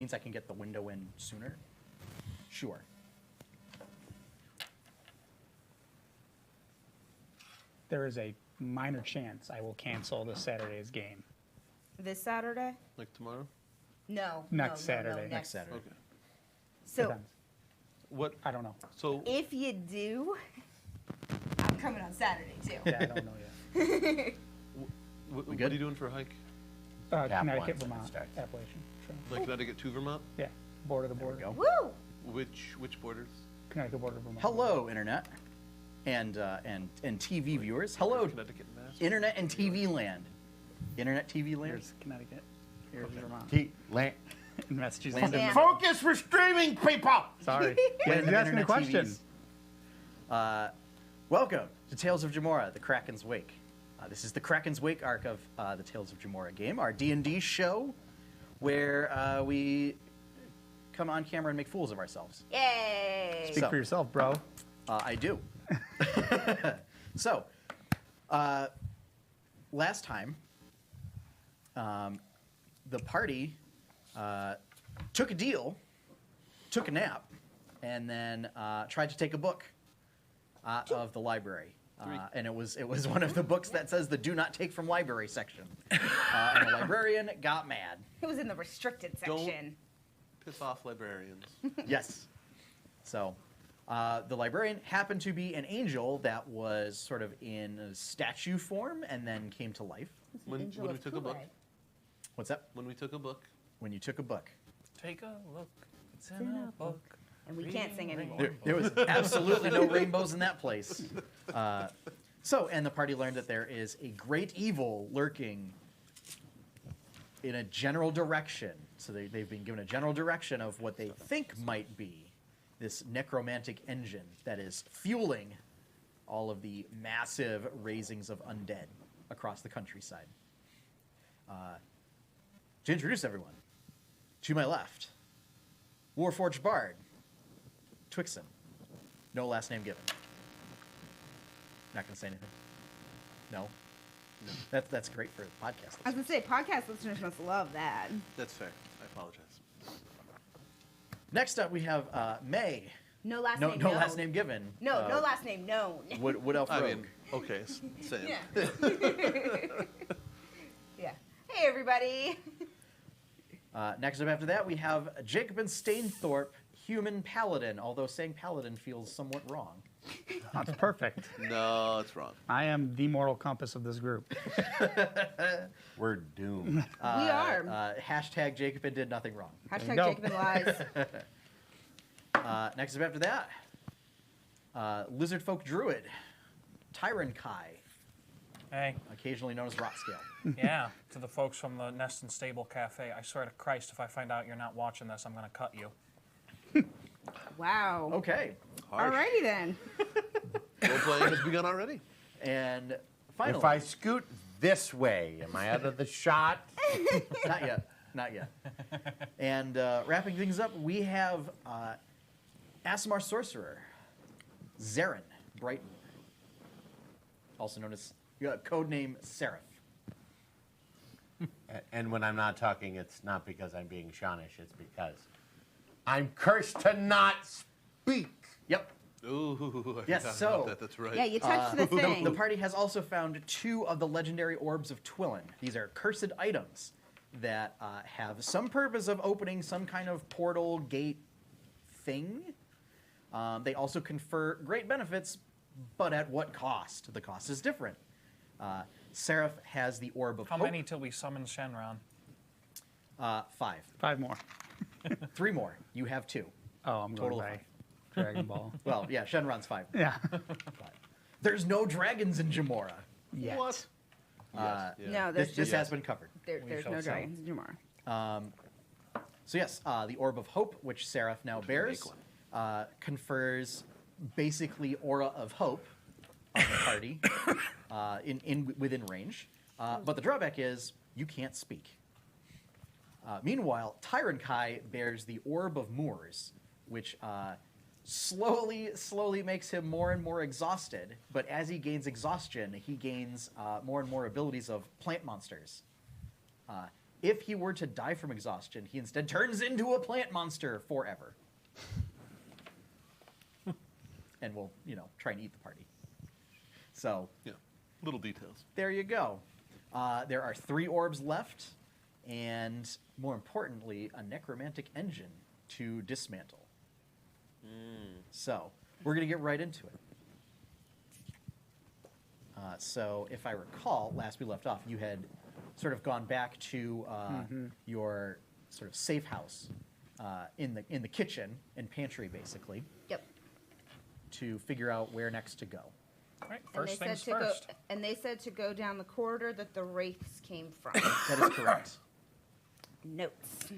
means I can get the window in sooner, sure. There is a minor chance I will cancel this Saturday's game. This Saturday? Like tomorrow? No. Next Saturday. Next Saturday. Okay. So Depends. What? I don't know. So if you do, I'm coming on Saturday too. Yeah, I don't know yet. what are good? you doing for a hike? Connecticut, one's Vermont, starts. Appalachian. Sure. Like Connecticut to Vermont? Yeah, border to There we border. go. Woo! Which borders? Connecticut border to Vermont. Hello, Internet and TV viewers. Hello, Connecticut and Mass. Internet and TV land. Internet TV land. Here's Connecticut. Here's Vermont. In Massachusetts. Land of- Yeah. Focus for streaming, people! Sorry. Land of You asked me a Internet question. TVs. Welcome to Tales of Jemmora, the Kraken's Wake. This is the Kraken's Wake arc of the Tales of Jemmora game, our D&D show, where we come on camera and make fools of ourselves. Yay! Speak So- for yourself, bro. I do. So, last time, the party took a deal, took a nap, and then tried to take a book out of the library. And it was one of the books that says the "Do Not Take from Library" section. And the librarian got mad. It was in the restricted section. Piss off librarians. Yes. So, the librarian happened to be an angel that was sort of in a statue form and then came to life. When we took a book. What's that? When we took a book. When you took a book. Take a look. It's in a book. And we can't sing anymore. There was absolutely no rainbows in that place. And the party learned that there is a great evil lurking in a general direction. So they've been given a general direction of what they think might be this necromantic engine that is fueling all of the massive raisings of undead across the countryside. To introduce everyone, to my left, Warforged Bard, Twixen. No last name given. Not going to say anything? No? That's great for a podcast. I was going to say, podcast listeners must love that. That's fair. I apologize. Next up, we have May. No last No name known. last name given. No, no last name known. Wood Elf I Rogue. mean, okay, same. Yeah. Yeah. Hey, everybody. Next up after that, we have Jacobin Stainthorpe, Human Paladin, although saying Paladin feels somewhat wrong. That's perfect. No, it's wrong. I am the moral compass of this group. We're doomed. We are. Hashtag Jacobin did nothing wrong. Hashtag go. Jacobin lies. Next up after that, Lizard Folk Druid, Tyron Kai, Hey, occasionally known as Rockscale. yeah, to the folks from the Nest and Stable Cafe, I swear to Christ, if I find out you're not watching this, I'm going to cut you. Wow. Okay, Harsh. Alrighty then. Role-playing has begun already. and finally, If I scoot this way, am I out of the shot? not yet, not yet. And wrapping things up, we have Asimar Sorcerer, Zarin Brighton, also known as codename Seraph. And when I'm not talking, it's not because I'm being Shawnish, it's because I'm cursed to not speak. Yep. Ooh, I Yes, forgot so- about that. That's right. Yeah, you touched the thing. The party has also found 2 of the legendary orbs of Twillin. These are cursed items that have some purpose of opening some kind of portal gate thing. They also confer great benefits, but at what cost? The cost is different. Seraph has the Orb of How Hope. many till we summon Shenron? 5. 5 more. 3 more. You have 2. Oh, I'm Total going of by Dragon Ball. Well, yeah, Shenron's 5. Yeah. But there's no dragons in Jemmora. Yet. What? Yes, yeah. No, there's This just has been covered. there's shall no see. dragons in Jemmora. So yes, the Orb of Hope, which Seraph now bears, make confers basically aura of hope on the party within range. But the drawback is you can't speak. Meanwhile, Tyron Kai bears the Orb of Moors, which slowly makes him more and more exhausted. But as he gains exhaustion, he gains more and more abilities of plant monsters. If he were to die from exhaustion, he instead turns into a plant monster forever. And will, try and eat the party. So, Yeah. Little details. there you go. There are 3 orbs left, and more importantly, a necromantic engine to dismantle. So, we're going to get right into it. So, if I recall, last we left off, you had sort of gone back to your sort of safe house in the kitchen and pantry, basically, Yep. to figure out where next to go. All right, And first they things said to first. go. And they said to go down the corridor that the wraiths came from. That is correct. Notes.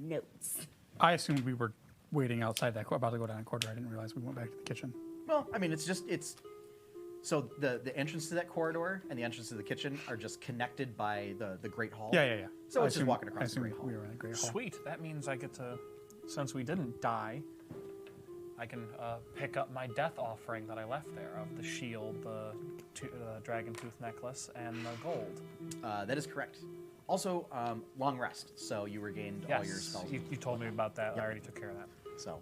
Notes. I assumed we were waiting outside that, about to go down a corridor. I didn't realize we went back to the kitchen. Well, I mean, it's so the entrance to that corridor and the entrance to the kitchen are just connected by the Great Hall. Yeah. So I it's just assumed- walking I across the assumed Great Hall. we were in the Great Hall. Sweet. That means I get to, since we didn't die, I can pick up my death offering that I left there of the shield, the dragon tooth necklace, and the gold. That is correct. Also, long rest, so you regained all your Yes, spells. you told me about that. Yep. I already took care of that. So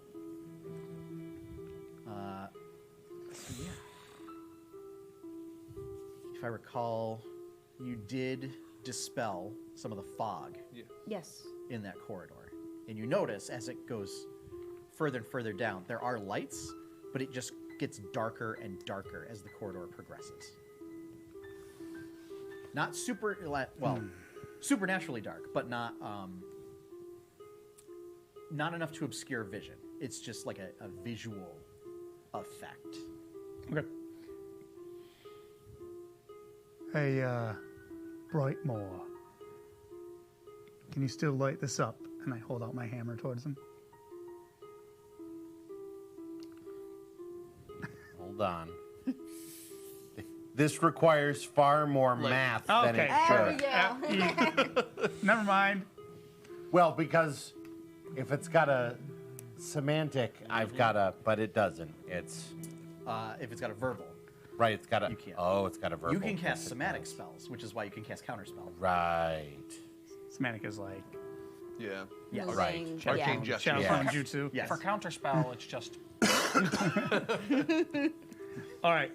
yeah. If I recall, you did dispel some of the fog Yeah. Yes. in that corridor, and you notice as it goes further and further down, there are lights, but it just gets darker and darker as the corridor progresses. Not supernaturally dark, but not enough to obscure vision. It's just like a visual effect. Okay. Hey, Brightmore. Can you still light this up? And I hold out my hammer towards him. Hold on. This requires far more math than it Okay. should. There we go. Never mind. Well, because if it's got a semantic, I've got a, but it doesn't. It's If it's got a verbal, right. It's got a. You can't. Oh, it's got a verbal. you can cast Yes, it somatic does. spells, which is why you can cast counterspell. Right. Semantic is like Yeah. Yes. Right. Moving, Arcane yeah. gesture. Shadow Yeah. Clone Jutsu. Yes. For counterspell, it's just All right.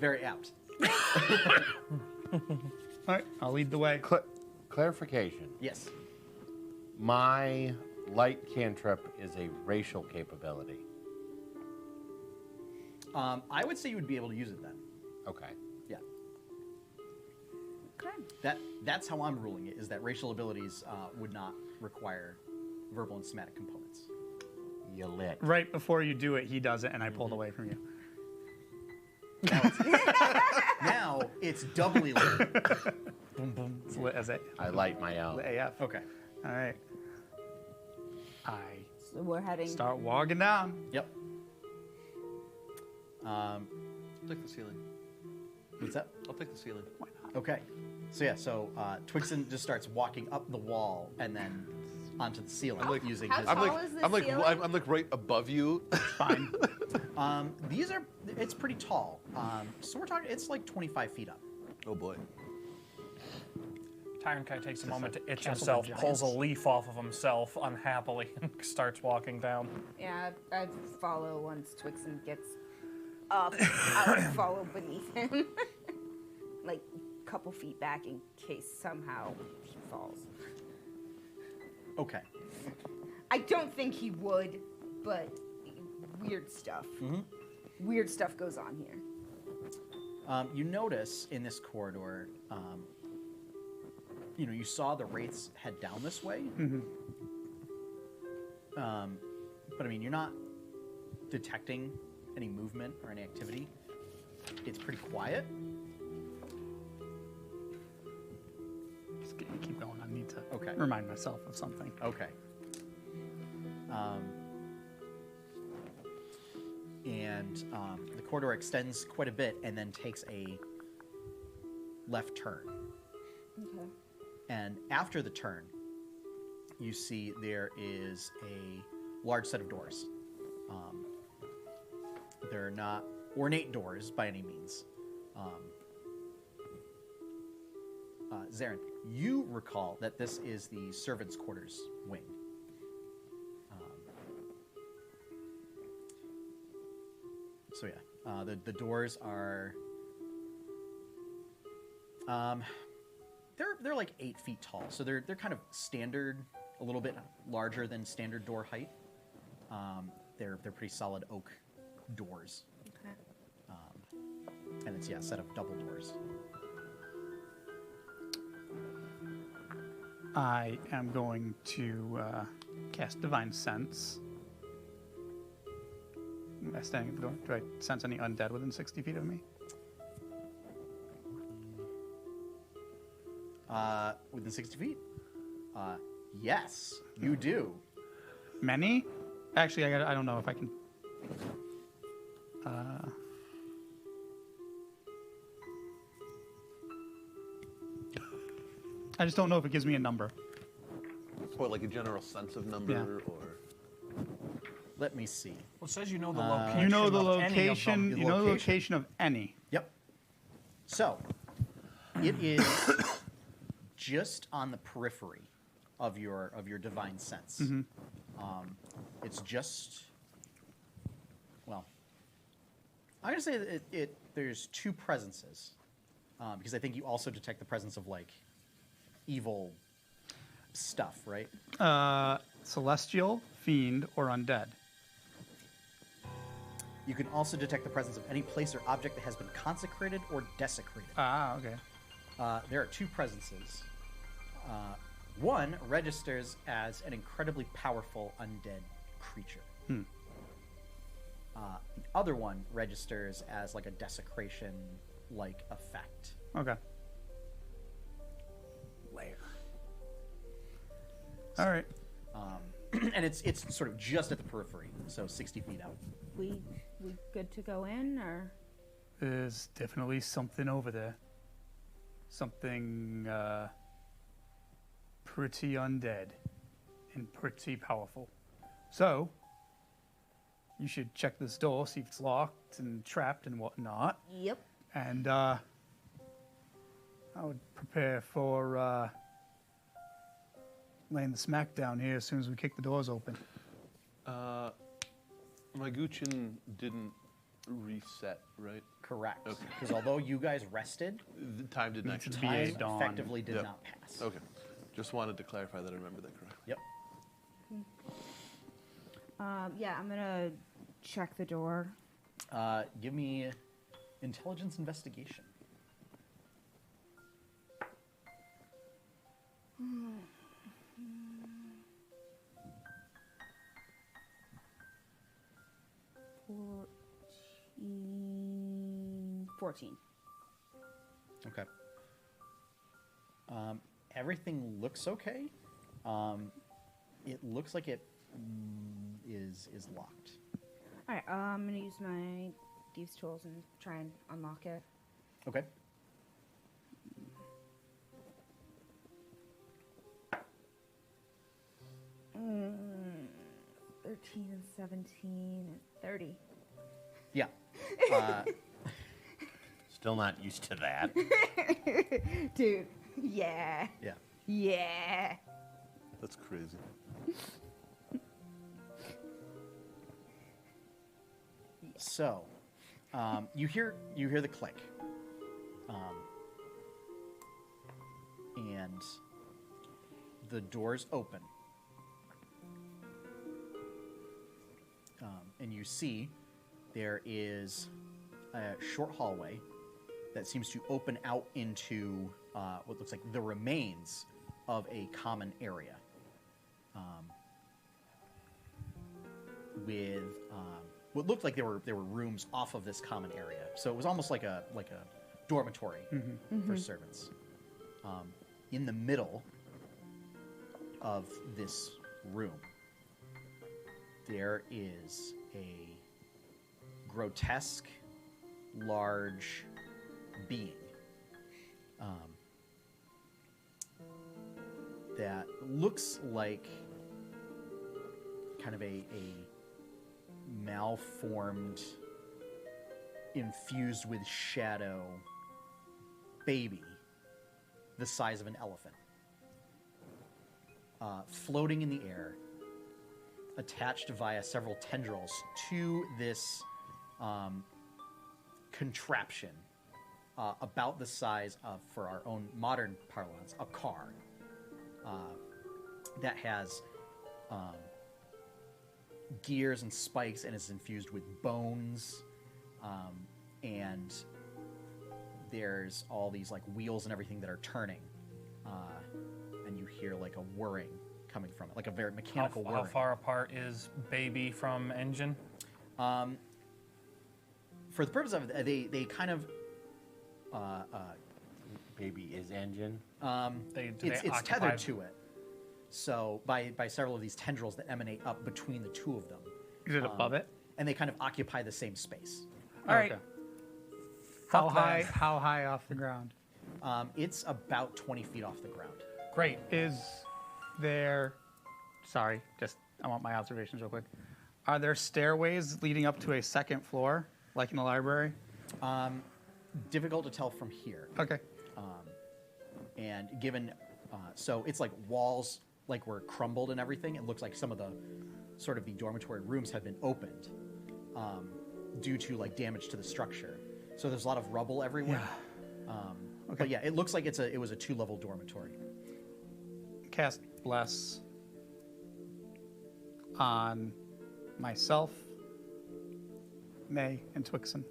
Very apt. All right. I'll lead the way. Clarification. Yes. My light cantrip is a racial capability. I would say you would be able to use it then. Okay. Yeah. Okay. That's how I'm ruling it, is that racial abilities would not require verbal and somatic components. You lit. Right before you do it, he does it, and I pulled away from you. Now it's doubly lit. Boom, boom. It's lit as a I light my own. lit AF. Okay. All right. I So we're heading. start walking down. Yep. I'll take the ceiling. What's that? I'll take the ceiling. Okay. So Twixen just starts walking up the wall and then onto the ceiling like- using how his. tall I'm is the I'm like, ceiling? I'm like right above you. Fine. It's pretty tall. So we're talking. It's like 25 feet up. Oh boy. Tyron kind of takes a moment to itch Castle himself, of pulls a Giants. leaf off of himself unhappily, and starts walking down. Yeah, I'd follow once Twixen gets up. I would follow beneath him. Like a couple feet back in case somehow he falls. Okay. I don't think he would, but weird stuff. Weird stuff goes on here. You notice in this corridor, you saw the wraiths head down this way. But I mean, you're not detecting any movement or any activity. It's pretty quiet. Just keep going. I need to Okay. remind myself of something. Okay. The corridor extends quite a bit and then takes a left turn. Okay. And after the turn, you see there is a large set of doors. They're not ornate doors by any means. Zarin, You recall that this is the servants' quarters wing. So yeah, the doors are they're like 8 feet tall, so they're kind of standard, a little bit larger than standard door height. They're pretty solid oak doors, Okay. and it's a set of double doors. I am going to cast Divine Sense. Am I standing at the door? Do I sense any undead within 60 feet of me? Within 60 feet? Yes, you do. Many? Actually, I don't know if I can. I just don't know if it gives me a number. Or like a general sense of number, Yeah. or Let me see. Well, it says you know the location. You know the of any of them. location. The You know the location. location of any. Yep. So, it is just on the periphery of your divine sense. It's just, well, I'm gonna say that there's 2 presences, because I think you also detect the presence of like evil stuff, right? Celestial, fiend, or undead. You can also detect the presence of any place or object that has been consecrated or desecrated. Ah, okay. There are 2 presences. One registers as an incredibly powerful undead creature. The other one registers as like a desecration-like effect. Okay. Lair. All right. And it's sort of just at the periphery, so 60 feet out. We good to go in, or There's definitely something over there. Something pretty undead and pretty powerful. So, you should check this door, see if it's locked and trapped and whatnot. yep. And I would prepare for laying the smack down here as soon as we kick the doors open. my Guchin didn't reset, right? Correct. Okay. Because although you guys rested, The time didn't Needs to actually. be a time dawn. effectively did Yep. not pass. Okay. Just wanted to clarify that I remember that correctly. Yep. Yeah, I'm gonna check the door. Give me intelligence investigation. Mm, 14. Okay. Everything looks okay. It looks like it is locked. All right, I'm gonna use my thieves' tools and try and unlock it. Okay. Mm, 13 and 17 and 30. Yeah. Still not used to that. Dude, yeah. Yeah. Yeah. That's crazy. So, you hear the click, and the doors open, and you see there is a short hallway that seems to open out into what looks like the remains of a common area, with what looked like there were rooms off of this common area. So it was almost like a dormitory for servants. In the middle of this room, there is a grotesque, large being that looks like kind of a malformed, infused with shadow baby the size of an elephant, floating in the air, attached via several tendrils to this contraption about the size of, for our own modern parlance, a car that has gears and spikes and is infused with bones, and there's all these like wheels and everything that are turning, and you hear like a whirring coming from it, like a very mechanical whirring. How far apart is baby from engine? For the purpose of it, they kind of Baby is engine. it's tethered to it. So by several of these tendrils that emanate up between the two of them. Is it above it? And they kind of occupy the same space. All right. Okay. How Fuck that. high? How high off the ground? It's about 20 feet off the ground. Great. Is there? Sorry, just I want my observations real quick. Are there stairways leading up to a second floor, like in the library? Difficult to tell from here. Okay. And given, so it's like walls like were crumbled and everything. It looks like some of the sort of the dormitory rooms have been opened due to like damage to the structure. So there's a lot of rubble everywhere. But yeah, it looks like it was a 2-level dormitory. Cast bless on myself, May, and Twixen.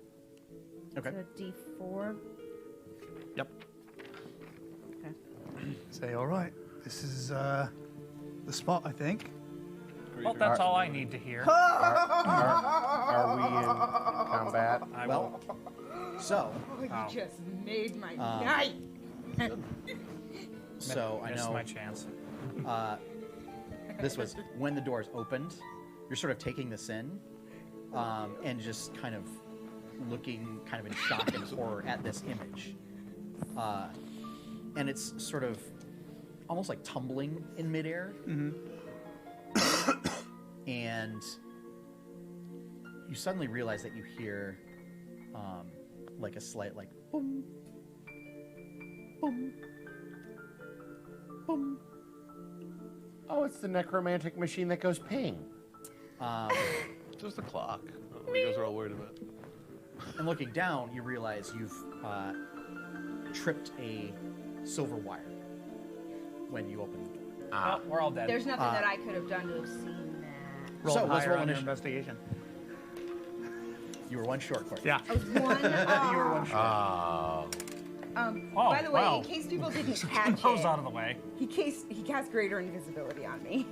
Okay. It's a D4. Yep. Okay. Say, all right, this is the spot, I think. Well, that's all I need to hear. Are we in combat? I Well, so Oh, you just made my Um, night. I missed know my chance. this was when the doors opened. You're sort of taking this in, and just kind of looking kind of in shock and horror at this image. And it's sort of almost like tumbling in midair. And you suddenly realize that you hear like a slight like boom, boom, boom. Oh, it's the necromantic machine that goes ping. Just the clock. Oh, you guys are all worried about it. And looking down, you realize you've tripped a silver wire when you open the door. Oh, we're all dead. There's nothing that I could have done to have seen that. Roll So, let's higher roll on your initiative. investigation. You were one short, Courtney. Yeah. I was one. You were one short. By the way, wow. in case people didn't Get catch those it, out of the way. he cast greater invisibility on me.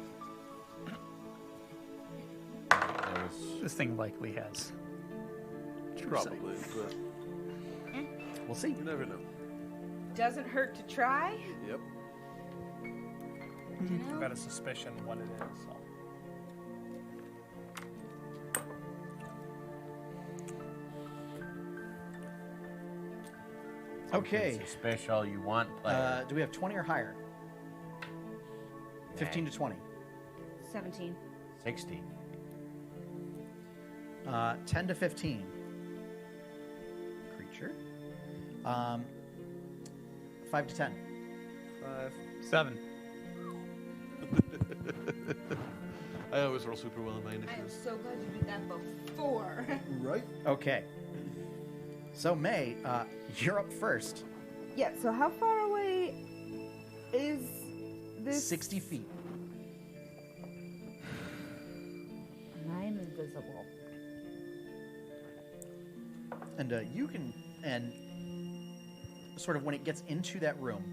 This thing likely has. Probably, but We'll see. you never know. Doesn't hurt to try. Yep. You know? I've got a suspicion what it is. So. Okay. Special you want, player. Do we have 20 or higher? 15 to 20. 17. 60. 10 to 15. Creature. 5 to 10. 7. I always roll super well in my I am initiatives. so glad you did that before. Right? Okay. So, May, you're up first. Yeah, so how far away is this? 60 feet. And I am invisible. And you can, and sort of when it gets into that room,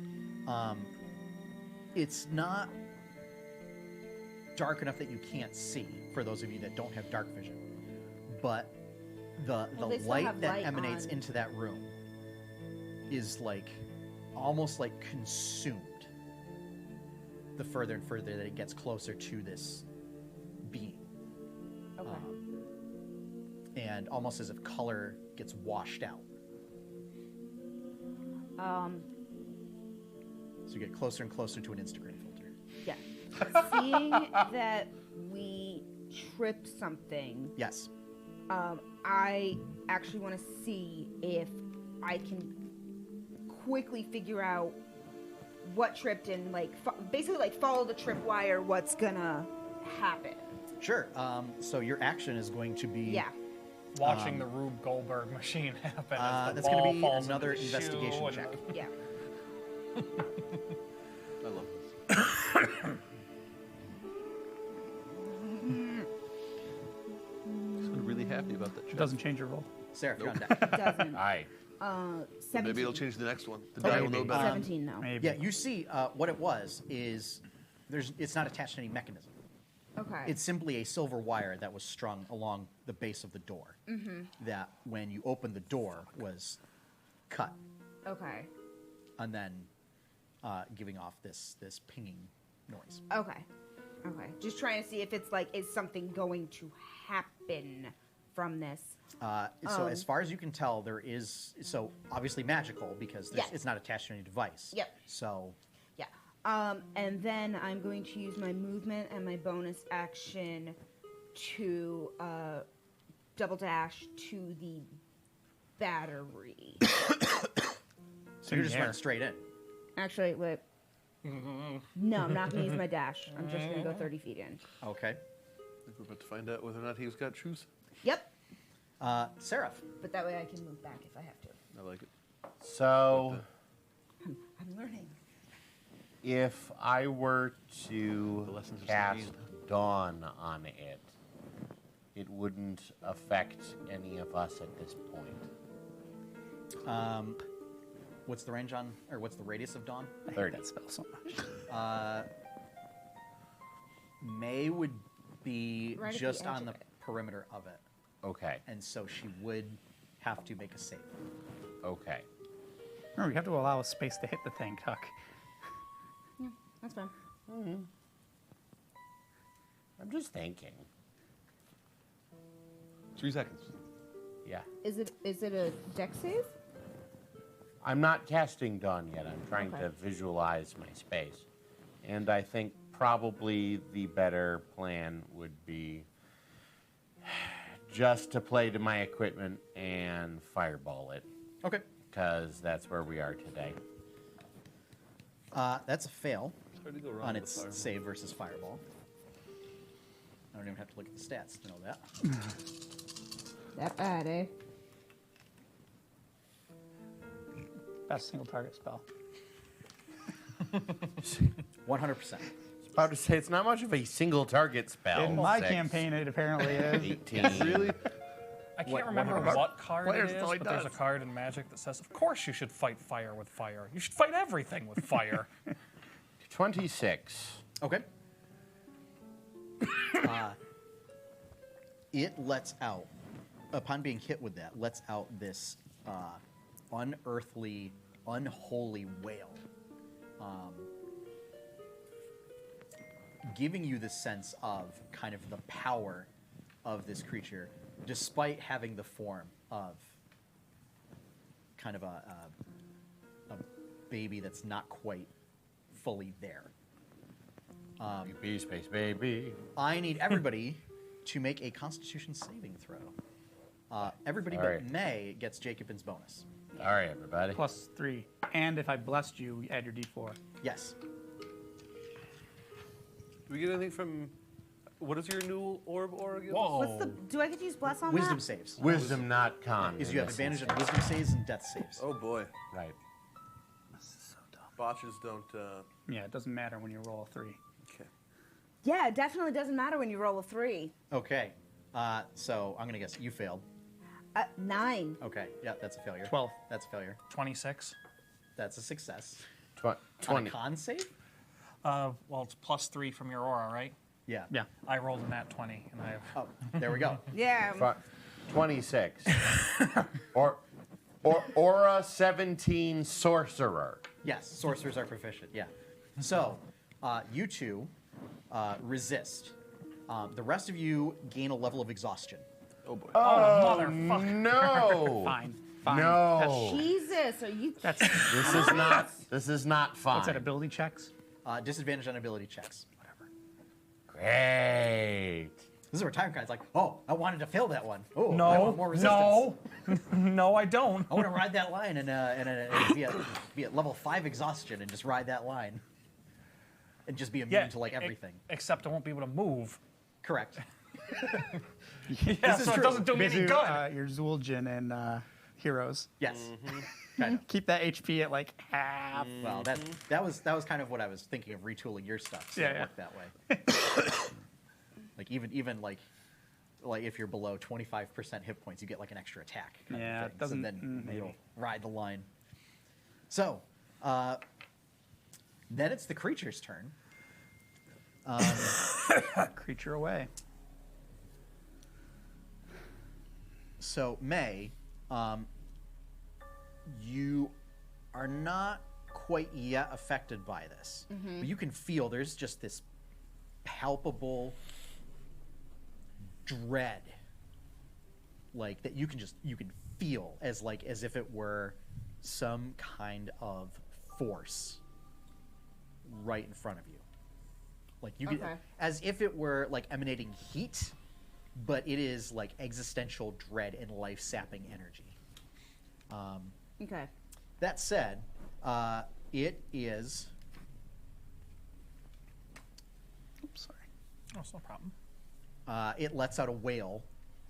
it's not dark enough that you can't see, for those of you that don't have dark vision. But the they still light have that light emanates on. into that room is like almost like consumed the further and further that it gets closer to this being. Okay. And almost as if color gets washed out. So you get closer and closer to an Instagram filter. Yeah. Seeing that we tripped something, Yes. I actually want to see if I can quickly figure out what tripped and like basically like follow the tripwire. What's gonna happen? Sure. So your action is going to be. Yeah. Watching the Rube Goldberg machine happen as the That's going ball to be falls another into the shoe investigation and check. Yeah. I love this. So I'm really happy about that. It Check. doesn't change your roll. Sarah, you're on It deck. doesn't. Aye. 17. Maybe it'll change the next one. The Okay, die will know maybe. better. 17 though. Maybe. Yeah, you see what it was is it's not attached to any mechanism. Okay. It's simply a silver wire that was strung along the base of the door. That when you opened the door was cut okay. and then giving off this pinging noise. Okay. Okay. Just trying to see if it's like, is something going to happen from this? So as far as you can tell, there is obviously magical because Yes. it's not attached to any device. Yep. So Yeah. And then I'm going to use my movement and my bonus action to double dash to the battery. so you're just running straight in. Actually, wait. No, I'm not going to use my dash. I'm just going to go 30 feet in. Okay. I think we're about to find out whether or not he's got shoes. Yep. Seraph. But that way I can move back if I have to. I like it. So, I'm learning. if I were to The lessons are cast sinking Dawn on it, it wouldn't affect any of us at this point. What's the range on, or what's the radius of dawn? I hate 30. that spell so much. May would be Right at the just edge on of the it. perimeter of it, Okay. and so she would have to make a save. Okay. Remember, you have to allow space to hit the thing, Tuck. Yeah, that's fine. I'm just thinking. 3 seconds. Yeah. Is it a deck save? I'm not casting Dawn yet. I'm trying Okay. to visualize my space. And I think probably the better plan would be just to play to my equipment and fireball it, Okay. because that's where we are today. That's a fail It's hard to go wrong on with its fireball. save versus fireball. I don't even have to look at the stats to know that. That bad, eh? Best single target spell. 100%. About to say, it's not much of a single target spell. In my 6, campaign, it apparently is. 18. Really? I can't What remember one of our what card it players is, thought he but there's a does. card in Magic that says, of course you should fight fire with fire. You should fight everything with fire. 26. Okay. It lets out, upon being hit with that, lets out this unearthly, unholy wail, giving you the sense of kind of the power of this creature, despite having the form of kind of a baby that's not quite fully there. UP space, baby. I need everybody to make a Constitution saving throw. Everybody All but right. May gets Jacobin's bonus. All right, everybody. +3. And if I blessed you, add your d4. Yes. Do we get anything from... What is your new orb aura give us? Whoa. What's the? Do I get to use bless on Wisdom that? saves. Wisdom, not con. Is in you have this advantage on instance. wisdom saves and death saves. Oh boy. Right. This is so dumb. Botches don't... Yeah, it doesn't matter when you roll a 3. Okay. Yeah, it definitely doesn't matter when you roll a 3. Okay. So I'm gonna guess you failed. 9. Okay. Yeah, that's a failure. 12. That's a failure. 26. That's a success. Tw- On 20. a con save? Well, it's +3 from your aura, right? Yeah. Yeah. I rolled a nat 20, and I have... Oh, there we go. Yeah. Tw- 26. Aura 17 sorcerer. Yes, sorcerers are proficient. Yeah. So, you two resist. The rest of you gain a level of exhaustion. Oh boy. Oh, motherfucker. no. Fine. Fine. No. Jesus, are you? That's, This is not fine. what's that, ability checks? Disadvantage on ability checks. Whatever. Great. This is where Time Guy's like, oh, I wanted to fill that one. Oh, I No, want more resistance. no, I don't. I want to ride that line and be at level 5 exhaustion and just ride that line. And just be immune to like everything. Except I won't be able to move. Correct. Yeah, is so it true. doesn't do me any Basically, good. your Zul'jin and Heroes. Yes. Kind of. Keep that HP at like half. Well, that was kind of what I was thinking of retooling your stuff. So Yeah, it yeah. worked that way. Like even like if you're below 25% hit points, you get like an extra attack. Kind Yeah, of it thing. doesn't- So then maybe. you'll ride the line. So then it's the creature's turn. Creature away. So May, you are not quite yet affected by this, but you can feel there's just this palpable dread, like that you can feel as if it were some kind of force right in front of you, like you Okay. can, as if it were like emanating heat, but it is like existential dread and life-sapping energy. Okay. That said, it is. Oops, sorry. Oh, it's no problem. It lets out a wail,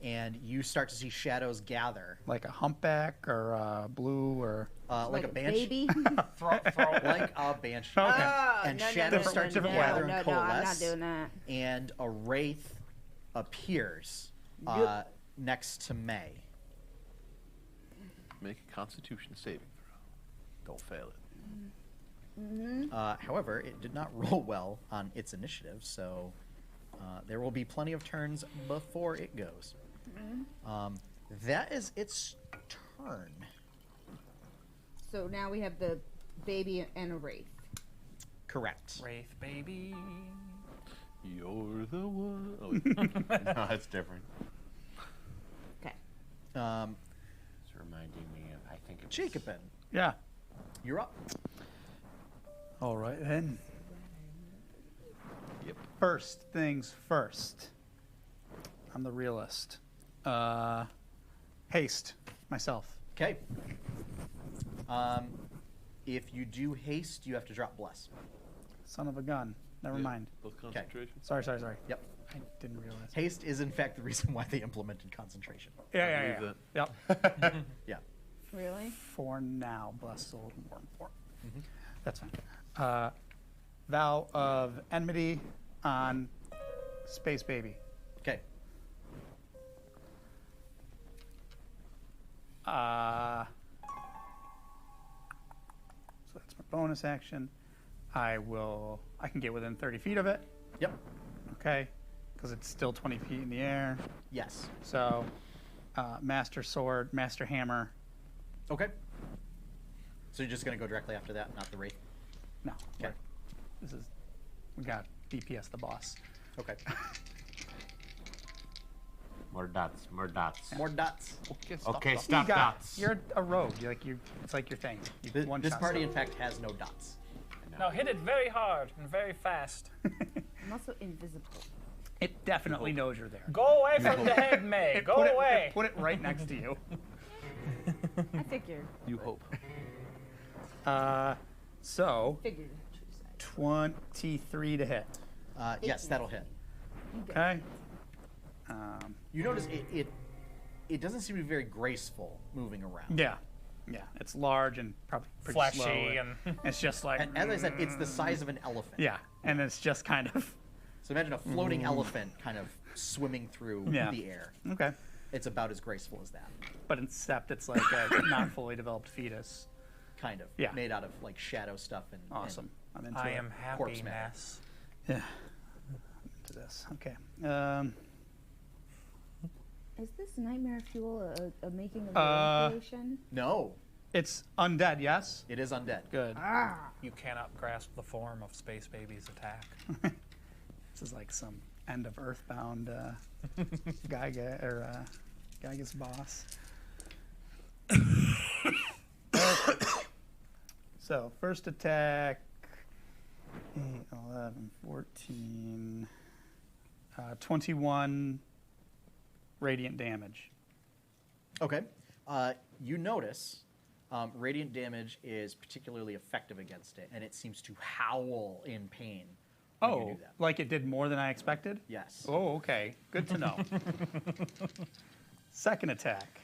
and you start to see shadows gather, Like a humpback or a blue or. like a banshee, baby. Throw, like a banshee. Okay. And no, shadows no, start to no, gather and no, coalesce. I'm not doing that. And a wraith appears next to May. Make a Constitution saving throw. Don't fail it. However, it did not roll well on its initiative, so there will be plenty of turns before it goes. That is its turn. So now we have the baby and a wraith. Correct. Wraith baby. You're the one. Oh, No, that's different. Okay. It's reminding me of, I think it was... Jacobin, Yeah. you're up. All right then. Yep. First things first. I'm the realist. Haste myself. Okay. If you do haste, you have to drop bless. Son of a gun. Never mind. Both concentration. Sorry. Yep. I didn't realize. Haste is in fact the reason why they implemented concentration. Yeah. believe Yep. Yeah. Really? For now, bless soul more important. That's fine. Vow of enmity on Space Baby. Okay. So that's my bonus action. I can get within 30 feet of it. Yep. Okay. Because it's still 20 feet in the air. Yes. So, Master Sword, Master Hammer. Okay. So you're just gonna go directly after that, not the wraith. No. Okay. We got DPS the boss. Okay. More dots, more dots. More dots. Okay, stop You got- dots. You're a rogue. It's like your thing. You This one-shot party, in stuff. fact, has no dots. Now hit it very hard and very fast. I'm also invisible. It definitely knows you're there. Go away from the head, May. Go Put away. Put it right next to you. I figured. You hope. So, Figured. I should say. 23 to hit. Yes, that'll hit. Okay. You notice it doesn't seem to be very graceful moving around. Yeah. Yeah. It's large and probably pretty Fleshy slow. and It's just like. And as I said, it's the size of an elephant. Yeah. And it's just kind of. So imagine a floating elephant kind of swimming through Yeah. the air. Okay. It's about as graceful as that. But except it's like a not fully developed fetus. Kind of. Yeah. Made out of like shadow stuff and Awesome. I'm into I it. am corpse happy, matter. Ness. Yeah. I'm into this. Okay. Is this nightmare fuel a making of Uh, your creation? No, It's undead, yes? it is undead. Good. You cannot grasp the form of Space Baby's attack. This is like some end of Earthbound Gyga's boss. So, first attack 8, 11, 14. 21 radiant damage. Okay. You notice radiant damage is particularly effective against it, and it seems to howl in pain when you Oh, do that. like it did more than I expected? Yes. Oh, okay. Good to know. Second attack.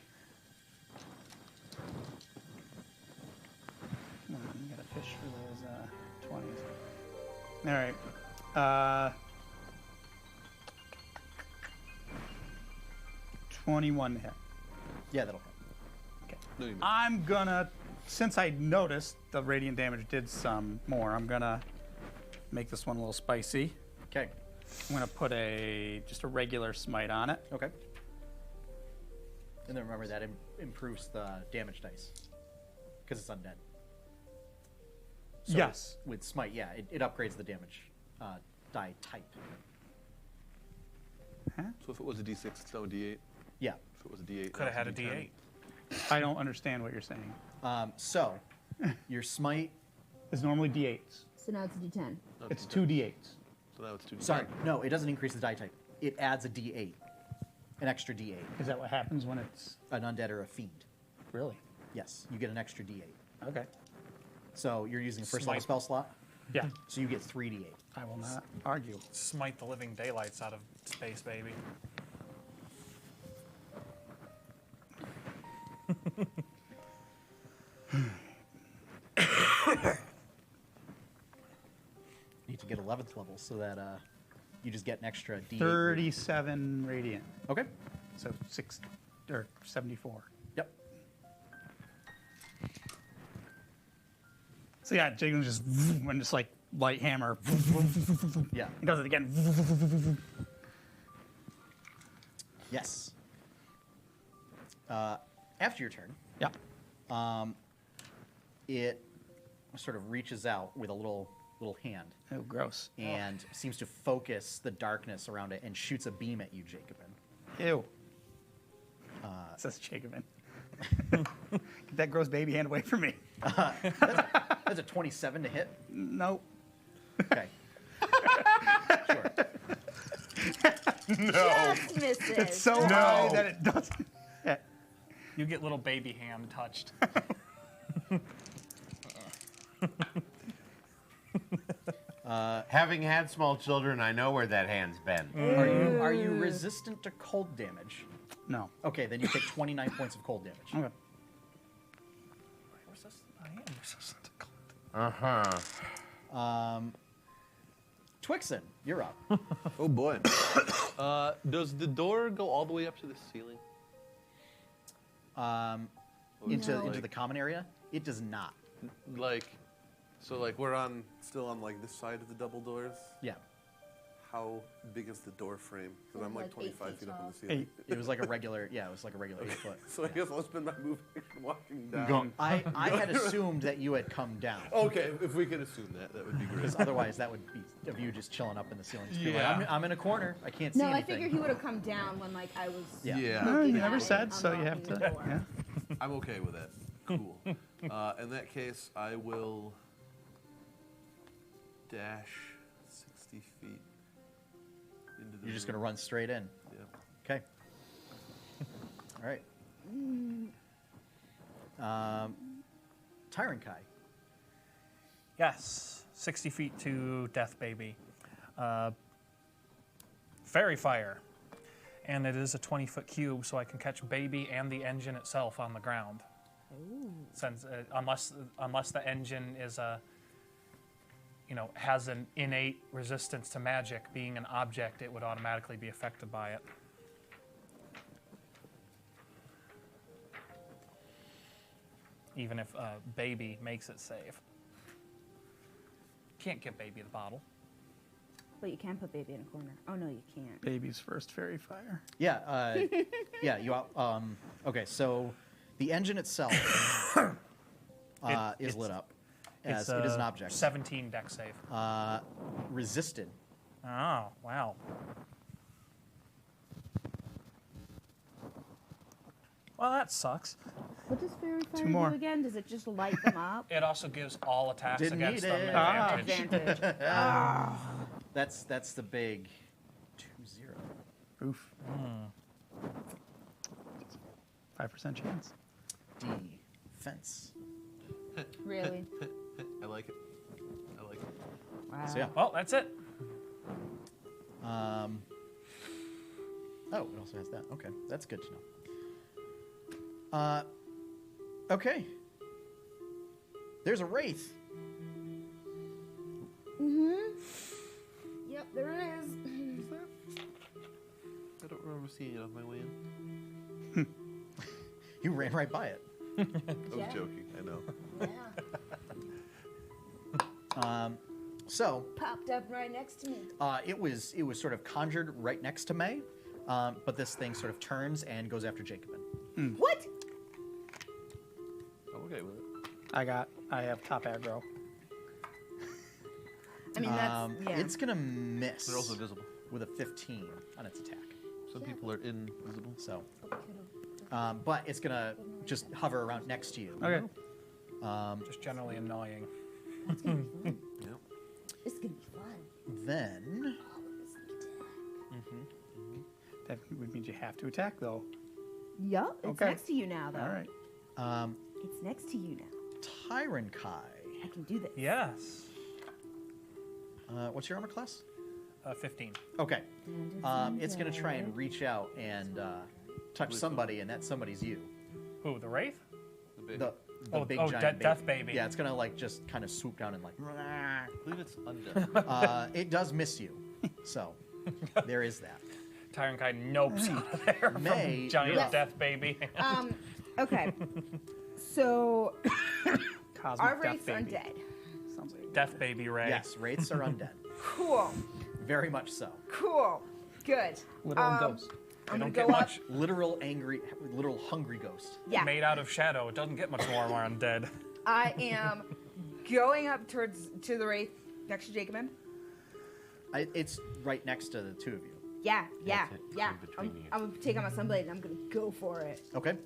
Come on, you gotta fish for those 20s. All right. 21 to hit. Yeah, that'll hit. Okay. No, you missed. I'm gonna, since I noticed the radiant damage did some more, I'm gonna make this one a little spicy. Okay. I'm gonna put just a regular smite on it. Okay. And then remember that improves the damage dice because it's undead. So Yes. With smite, yeah, it upgrades the damage die type. So if it was a D6, it's now a D8. Yeah. If it was a D8, Could have had a D10. D8. I don't understand what you're saying. So your smite. It's normally D8s. So now it's a D10. No, It's D10. 2 D8s. So now it's 2D10. Sorry, no, it doesn't increase the die type. It adds a D8, an extra D8. Is that what happens when it's An undead or a fiend. really? Yes, you get an extra D8. Okay. So you're using first level Smite. spell slot, Yeah. so you get 3D8. I will not argue. Smite the living daylights out of space, baby. Need to get 11th level so that you just get an extra D8. 37 radiant. Okay. So 74. Yep. So yeah, Jacob's just and just like light hammer. Yeah. He does it again. Yes. After your turn, Yeah. it sort of reaches out with a little hand Oh, gross. and seems to focus the darkness around it and shoots a beam at you, Jacobin. Ew. Says Jacobin. Get that gross baby hand away from me. That's a 27 to hit. Nope. Okay. Sure. Just misses. It's so high that it doesn't. You get little baby hand touched. Having had small children, I know where that hand's been. Are you resistant to cold damage? No. Okay, then you take 29 points of cold damage. Okay. I am resistant to cold. Twixen, you're up. Oh boy. Does the door go all the way up to the ceiling? Into the common area? It does not. Like, so like we're still on like this side of the double doors. Yeah. How big is the door frame? Because I'm like Like 8 25 feet feet up on the tall. ceiling. It was like a regular, it was like a regular 8 foot. So I guess I'll spend my move action walking down. I had assumed that you had come down. Okay, if we could assume that, that would be great. Because otherwise that would be of you just chilling up in the ceiling. Just being like, Yeah. I'm in a corner. I can't see No, I anything. figured he would have come down when like I was. Yeah. Yeah, No, you looking never at said, it, so you have unlocking to. the door. Yeah. I'm okay with that. Cool. In that case, I will dash 60 feet into the You're just going to room. run straight in. Yeah. Okay. All right. Tyrant Kai. Yes, 60 feet to Death Baby. Fairy Fire. And it is a 20-foot cube, so I can catch Baby and the engine itself on the ground. Since unless the engine is has an innate resistance to magic, being an object, it would automatically be affected by it. Even if Baby makes it save. Can't give Baby the bottle. But you can put baby in a corner. Oh no, you can't. Baby's first fairy fire. Yeah. Yeah. You. Okay. So the engine itself is lit up as it is an object. 17 deck save. Resisted. Oh, wow. Well, that sucks. What does fairy fire more. do again? Does it just light them up? It also gives all attacks Didn't against need them it. advantage. Advantage. That's the big 2-0. Oof. 5% chance. Defense. Really? I like it. I like it. Wow. So yeah. Well, that's it. Oh, it also has that. Okay, that's good to know. Okay. There's a wraith. Yep, there it is. I don't remember seeing it on my way in. You ran right by it. I was joking. I know. Yeah. So Popped up right next to me. it was sort of conjured right next to May, but this thing sort of turns and goes after Jacobin. What? I'm okay with it. I have top aggro. I mean, that's yeah. It's gonna miss. They're also visible. with a 15 on its attack. Some people are invisible. So, but it's gonna just hover around next to you. Okay. Just generally annoying. Yep. It's gonna be fun. Then That would mean you have to attack, though. Yup, it's Okay. next to you now, though. All right. It's next to you now. Tyron Kai. I can do this. Yes. What's your armor class? 15. Okay. It's gonna try and reach out and touch somebody, and that somebody's you. Who, the Wraith? The big. The Oh, big oh, giant Death Baby. Yeah, it's gonna like just kind of swoop down and like. I believe it's undead. It does miss you, so there is that. Tyron Kai nopes out of there May, from giant you're up. Death Baby. Okay. So, Cosmic our Death wraiths Baby. undead. Sounds like Death Baby Ray. Yes, wraiths are undead. Cool. Very much so. Cool. Good. literal ghost. I'm don't gonna get go much up. Literal angry, literal hungry ghost. Yeah. made out of shadow. It doesn't get much more undead. I am going up to the wraith next to Jacobin. It's right next to the two of you. Yeah. It's in between you. I'm gonna take out my sunblade and I'm gonna go for it. Okay.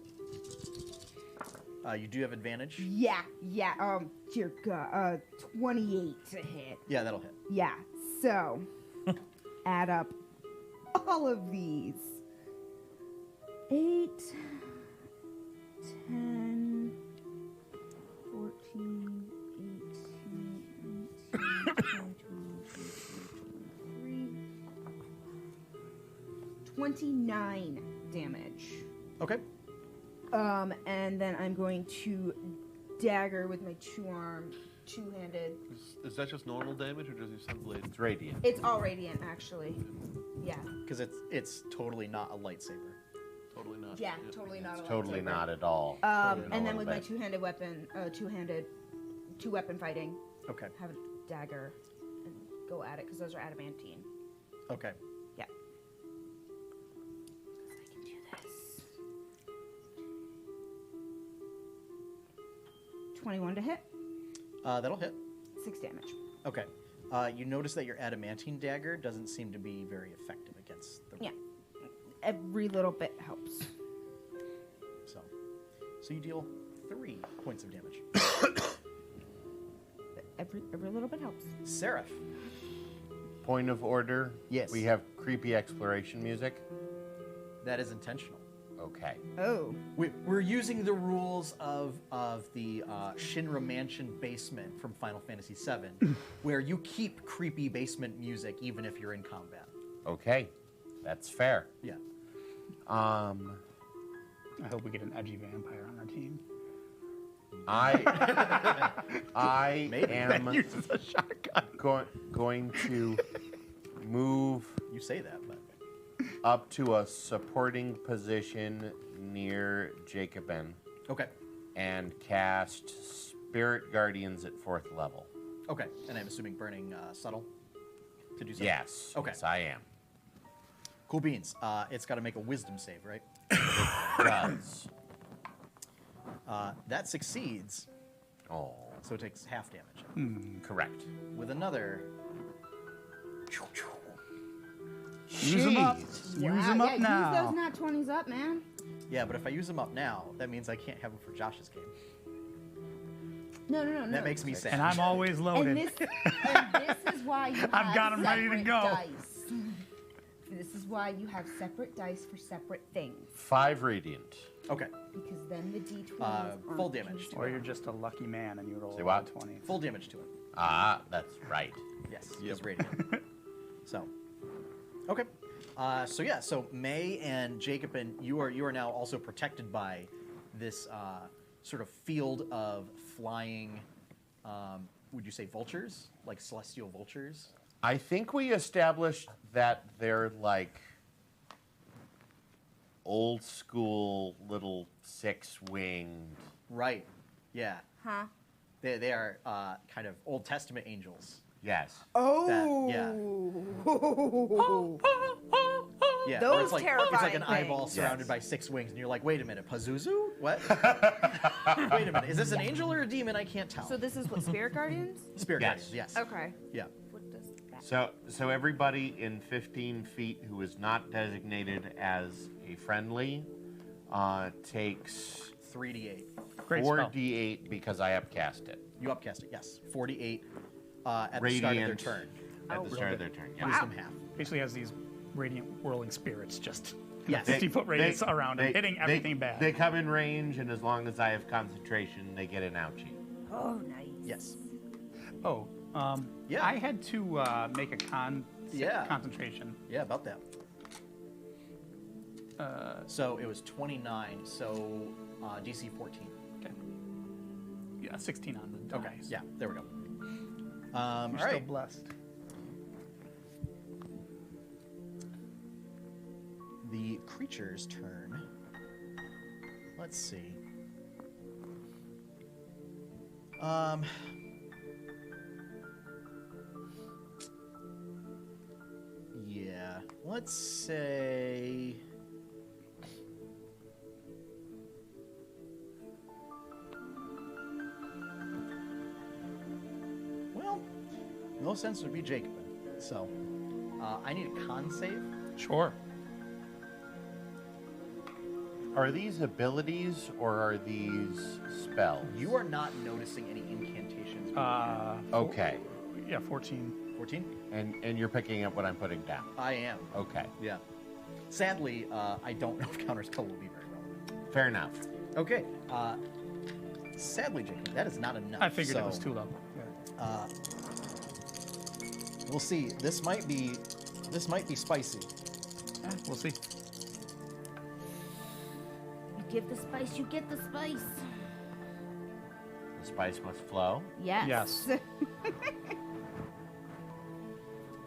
You do have advantage. Yeah. Dear God. 28 to hit. Yeah, that'll hit. Yeah. So, add up all of these. 8, 10, 14, 18, 29 damage. Okay. And then I'm going to dagger with my two-handed. Is that just normal damage or does your sunblade? It's radiant. It's all radiant, actually. Yeah. Because it's totally not a lightsaber. Totally not. Yeah, totally not. It's a totally lightsaber. not at all. And Even a then little with my bit. two-handed weapon, two-weapon fighting, Okay. have a dagger and go at it because those are adamantine. Okay. Yeah. I can do this. 21 to hit, That'll hit. 6 damage. Okay. You notice that your adamantine dagger doesn't seem to be very effective against the. Yeah. Every little bit helps. So you deal 3 points of damage. Every little bit helps. Seraph. Point of order. Yes. We have creepy exploration music. That is intentional. Okay. Oh. We're using the rules of the Shinra Mansion basement from Final Fantasy VII, where you keep creepy basement music even if you're in combat. Okay. That's fair. Yeah. I hope we get an edgy vampire on our team. I Maybe. am Uses a shotgun. going to move You say that, but up to a supporting position near Jacobin okay. and cast Spirit Guardians at 4th level. Okay. And I'm assuming burning subtle to do something. Yes. Okay. Yes, I am. Cool beans. It's got to make a wisdom save, right? Does. That succeeds, Oh, so it takes half damage. correct. With another. Use them up. Use them up Use now. those nat 20s up, man. Yeah, but if I use them up now, that means I can't have them for Josh's game. No. That makes me sad. And I'm always loaded. And this is why you I've got 'em ready to separate go. Dice. This is why you have separate dice for separate things. 5 radiant. Okay. Because then the d20s full aren't damage. used Or up. you're just a lucky man and you roll Say a what? 20. Full damage to it. Ah, that's right. Yes, he's radiant. So, okay. So May and Jacobin, you are now also protected by this sort of field of flying. Would you say vultures, like celestial vultures? I think we established that they're like old school little 6-winged. Right. Yeah. Huh? They are kind of Old Testament angels. Yes. Oh. Yeah. Those where it's like, It's like terrifying an eyeball things. surrounded Yes. by 6 wings, and you're like, wait a minute, Pazuzu? What? Wait a minute, is this an angel or a demon? I can't tell. So this is what, Spirit Guardians? Spirit Yes. guardians, yes. Okay. Yeah. What does that So everybody in 15 feet who is not designated as a friendly takes 3d8. Great spell. 4d8 because I upcast it. You upcast it, yes. 48 at the start of their Radiant. turn. At Oh, the really? start of their turn. Yeah. Wisdom half. Basically has these radiant whirling spirits just Yes. 50-foot radius around him, hitting everything bad. They come in range, and as long as I have concentration, they get an ouchie. Oh, nice. Yes. Oh, Yeah. I had to make a concentration. Yeah, about that. So it was 29, so DC 14. Okay. Yeah, 16 on the Okay, dice. yeah, there we go. You're All still right. blessed. The creature's turn. Let's see. Yeah, let's say. Well, no sense would be Jacobin. So, I need a con save. Sure. Are these abilities or are these spells? You are not noticing any incantations. Okay. Yeah, 14. 14? And you're picking up what I'm putting down. I am. Okay. Yeah. Sadly, I don't know if counterspell will be very relevant. Fair enough. Okay. Sadly, Jacob, that is not enough. I figured it so, was too low. Yeah. We'll see. This might be spicy. We'll see. You give the spice, you get the spice. The spice must flow. Yes. Yes.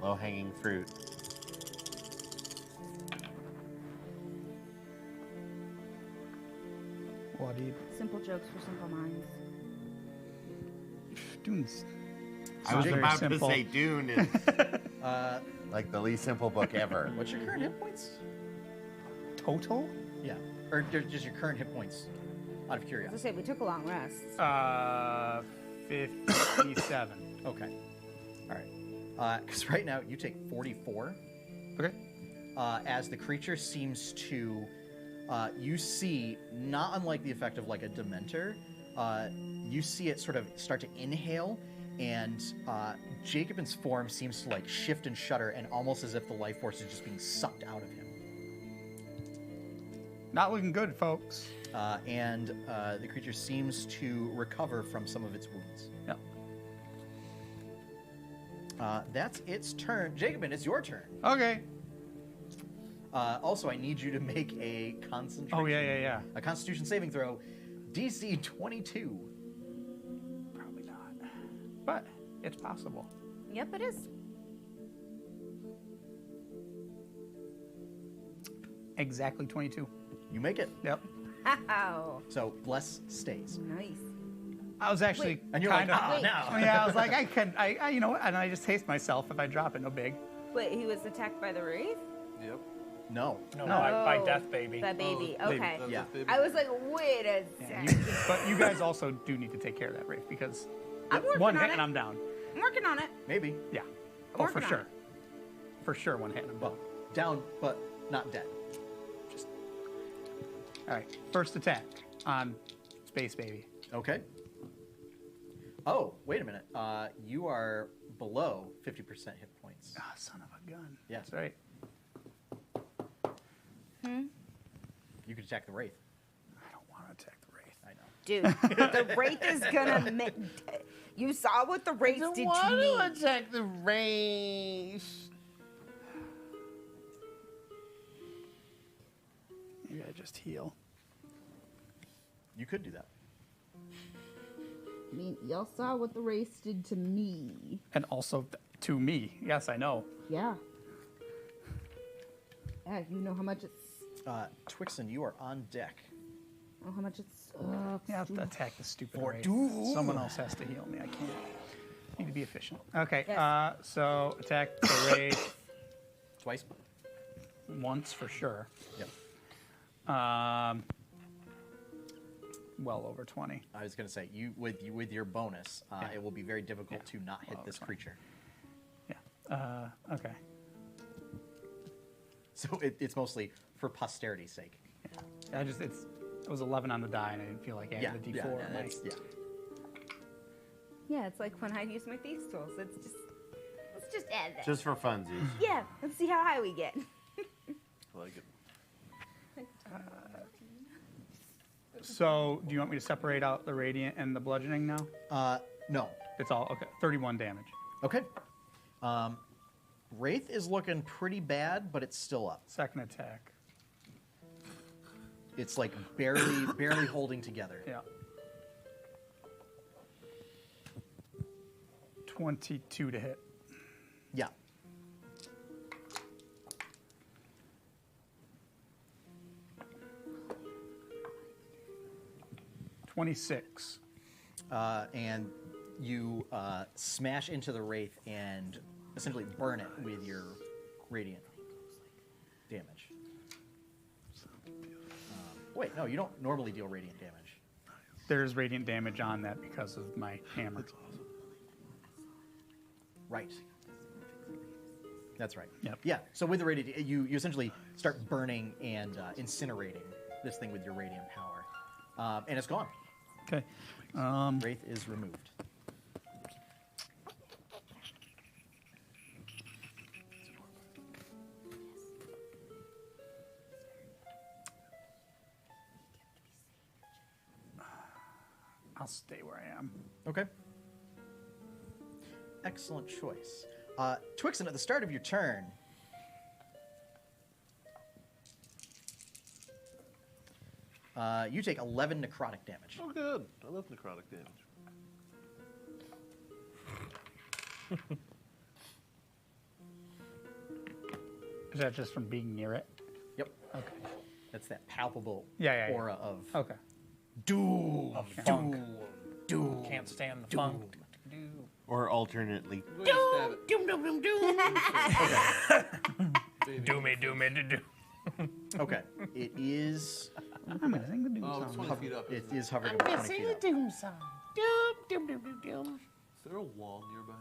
Low-hanging fruit. What do you Simple jokes for simple minds. Dunes. I was very about simple. to say Dune is like the least simple book ever. What's your current hit points? Total? Yeah. Or just your current hit points, out of As I curiosity. say, we took a long rest. 57. Okay. All right. Because right now you take 44. Okay. As the creature seems to, you see, not unlike the effect of like a Dementor, you see it sort of start to inhale, and Jacobin's form seems to like shift and shudder, and almost as if the life force is just being sucked out of him. Not looking good, folks. And the creature seems to recover from some of its wounds. Yep. That's its turn. Jacobin, it's your turn. Okay. Also, I need you to make a concentration. Oh, yeah. A Constitution saving throw, DC 22. Probably not. But it's possible. Yep, it is. Exactly 22. You make it. Yep. Ow. So Bless stays. Nice. I was actually Wait. And you're kind like, of. Wait. no. Yeah, I was like, I, you know what? And I just taste myself if I drop it. No big. Wait, he was attacked by the wraith? Yep. No. No, by Oh, Death Baby. That baby. Oh, Okay. that's Yeah. a baby. I was like, wait a Yeah, second. but you guys also do need to take care of that wraith because I'm working one on hit it. and I'm down. I'm working on it. Maybe. Yeah. I'm Oh, for working on sure. it. For sure, one hit and I'm Well, down. down, but not dead. All right. First attack on Space Baby. Okay. Oh, wait a minute. You are below 50% hit points. Ah, son of a gun. Yeah. That's right. attack the wraith. I don't want to attack the wraith. I know. Dude, the wraith is gonna. You saw what the wraith did to me. attack the race. Maybe I just heal. You could do that. I mean, y'all saw what the wraith did to me. And also to me. Yes, I know. Yeah. Yeah, you know how much it's. Twixen, you are on deck. Oh, how much it's. Yeah, I have to attack the stupid For wraith. doom. Someone else has to heal me. I can't. Need to be efficient. Okay, Yes. so attack the wraith Twice. once for sure. Yep. Well over 20. I was going to say, with your bonus, Yeah. it will be very difficult to not hit Well, this that's fine. creature. Yeah. Okay. So it's mostly for posterity's sake. Yeah. It was 11 on the die, and I didn't feel like adding Yeah, a D4. yeah, on my- yeah. Yeah, it's like when I use my thieves tools. Let's just add that. Just for funsies. Yeah, let's see how high we get. I like it. So, do you want me to separate out the radiant and the bludgeoning now? No. It's all okay. 31 damage. Okay. Wraith is looking pretty bad, but it's still up. Second attack. It's like barely holding together. Yeah. 22 to hit. Yeah. $26. And you smash into the wraith and essentially burn it with your radiant damage. Wait, no, you don't normally deal radiant damage. There's radiant damage on that because of my hammer. Right. That's right. Yep. Yeah. So with the radiant, you essentially start burning and incinerating this thing with your radiant power, and it's gone. Okay. Wraith is removed. I'll stay where I am. Okay. Excellent choice. Twixen, at the start of your turn, you take 11 necrotic damage. Oh, good. I love necrotic damage. Is that just from being near it? Yep. Okay. That's that palpable Yeah. aura of Okay. doom. Of funk. Doom. Can't stand the funk. Or alternately. Go ahead and stab it. Do me, do me, do. Okay. It is. I'm gonna sing the doom Oh, it's song. 20 feet up. It Isn't is hovering about 20 feet up. doom song. Is there a wall nearby?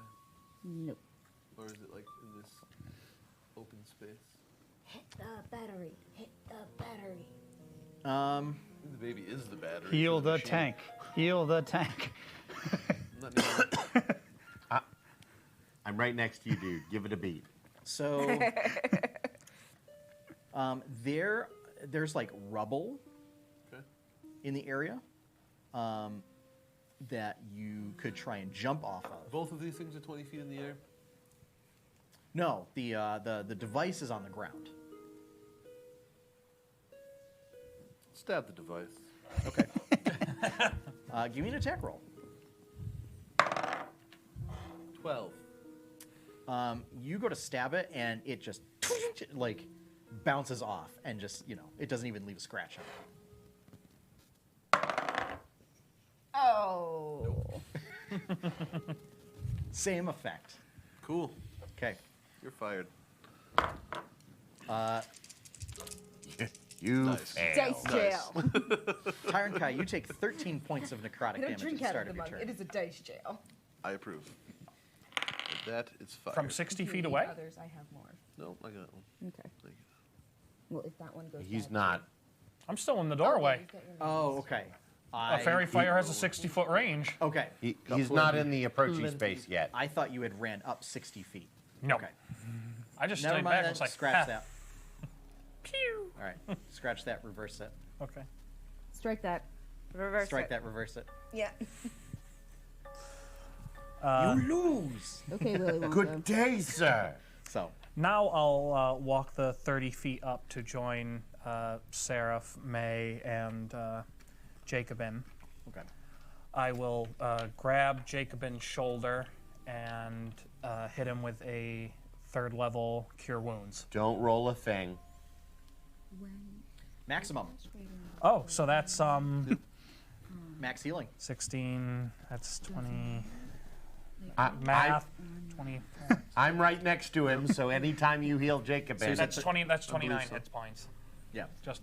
Nope. Or is it like in this open space? Hit the battery. Hit the battery. I think the baby is the battery. Heal for the machine. tank. Heal the tank. I'm not near it. I'm right next to you, dude. Give it a beat. So, there's like rubble Okay. in the area that you could try and jump off of. Both of these things are 20 feet in the air. No, the device is on the ground. Stab the device. Okay. Give me an attack roll. 12. You go to stab it, and it just like bounces off, and just it doesn't even leave a scratch on it. Oh. Same effect. Cool. Okay. You're fired. You Nice. failed. Dice jail. Tyron Kai, you take 13 points of necrotic I don't damage at drink the out start of of the your mug. turn. It is a dice jail. I approve. With that, it's fired. From 60 If you feet need away? Others, I have more. No, I got one. Okay. Thank you. Well, if that one goes. He's bad, not. I'm still in the too. doorway. You've got your Oh, okay. A fairy fire has a 60-foot range. Okay. He's not in the approaching space yet. I thought you had ran up 60 feet. No. Okay. I just Never stayed mind back that. and was like, Scratch "Ha." that. Pew. All right. Scratch that, reverse it. Okay. Strike that. Reverse Strike it. that, reverse it. Yeah. You lose. Okay, Willy Wonka. Good day, sir. So, Now I'll walk the 30 feet up to join Seraph, May, and Jacobin. okay. I will grab Jacobin's shoulder and hit him with a 3rd level Cure Wounds. Don't roll a thing. Maximum. Oh, so that's Max healing. 16. That's 20. I, Math. 24. I'm right next to him, so anytime you heal Jacob, That's 20. That's 29 so. hit points. Yeah. Just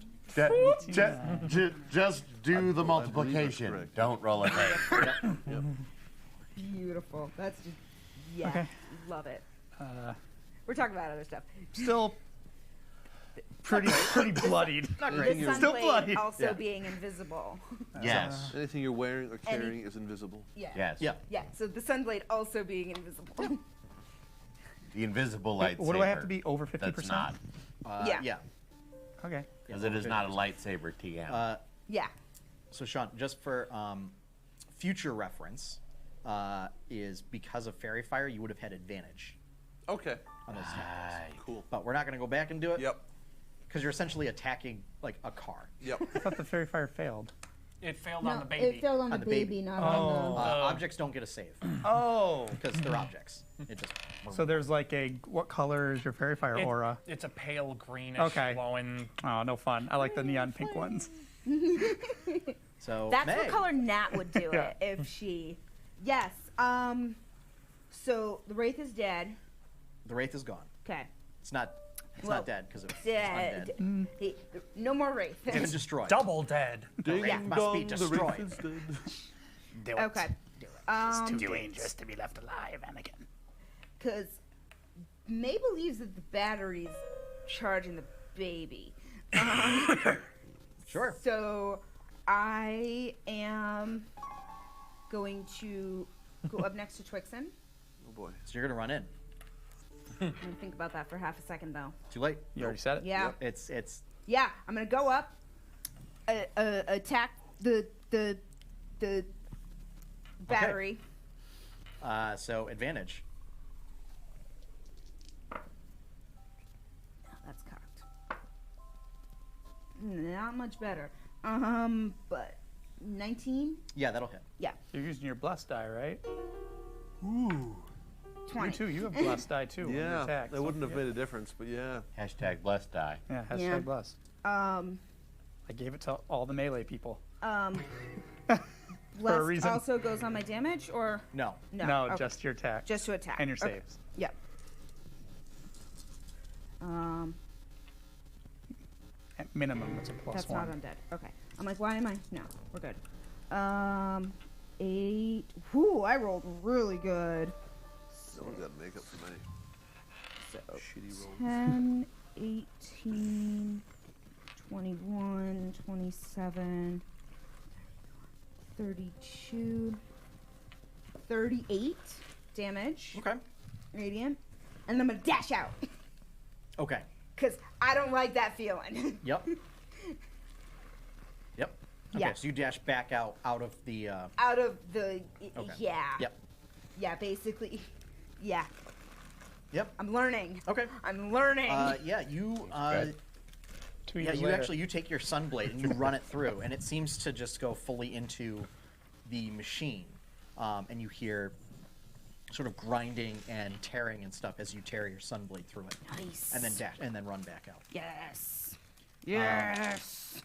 just do the I multiplication. believe that's correct. Don't roll a thing. Beautiful. That's just, yeah. Okay. Love it. We're talking about other stuff. Still pretty bloodied. Not The great. Still sunblade bloody. also Yeah. being invisible. Yes. Anything you're wearing or carrying is invisible. Yeah. Yes. Yeah. Yeah. So the sunblade also being invisible. The invisible lightsaber. What do I have to be over 50%? That's not, Yeah. Yeah. Okay. because it is not a lightsaber TM. Yeah. So, Sean, just for future reference, is because of Fairy Fire, you would have had advantage Okay. on those attacks. Cool. But we're not going to go back and do it. Yep. Because you're essentially attacking like a car. Yep. I thought the fairy fire failed. it failed No, on the baby. it fell on On the the baby. baby, not Oh. on Objects don't get a save Oh. because they're objects. It just So there's like what color is your fairy fire aura? It's a pale greenish, Okay. glowing. Oh, no fun. I like the neon pink ones. so. That's May. what color Nat would do Yeah. it if she. Yes. So the wraith is dead. The wraith is gone. Okay. It's not. It's Well, not dead because it's Dead. undead. No more wraith. It's been destroyed. Double dead. Ding Yeah. Must be dong, the destroyed. wraith is dead. Do Okay. It's too dangerous to be left alive, Anakin. Because May believes that the battery's charging the baby. Sure. So I am going to go up next to Twixen. Oh boy. So you're gonna run in. I'm gonna think about that for half a second though. Too late. You already said it? Yeah. It's Yeah, I'm gonna go up, attack the battery. so advantage. Oh, that's cocked. Not much better. But 19. Yeah, that'll hit. Yeah, You're using your blessed die, right? 20. You too. You have blessed die too. on your Yeah. attacks. That wouldn't have made a difference, but yeah. Hashtag blessed die. Yeah, hashtag Yeah. blessed. Um, I gave it to all the melee people. Blessed reason. also goes on my damage, or No. no? No, Okay. just your attack. Just to attack and your Okay. saves. Yeah. At minimum, it's a plus That's one. not undead. Okay. I'm like, why am I? No, we're good. 8. Whew, I rolled really good. Someone's got to make up for me. So Shitty roll. 10, 18, 21, 27, 32, 38 damage. Okay. Radiant. And then I'm going to dash out. Okay. Because I don't like that feeling. Yep. Yep. Okay, Yeah. so you dash back out of the. Out of the. Okay. Yeah. Yep. Yeah, basically. Yeah. Yep. I'm learning. Okay. I'm learning. Yeah, you. Good. 2 Yeah, years you later. actually you take your sunblade and you run it through, and it seems to just go fully into the machine, and you hear sort of grinding and tearing and stuff as you tear your sunblade through it, Nice. and then dash and then run back out. Yes. Yes.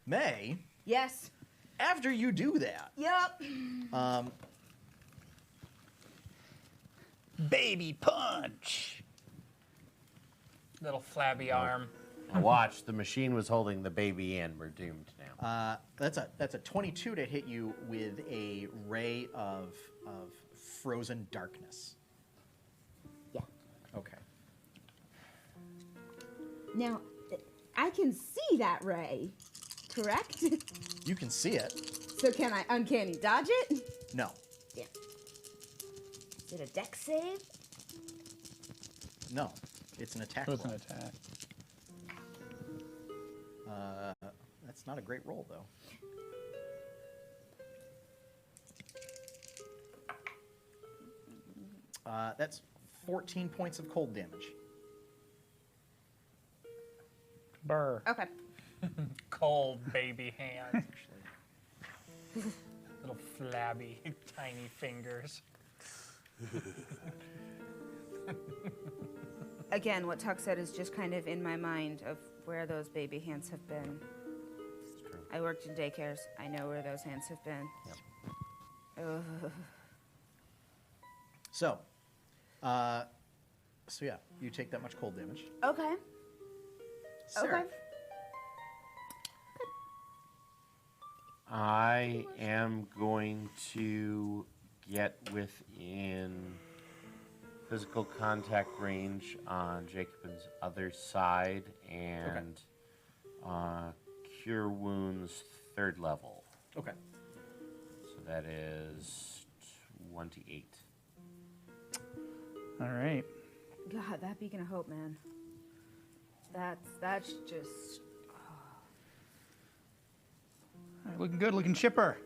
May, Yes. after you do that, Yep. Baby punch. Little flabby arm. Now watch, the machine was holding the baby in. We're doomed now. that's a 22 to hit you with a ray of frozen darkness. Yeah. Okay. Now, I can see that ray, correct? You can see it. So can I uncanny dodge it? No. Yeah. Is it a dex save? No. It's an attack It was an roll. attack. That's not a great roll, though. That's 14 points of cold damage. Burr. Okay. Cold baby hands. Little flabby, tiny fingers. Again, what Tuck said is just kind of in my mind of where those baby hands have been. I worked in daycares. I know where those hands have been. Ugh. So yeah, you take that much cold damage. Okay. Seraph. Okay. I am going to get within physical contact range on Jacobin's other side and cure wounds 3rd level. Okay. So that is 28. All right. God, that beacon of hope, man. That's just. All right, looking good, looking chipper.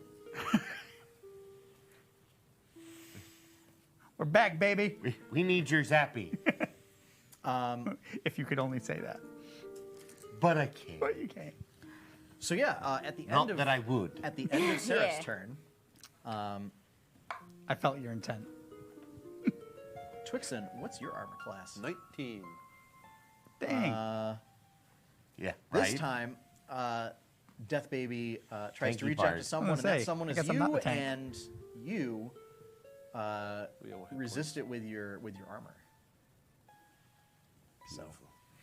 We're back, baby. We need your zappy, If you could only say that. but I can't. But you can't. So yeah, at the Not end of that I would. at the end of Seraph's Yeah. turn, I felt your intent. Twixen, what's your armor class? 19. Dang. Yeah, This right? time, Death Baby tries to Tanky reach out part. to someone, I was and gonna that say, someone I is guess I'm not you, the tank. and you We all hit resist it with your armor. So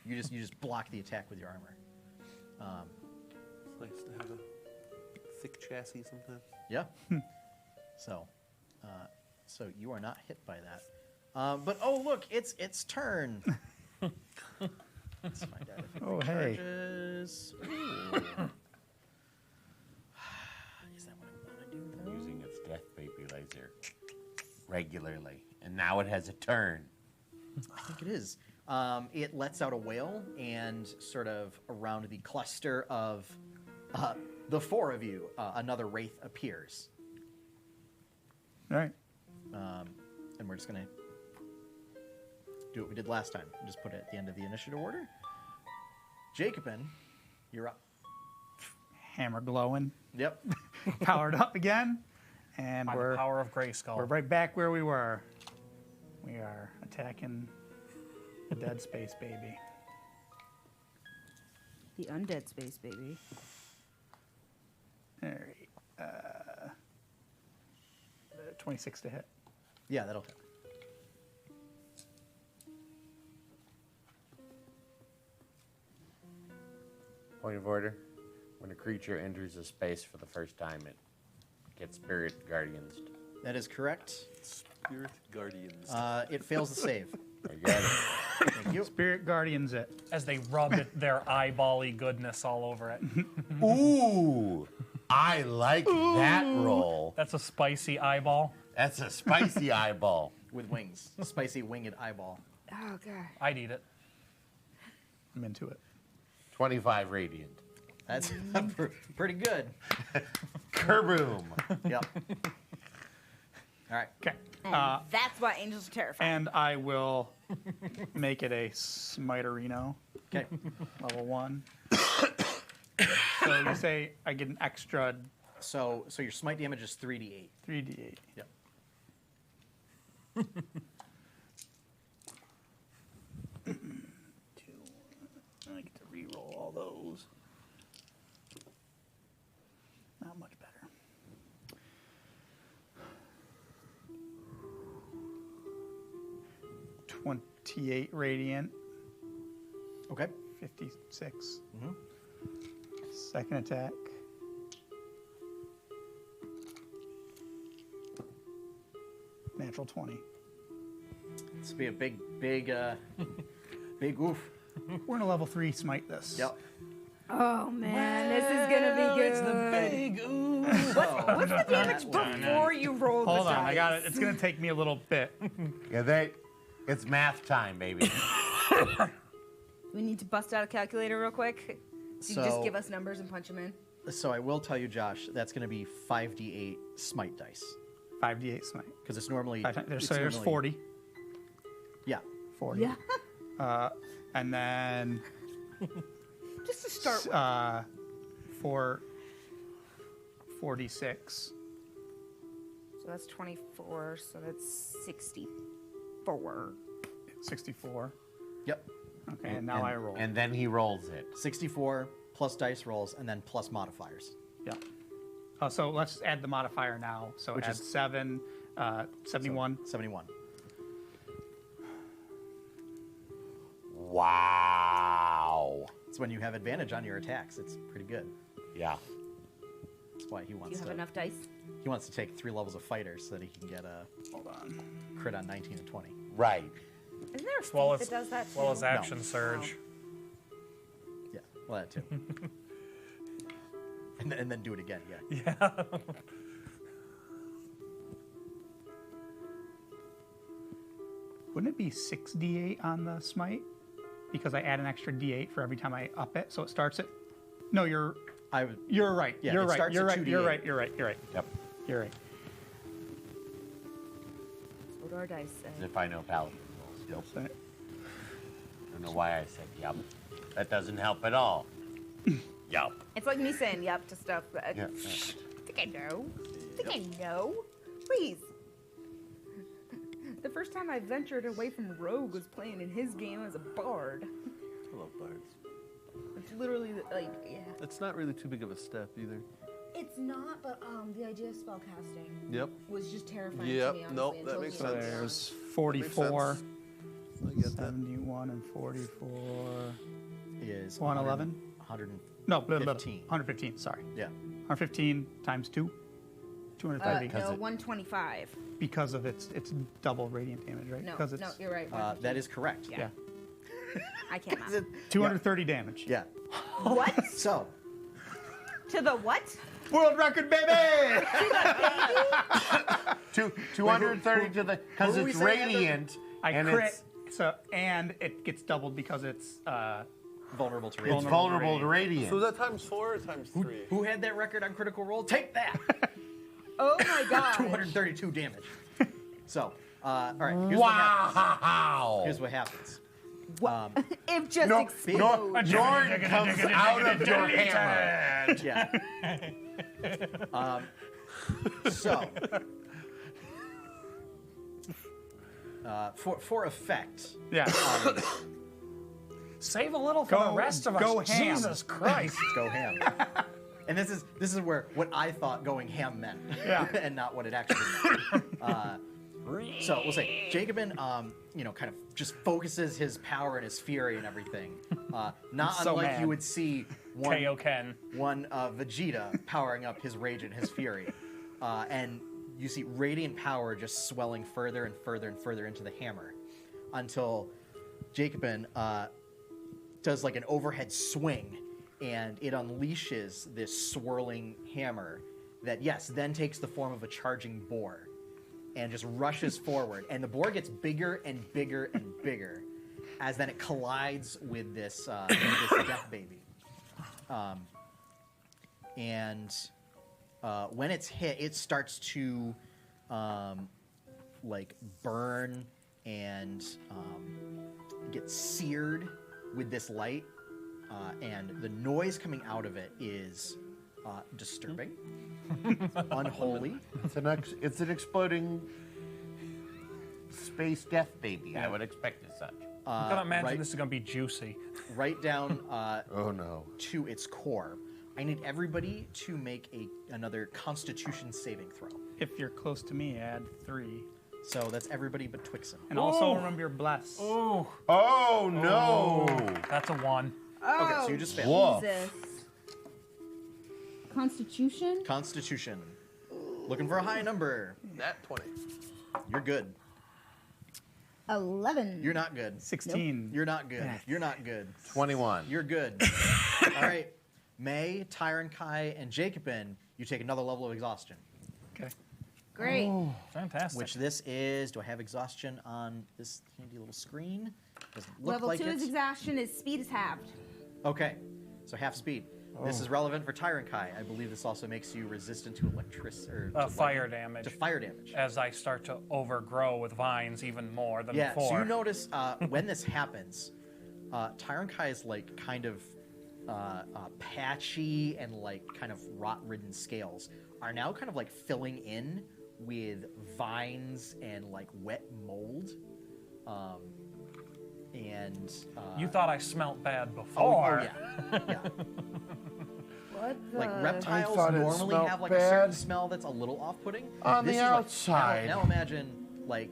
you just block the attack with your armor. It's nice to have a thick chassis sometimes. Yeah. so you are not hit by that. But oh look, it's turn. Let's find out if it Oh, hey. recharges. Ooh. Is that what I want to do though? Using its Death Baby laser regularly. And now it has a turn. I think it is. It lets out a wail, and sort of around the cluster of the 4 of you, another wraith appears. All right. And we're just going to do what we did last time. Just put it at the end of the initiative order. Jacobin, you're up. Hammer glowing. Yep. Powered up again. And By the power of Grayskull. we're right back where we were. We are attacking the dead space baby. The undead space baby. All right. 26 to hit. Yeah, that'll hit. Point of order. When a creature enters a space for the first time, it gets Spirit Guardians. That is correct. Spirit Guardians. It fails the save. I got it. Thank you. Spirit Guardians it. As they rub their eyeball-y goodness all over it. Ooh! I like that roll. That's a spicy eyeball. That's a spicy eyeball. With wings. Spicy winged eyeball. Oh god. I'd eat it. I'm into it. 25 radiant. That's pretty good. Kerboom! Yep. All right. Okay. And that's why angels are terrifying. And I will make it a Smiterino, Okay. level 1. So you say I get an extra So your smite damage is 3d8. 3d8. Yep. I get to re-roll all those. Not much better. $28 radiant, Okay. 56. Mhm. Second attack. Natural 20. This will be a big big oof. We're gonna level 3 smite this. Yep. Oh man, this is gonna be good. It's the big oof. What's the damage before you roll the Hold on, dice? I got it. It's gonna take me a little bit. Yeah, it's math time, baby. We need to bust out a calculator real quick. So you just give us numbers and punch them in? So I will tell you, Josh, that's going to be 5d8 smite dice 5d8 smite. because it's normally. There's, it's so there's normally- 40. Yeah. 40. Yeah. And then Just to start with. for 46. So that's 24, so that's 64. 64. Yep. Okay, and now I roll. And then he rolls it. 64 plus dice rolls and then plus modifiers. Yeah. So let's add the modifier now. So Which add is- 71. 71. Wow. It's when you have advantage on your attacks. It's pretty good. Yeah. That's why he Do wants you have to. enough dice? He wants to take 3 levels of fighter so that he can get a Hold on. crit on 19 and 20. Right. Isn't there a As well feat as, that does that as well as too? action surge. Yeah, well that too. and then do it again. Yeah. Yeah. Wouldn't it be 6d8 on the smite? Because I add an extra d8 for every time I up it, so it starts at. No, you're I would. right. Yeah, you're it right. starts You're at right. You're 2d8. right. You're right. You're right. Yep. You're right. What do our dice As say? if I know paladin rules. Yep. So, I don't know why I said yep. That doesn't help at all. Yep. It's like me saying yep to stuff. But Yeah. I think I know. I think I know. Please. The first time I ventured away from Rogue was playing in his game as a bard. I love bards. It's literally like, yeah. It's not really too big of a step either. It's not, but the idea of spell casting Yep. was just terrifying Yep, to me. nope, honestly, that until makes the so sense. end. there's Makes 44, sense. I get that. 71, and 44. Is 111? 100. No, blah, blah, blah. 15. 115. Sorry. Yeah. 115 times 2. 230. No, 125. Because of its double radiant damage, right? No, Because it's no, you're right. That is correct. Yeah. yeah. I can't math. 230 damage. Yeah. What? So, To the what? World record, baby! 230 to the because who are we it's saying had the- radiant I and crit, so and it gets doubled because it's vulnerable to it's radiant. vulnerable to radiant. So is that times 4 or times 3? Who had that record on Critical Role? Take that! Oh my god. 232 damage. So, all right. Here's what happens. Wow. Here's what happens. If just No, explode. Jordan comes out of your hammer. Yeah. So, for effect, yeah. Save a little for Go- the rest of go us. ham. Jesus Christ. go ham. And this is where what I thought going ham meant, Yeah. and not what it actually meant. So we'll say Jacobin, kind of just focuses his power and his fury and everything. Not So unlike mad. you would see KO Ken. one Vegeta powering up his rage and his fury, and you see radiant power just swelling further and further and further into the hammer, until Jacobin does like an overhead swing, and it unleashes this swirling hammer that, yes, then takes the form of a charging boar and just rushes forward. And the boar gets bigger and bigger and bigger as then it collides with this death baby. When it's hit, it starts to like burn and get seared with this light, and the noise coming out of it is disturbing, unholy. It's an exploding space death baby. I would expect as such. I'm gonna imagine right- this is gonna be juicy. Right down Oh no. to its core. I need everybody to make another Constitution saving throw. If you're close to me, add 3. So that's everybody but Twixen. And also Oh. remember your bless. Oh, Oh no. that's a 1. Okay, so you just failed. Woof. Jesus. Constitution? Constitution. Looking for a high number. Nat 20. You're good. 11. You're not good. 16. You're not good. You're not good. 21. You're good. All right. May, Tyron Kai, and Jacobin, you take another level of exhaustion. Okay. Great. Fantastic. Which this is, do I have exhaustion on this handy little screen? Doesn't look Level like 2 it. is exhaustion, his speed is halved. Okay. So half speed. This is relevant for Tyrant Kai. I believe this also makes you resistant to electricity or to Fire lightning. damage. To fire damage. As I start to overgrow with vines even more than Yeah. before. So you notice when this happens, Tyrant Kai's like kind of patchy and like kind of rot-ridden scales are now kind of like filling in with vines and like wet mold. You thought I smelt bad Oh, before. yeah. Yeah. What the? Like I reptiles thought it normally smelled have like a certain bad. smell that's a little off-putting. On This the is like- outside. now imagine like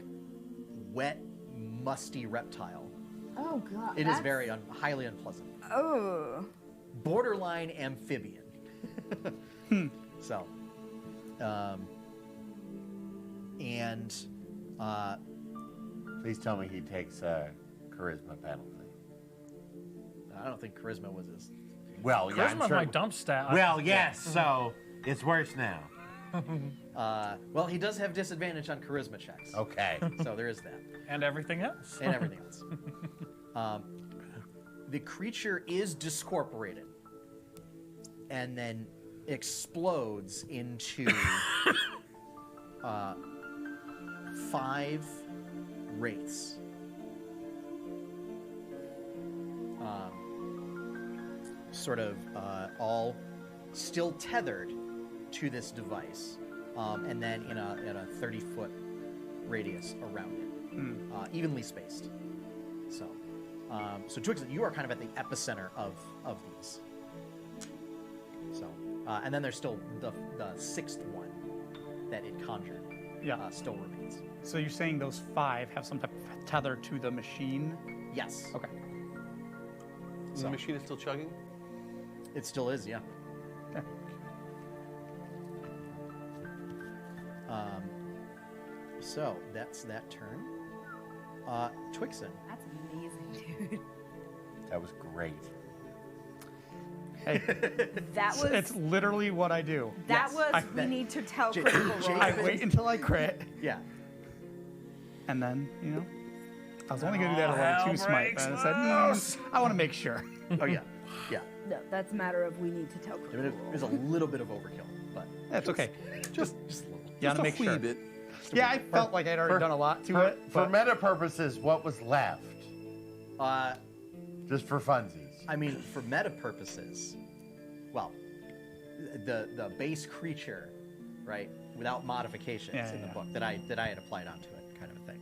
wet, musty reptile. Oh god. It is that's- very highly unpleasant. Oh. Borderline amphibian. So, and Please tell me he takes a charisma penalty. I don't think charisma was his. Well, yeah, I'm Charisma's sure. my dump stat. Well, yes, so it's worse now. Well, he does have disadvantage on charisma checks, Okay. so there is that, And everything else. and everything else. The creature is discorporated, and then explodes into 5 wraiths. Sort of all still tethered to this device, and then in a 30-foot radius around it, evenly spaced. So, so Twix, you are kind of at the epicenter of these. So, and then there's still the 6th one that it conjured. Yeah. Still remains. So you're saying those 5 have some type of tether to the machine? Yes. Okay. The machine is still chugging? It still is, yeah. Okay. So that's that turn. Twixen. That's amazing, dude. That was great. Hey, That was. it's literally what I do. that yes. was. We need to tell J- critical J- role. I wait until I crit, Yeah. and then, I was only going to do that Oh, at hell 2 smite, but I said, breaks I want to make sure. Oh yeah. Yeah. No, that's a matter of we need to tell I mean, critical it was a role. little bit of overkill, but That's okay. just a little. You want to make sure. Bit. Yeah, I felt like I'd already done a lot to it. For But meta purposes, what was left? Uh, Just for funsies. I mean, for meta purposes, well, the base creature, right, without modifications Yeah, in the yeah. book that I had applied onto it, kind of a thing,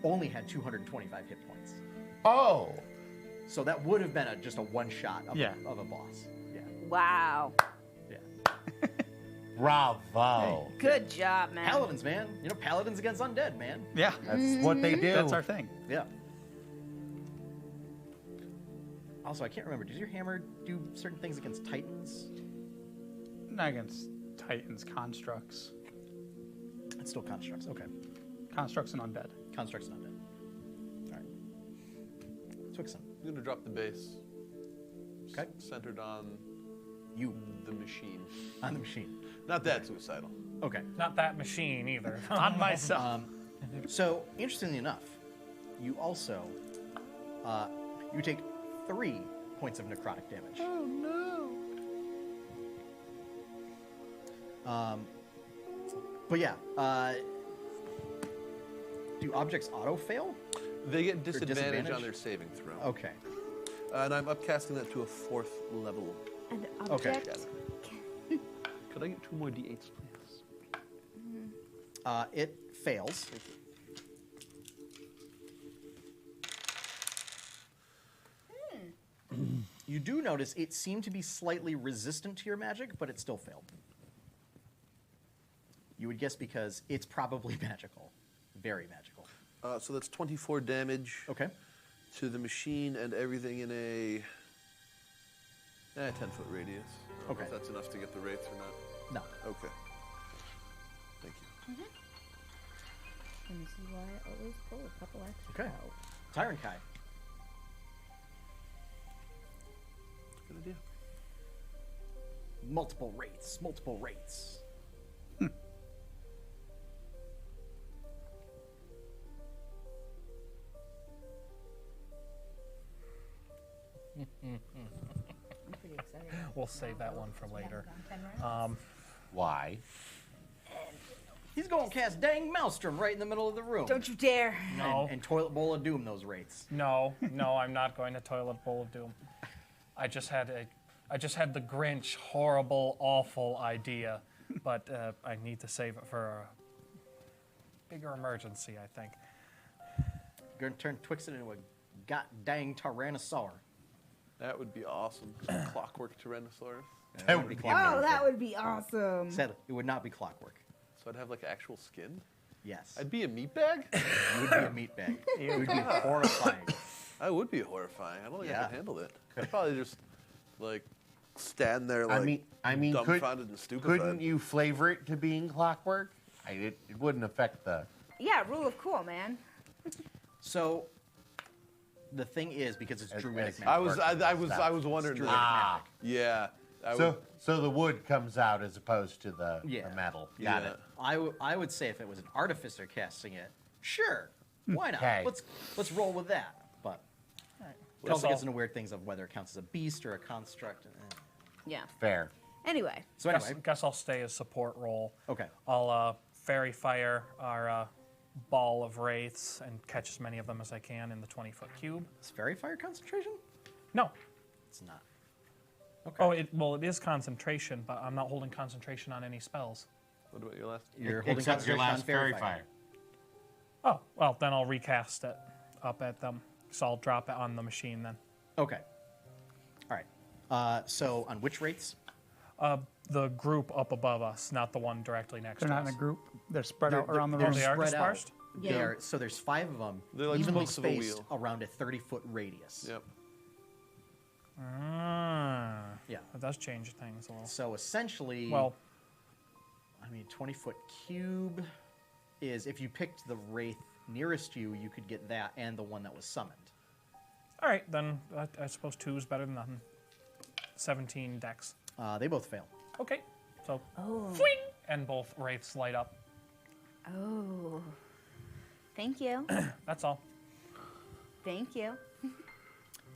only had 225 hit points. Oh! So that would have been just a one shot of, Yeah. of a boss. Yeah. Wow. Yeah. Bravo. Good job, man. Paladins, man. You know, paladins against undead, man. yeah, That's what they do. that's our thing. Yeah. Also, I can't remember. Does your hammer do certain things against titans? Not against Titans, constructs. It's still constructs. Okay. Constructs and undead. Constructs and undead. All right. Twixen. I'm going to drop the base. Okay. Centered on You the machine. on the machine. Not that suicidal. Okay. Not that machine either. On myself. So, interestingly enough, you also you take 3 points of necrotic damage. Oh no. But yeah, do objects auto fail? They get disadvantage disadvantage? on their saving throw. Okay. And I'm upcasting that to a 4th level. An Okay. object. Could I get 2 more d8s, please? It fails. You do notice it seemed to be slightly resistant to your magic, but it still failed. You would guess because it's probably magical. Very magical. So that's 24 damage Okay. to the machine and everything in a 10-foot radius. I don't know Okay. if that's enough to get the wraiths or not. No. Okay. Thank you. And this is why I always pull a couple extra Okay. out. Tyrant Kai. Good idea. Multiple wraiths. Multiple wraiths. We'll save that one for later. Why? He's going to cast dang Maelstrom right in the middle of the room. Don't you dare. No. And toilet bowl of doom those wraiths. No, I'm not going to Toilet Bowl of Doom. I just had the Grinch horrible, awful idea, but I need to save it for a bigger emergency, I think. You're going to turn Twixen into a god dang Tyrannosaur. That would be awesome. Clockwork Tyrannosaurus. That would be Oh, that would be awesome. Sadly, it would not be clockwork. So I'd have like actual skin. Yes. I'd be a meat bag. You would be a meat bag. It would be horrifying. I would be horrifying. I don't think I Yeah. could handle it. I'd probably just like stand there like I mean, dumbfounded and stupefied. couldn't you flavor it to being clockwork? It wouldn't affect the. Yeah, rule of cool, man. So, the thing is, because it's druidic magic. I was wondering. Druidic Ah. magic. Yeah. I So would, so the wood comes out as opposed to the metal. Got Yeah. it. I would say if it was an artificer casting it, sure, why not? Okay. Let's roll with that. But it Let's also gets all- into weird things of whether it counts as a beast or a construct. Yeah. Fair. Anyway. So anyway, Guess I'll stay as support role. okay. I'll fairy fire our ball of wraiths and catch as many of them as I can in the 20-foot cube. Is fairy fire concentration? No. It's not. Okay. Oh, it is concentration, but I'm not holding concentration on any spells. what about your last? You're holding Except your concentration on last fairy fire. Oh, well, then I'll recast it up at them. So I'll drop it on the machine then. Okay. All right. So on which wraiths? The group up above us, not the one directly next They're to not us. in a group. They're spread out They're- around the they're room. They are spread out. dispersed? Yeah. They are, so there's 5 of them, They're like evenly spokes of a spaced wheel. around a 30-foot radius. Yep. Yeah. That does change things a little. So essentially, Well, 20-foot cube is if you picked the wraith nearest you, you could get that and the one that was summoned. all right, then I suppose 2 is better than nothing. 17 dex. They both fail. Okay, so Oh. swing, and both wraiths light up. Oh. Thank you. That's all. Thank you.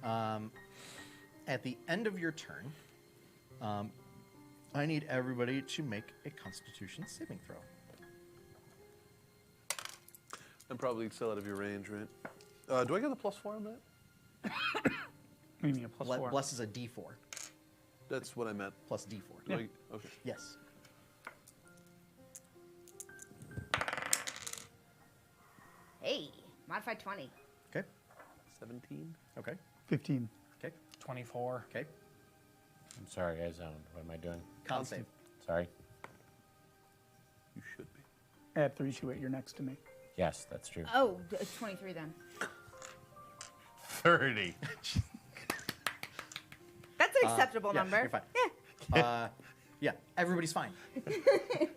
At the end of your turn, I need everybody to make a Constitution saving throw. I'm probably still out of your range, right? Do I get a +4 on that? You mean a plus 4? Bless is a D4 That's what I meant. plus D4. Do okay. Yes. Hey, modified 20. Okay. 17. Okay. 15. Okay. 24. Okay. I'm sorry, I zoned. What am I doing? Con save. Sorry. You should be. Add 3 to it. You're next to me. Yes, that's true. Oh, it's 23 then. 30. That's an acceptable Yeah, number. you're fine. Yeah. Yeah, everybody's fine.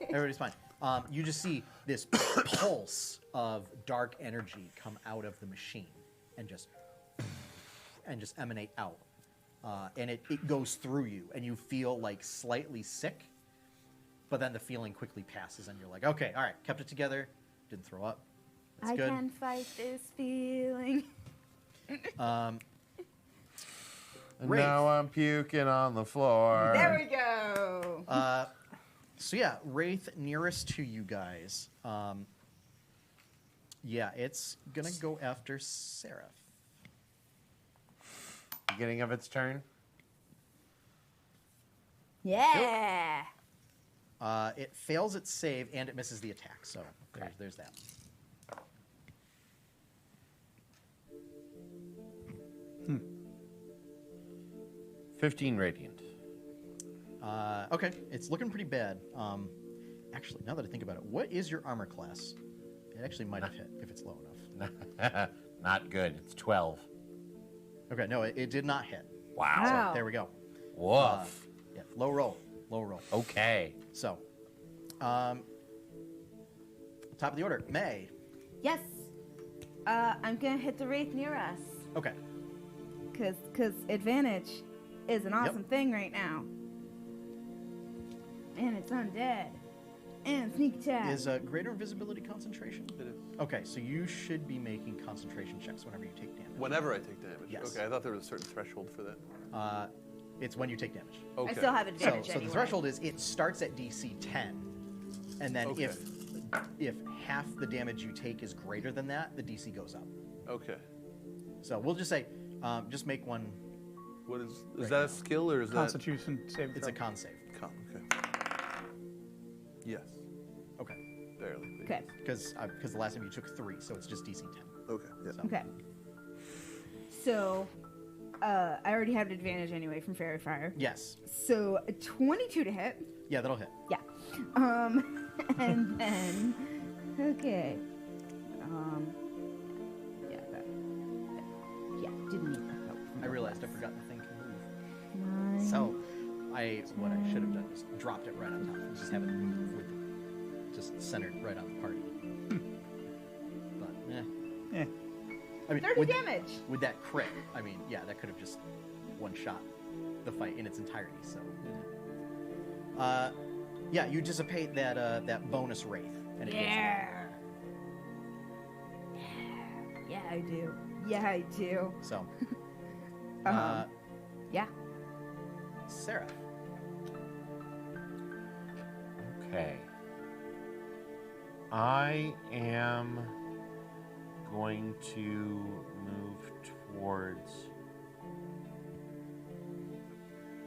Everybody's fine. You just see this pulse of dark energy come out of the machine and just emanate out. And it goes through you, and you feel like slightly sick, but then the feeling quickly passes, and you're like, okay, all right, kept it together, didn't throw up. That's I good. can fight this feeling. And Wraith. now I'm puking on the floor. There we go. So yeah, Wraith nearest to you guys. Yeah, it's gonna go after Seraph. Beginning of its turn. Yeah. It fails its save and it misses the attack. So there's that. Hmm. 15 radiant. Okay, it's looking pretty bad. Actually, now that I think about it, what is your armor class? It actually might have hit if it's low enough. Not good. It's 12. Okay, no, it did not hit. Wow. Wow. So there we go. Woof. Yeah, low roll. Okay. So, top of the order, May. Yes. I'm gonna hit the wraith near us. Okay. Cause advantage is an awesome thing right now. And it's undead. And sneak attack. Is greater invisibility concentration? It is. Okay, so you should be making concentration checks whenever you take damage. Whenever I take damage. Yes. Okay, I thought there was a certain threshold for that. It's when you take damage. Okay. I still have So, advantage so anyway. the threshold is it starts at DC 10, and then Okay. if half the damage you take is greater than that, the DC goes up. Okay. So we'll just say, just make one. What is Right that now. a skill or is Constitution saving It's a throw. con save. that con? Okay. Yes. Okay. Barely. but Okay. Because the last time you took 3, so it's just DC 10. yes. Okay. Yeah. So. Okay. So, I already have an advantage anyway from Fairy Fire. Yes. So, a 22 to hit. Yeah, that'll hit. Yeah. And then, okay. Yeah, yeah, didn't need that help. I realized I forgot the thing can move. 9, So, what I should have done was dropped it right on top and just have it move with just centered right on the party. But, Yeah. I mean, 30 damage. with that crit, I mean, yeah, that could have just one-shot the fight in its entirety. So, yeah, you dissipate that bonus wraith, and it goes away. Yeah. Yeah, I do. Yeah, I do. So, Yeah. Sarah. Okay. I am going to move towards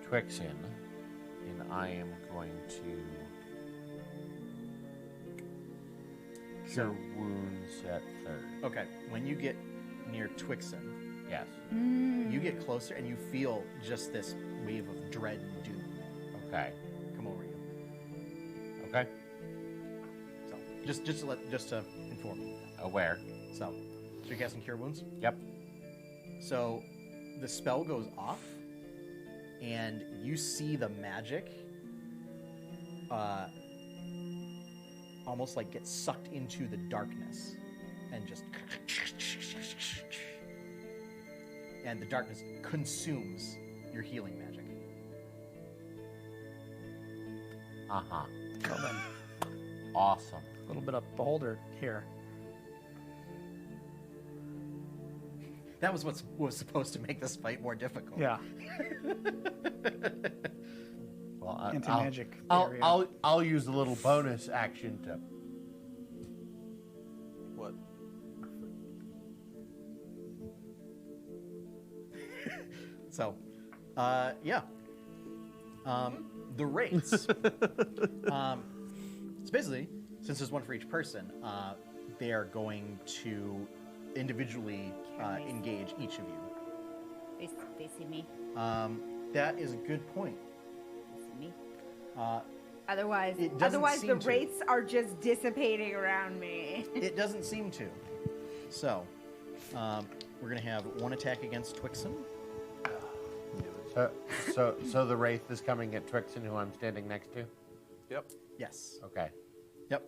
Twixen, and I am going to cure wounds at third. Okay, when you get near Twixen, Yes. you get closer and you feel just this wave of dread and doom Okay. come over you. Okay. So, just to inform you. Aware. So you're casting Cure Wounds. Yep. So the spell goes off, and you see the magic almost like get sucked into the darkness and just and the darkness consumes your healing magic. Uh-huh. Well then, Awesome. a little bit of beholder here. That was what was supposed to make this fight more difficult. Yeah. Well, Anti-magic I'll, area. I'll use a little bonus action to. What? So, yeah. The rates. So basically, since there's one for each person, they are going to individually engage each of you. They see me. That is a good point. They see me. It doesn't Otherwise the seem to. wraiths are just dissipating around me. It doesn't seem to. So, we're going to have one attack against Twixen. So the wraith is coming at Twixen, who I'm standing next to. Yep. Yes. Okay. Yep.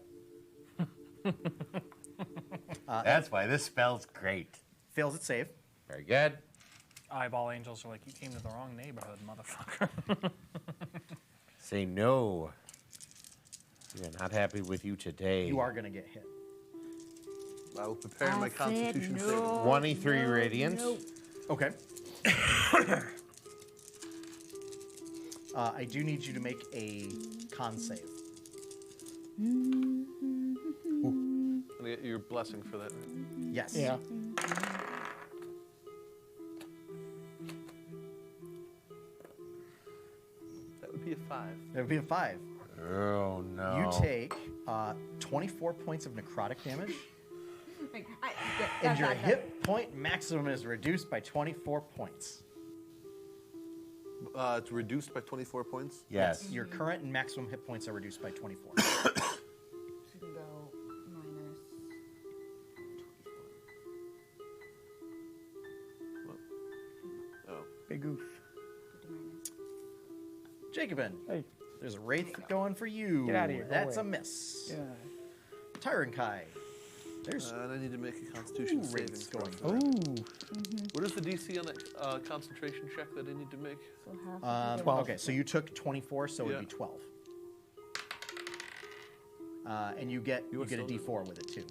That's why this spell's great. Fails its save. Very good. Eyeball angels are like, you came to the wrong neighborhood, motherfucker. Say no. We are not happy with you today. You are going to get hit. I will prepare my I said Constitution saving. no. 23 radiant. no. Okay. I do need you to make a con save. I'm gonna get your blessing for that. Right? Yes. Yeah. That would be a 5. That would be a 5. Oh no. You take 24 points of necrotic damage, And and your hit point maximum is reduced by 24 points. It's reduced by 24 points. Yes. Your current and maximum hit points are reduced by 24. So you can go minus 24. Oh. Big oof. Go to minus. Jacobin, Hey. there's a wraith going for you. Get outta here, go That's away. a miss. Yeah. Tyrankai, there's And I need to make a 2 Constitution saving wraiths throw. going for for that. Ooh. What is the DC on that concentration check that I need to make? So half of 12. Okay, so you took 24, so it would Yeah. be 12. And you get You a are so- D4 with it too.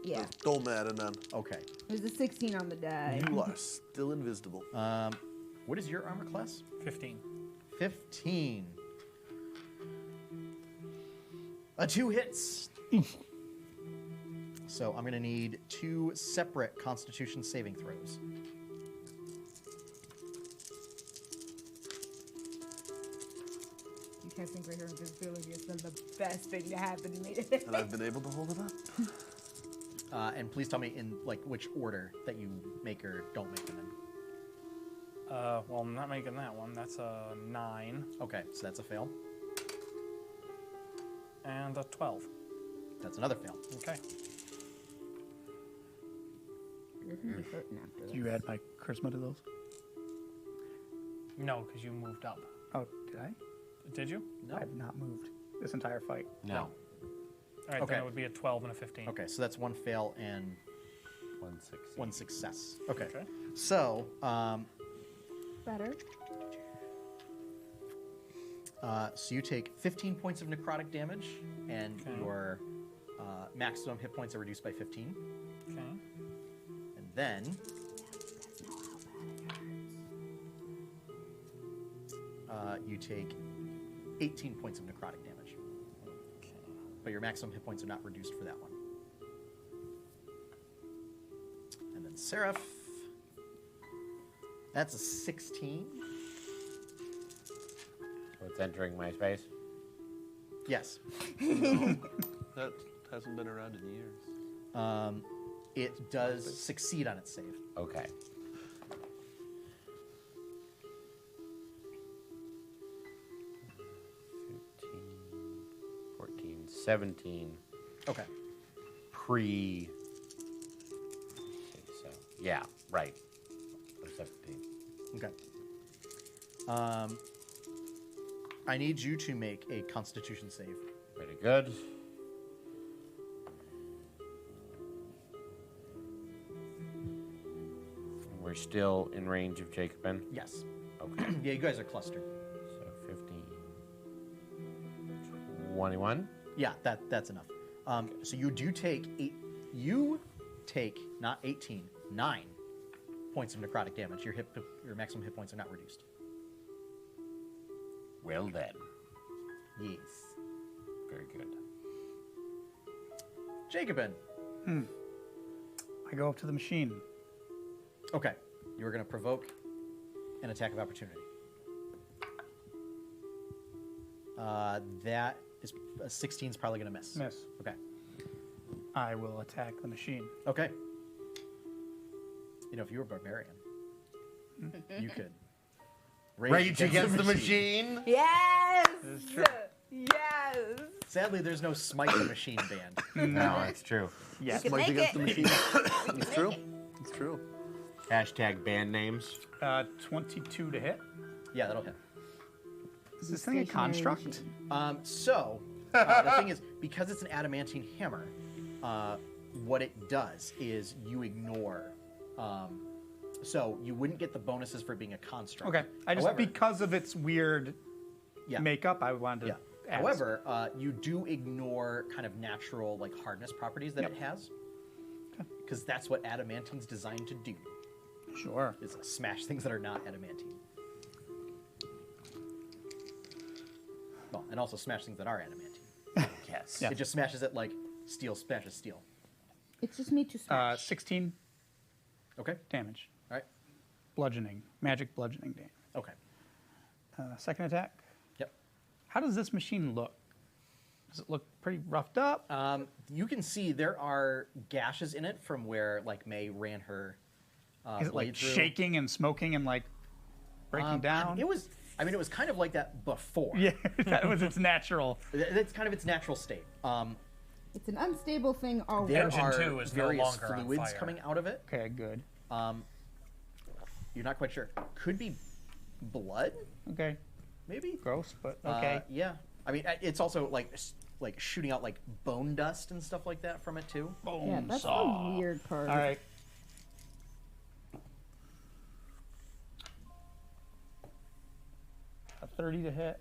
Yeah. Don't matter none. Okay. There's a 16 on the die. You are still invisible. What is your armor class? 15. 15. A 2 hits. So I'm going to need 2 separate Constitution saving throws. You casting greater invisibility has been the best thing to happen to me. And I've been able to hold it up. And please tell me in like which order that you make or don't make them in. Well, I'm not making that one. That's a 9 Okay, so that's a fail. and a 12. That's another fail. Okay. You're gonna be hurting after Did you add my charisma to those? No, because you moved up. Oh, did I? Did you? No. I have not moved this entire fight. No. All right, Okay. then it would be a 12 and a 15. Okay, so that's 1 fail and 1 6. 1 success. Okay. Okay. So, better. so you take 15 points of necrotic damage, and Okay. your maximum hit points are reduced by 15. Okay. And then you take 18 points of necrotic damage. Okay. But your maximum hit points are not reduced for that one. And then Seraph. That's a 16. So it's entering my space. Yes. That hasn't been around in years. It does succeed on its save. Okay. 14, 17. Okay. Pre. So, yeah, right. Or 17. Okay. I need you to make a Constitution save. Pretty good. We're still in range of Jacobin. Yes. Okay. Yeah, you guys are clustered. So 15. 21. Yeah, that's enough. So you do take not 18, 9 points of necrotic damage. Your maximum hit points are not reduced. Well then. Yes. Very good. Jacobin. I go up to the machine. Okay. You are going to provoke an attack of opportunity. That is 16 is probably going to miss. Miss. Okay. I will attack the machine. Okay. You know, if you were a barbarian, you could Rage against the machine. Yes. This is true. Yes. Sadly, there's no Smite the Machine band. No, that's true. Yes. You can Smite make against it. the machine. It's true. It's true. Hashtag band names. 22 to hit. Yeah, that'll hit. Is this thing a Stationary construct? machine. So, the thing is, because it's an adamantine hammer, what it does is you ignore. So you wouldn't get the bonuses for being a construct. Okay. I just, However, because of its weird yeah, makeup, I wanted to yeah. ask. However, you do ignore kind of natural like hardness properties that Yep. it has, because that's what adamantine's designed to do: Sure. is smash things that are not adamantine. Well, and also smash things that are adamantine. Yes. Yeah. It just smashes it like steel smashes steel. It's just me to smash. 16 Okay. damage. All right. Bludgeoning. Magic bludgeoning damage. Okay. Second attack. Yep. How does this machine look? Does it look pretty roughed up? You can see there are gashes in it from where like May ran her Is it like blade through. shaking and smoking and like breaking down? It was it was kind of like that before. Yeah, that was its natural. That's kind of its natural state. It's an unstable thing already. There Engine are 2 is no various longer on fluids fire. coming out of it. Okay, good. You're not quite sure. Could be blood, Okay, maybe. gross, but okay. Yeah. I mean, it's also like shooting out like bone dust and stuff like that from it too. Bone Yeah, that's saw. the weird part. All right. A 30 to hit.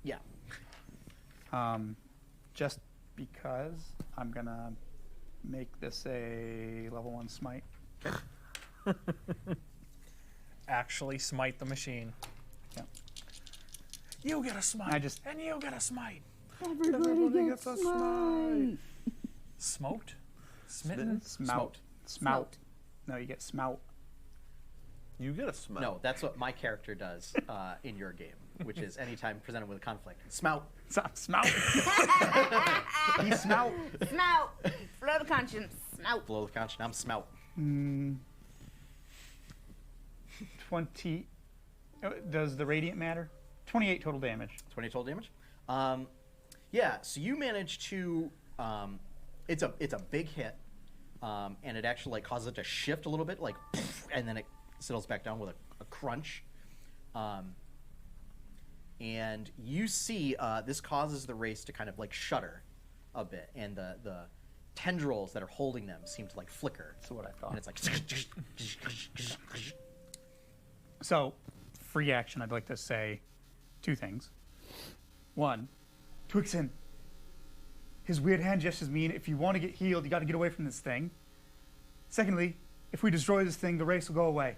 Yeah. Just because I'm gonna make this a level 1 smite. actually smite the machine. Yeah. You get a smite. And you get a smite. Everybody gets a smite. Smoked? Smitten? Smout. Smout. No, you get smout. You get a smell. No, that's what my character does in your game, which is anytime presented with a conflict, smout. Smout. He smout. Snout. Flow of conscience. Snout. Blow of conscience. I'm smout. 20. Does the radiant matter? 28 total damage. 20 total damage. Yeah, so you manage to. It's a big hit, and it actually like causes it to shift a little bit, like, and then it settles back down with a crunch. And you see this causes the race to kind of like shudder a bit, and the tendrils that are holding them seem to like flicker. That's what I thought. And it's like. So, free action, I'd like to say 2 things. 1, Twixen. His weird hand gestures mean if you want to get healed, you got to get away from this thing. Secondly, if we destroy this thing, the race will go away.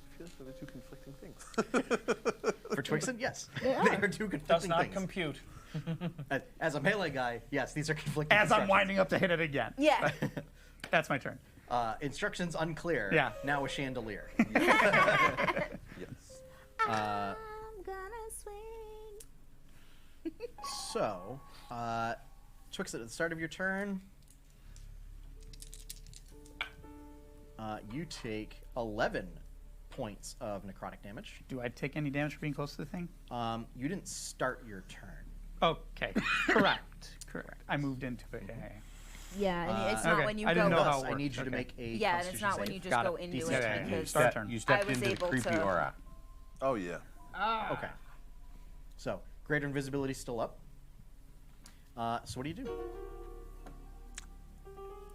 I feel like they're 2 conflicting things. For Twixen, yes. They are. They are 2 conflicting Does not things. compute. As a melee guy, yes, these are conflicting As I'm instructions. winding up to hit it again. Yeah. That's my turn. Instructions unclear. Yeah. Now a chandelier. Yes. I'm gonna swing. So, Twixen, at the start of your turn, you take 11 points of necrotic damage. Do I take any damage for being close to the thing? You didn't start your turn. Okay. Correct. I moved into it. Yeah, and it's Okay. not when you I go. didn't know Thus, how it I worked. need you to Okay. make a Yeah, and it's Constitution not when save. you just Got go it. into DC it 10. because Start turn. You stepped I was into the able creepy to- aura. Oh, yeah. Okay. So, greater invisibility's still up. So what do you do?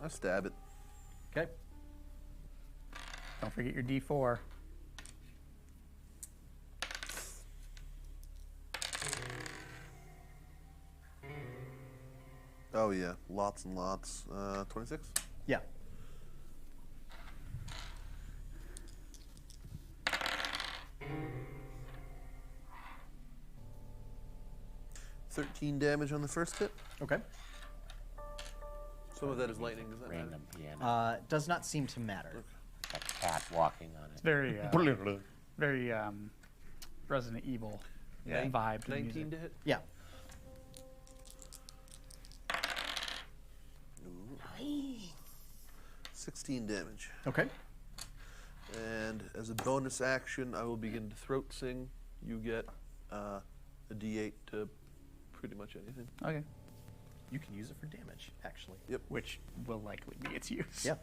I stab it. Okay. Don't forget your D4. Oh, yeah. Lots and lots. 26? Yeah. $13 damage on the first hit. Okay. Some of that is lightning. Does that matter? Random piano. Does not seem to matter. A cat walking on it. Very, very Resident Evil Yeah. vibe. To the 19 music. to hit. Yeah. 16 damage. Okay. And as a bonus action, I will begin to throat sing. You get a D8 to pretty much anything. Okay. You can use it for damage, actually. Which will likely be its use. Yeah.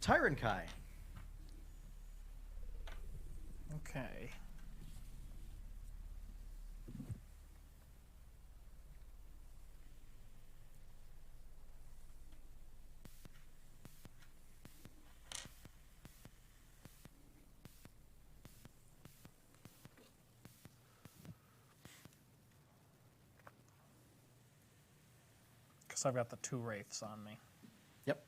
Tyrant Kai. Okay. Because I've got the 2 wraiths on me. Yep.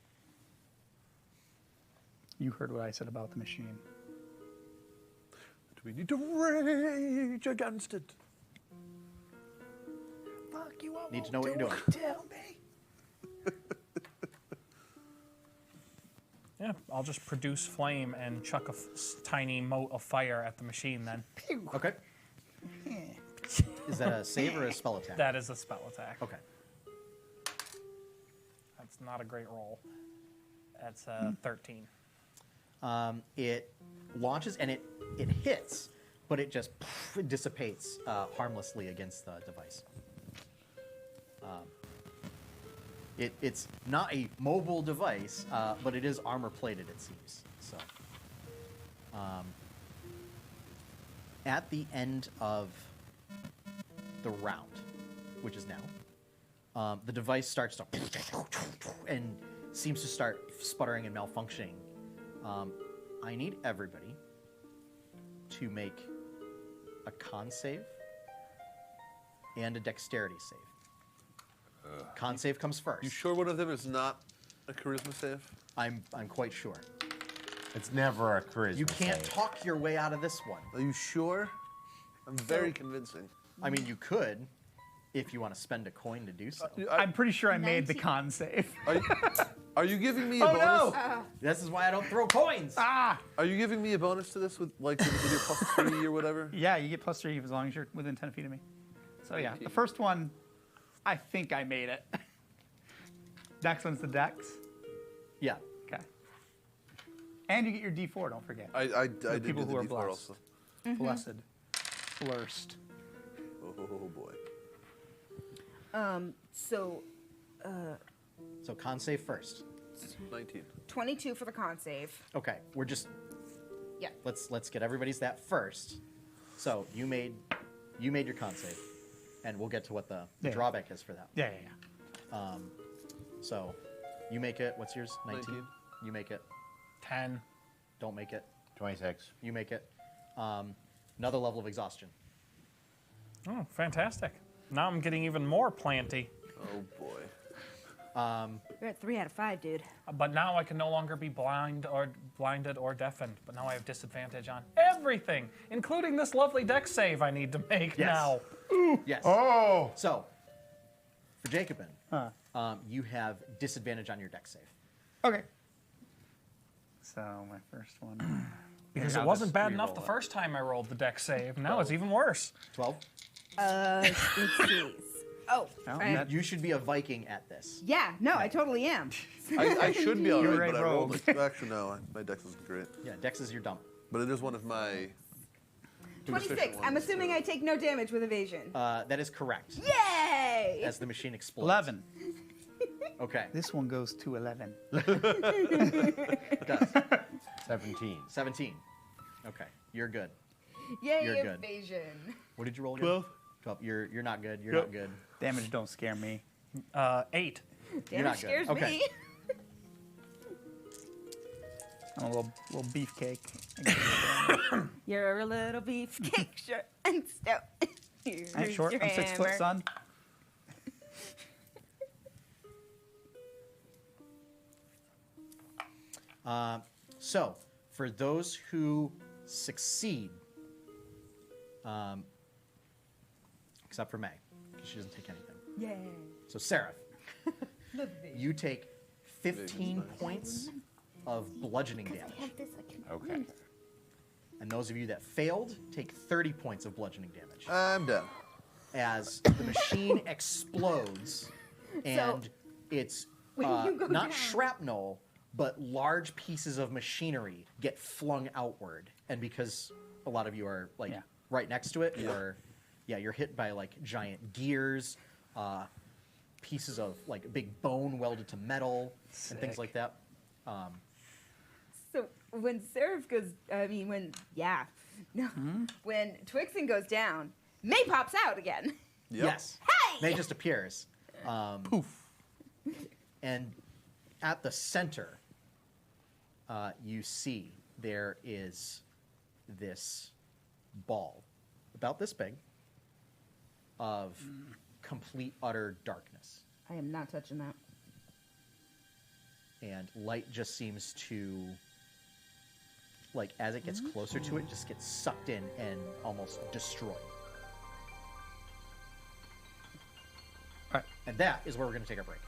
You heard what I said about the machine. Do we need to rage against it? Fuck you, I Need to know what you're doing. Tell me. Yeah, I'll just produce flame and chuck a tiny mote of fire at the machine then. Okay. Is that a save or a spell attack? That is a spell attack. Okay. That's not a great roll. That's 13. It launches and it hits, but it just dissipates harmlessly against the device. It's not a mobile device, but it is armor plated, it seems. So, at the end of the round, which is now, the device starts to and seems to start sputtering and malfunctioning. I need everybody to make a con save and a dexterity save. Con save comes first. You sure one of them is not a charisma save? I'm quite sure. It's never a charisma You can't save. talk your way out of this one. Are you sure? I'm very convincing. I mean, you could, if you want to spend a coin to do so. I'm pretty sure I made the 19. con save. Are you giving me a Oh, bonus? no! This is why I don't throw coins. Ah! Are you giving me a bonus to this with like with your +3 or whatever? Yeah, you get +3 as long as you're within 10 feet of me. So yeah, 19. the first one, I think I made it. Next one's the dex. Yeah. Okay. And you get your D4, don't forget. I did people get who the are D4 blessed. also. Blessed. Blurst. Oh boy. So So con save first. 19. 22 for the con save. Okay, we're just Yeah. let's get everybody's that first. So you made your con save, and we'll get to what the Yeah. drawback is for that. Yeah. So you make it. What's yours? 19. You make it. 10. Don't make it. 26. You make it. Another level of exhaustion. Oh, fantastic. Now I'm getting even more planty. Oh boy. You're at 3 out of 5, dude. But now I can no longer be blinded or deafened. But now I have disadvantage on everything, including this lovely dex save I need to make Yes. now. Yes. Oh! So for Jacobin, Huh. you have disadvantage on your dex save. Okay. So my first one. Because Maybe it I'll wasn't just bad enough re-roll the it. first time I rolled the dex save. Now it's even worse. 12. Let's see. Oh, No, right. that- You should be a Viking at this. Yeah, no, I totally am. I should be alright, You're a but I rolled rogue. it. Actually, no. My dex isn't great. Yeah, dex is your dump. But it is one of my. 26. I'm assuming I take no damage with evasion. That is correct. Yay! As the machine explodes. 11. Okay. This one goes to 11. It does. 17. 17. Okay. You're good. Yay, you're good. evasion. What did you roll again? 12. 12. You're not good. You're Yep. not good. Damage don't scare me. 8. You're not Damage good. scares Okay. me. I'm a little beefcake. You're a little beefcake, sure and stout. I ain't short. I'm 6 foot, son. So, for those who succeed, except for May, because she doesn't take anything. Yay. So, Seraph, Love evasion. you take 15 nice. points of bludgeoning I damage. have this, I can Okay. And those of you that failed take 30 points of bludgeoning damage. I'm down. As the machine explodes, and it's When you go not down. shrapnel, but large pieces of machinery get flung outward. And because a lot of you are like Yeah. right next to it, you're hit by like giant gears, pieces of like big bone welded to metal, and things Sick. like that. So when Seraph goes, when Twixen goes down, May pops out again. Yep. Yes. Hey! May just appears. Poof. And at the center, you see there is this ball, about this big, of complete, utter darkness. I am not touching that. And light just seems to, like, as it gets closer to it, just gets sucked in and almost destroyed. Alright. And that is where we're going to take our break.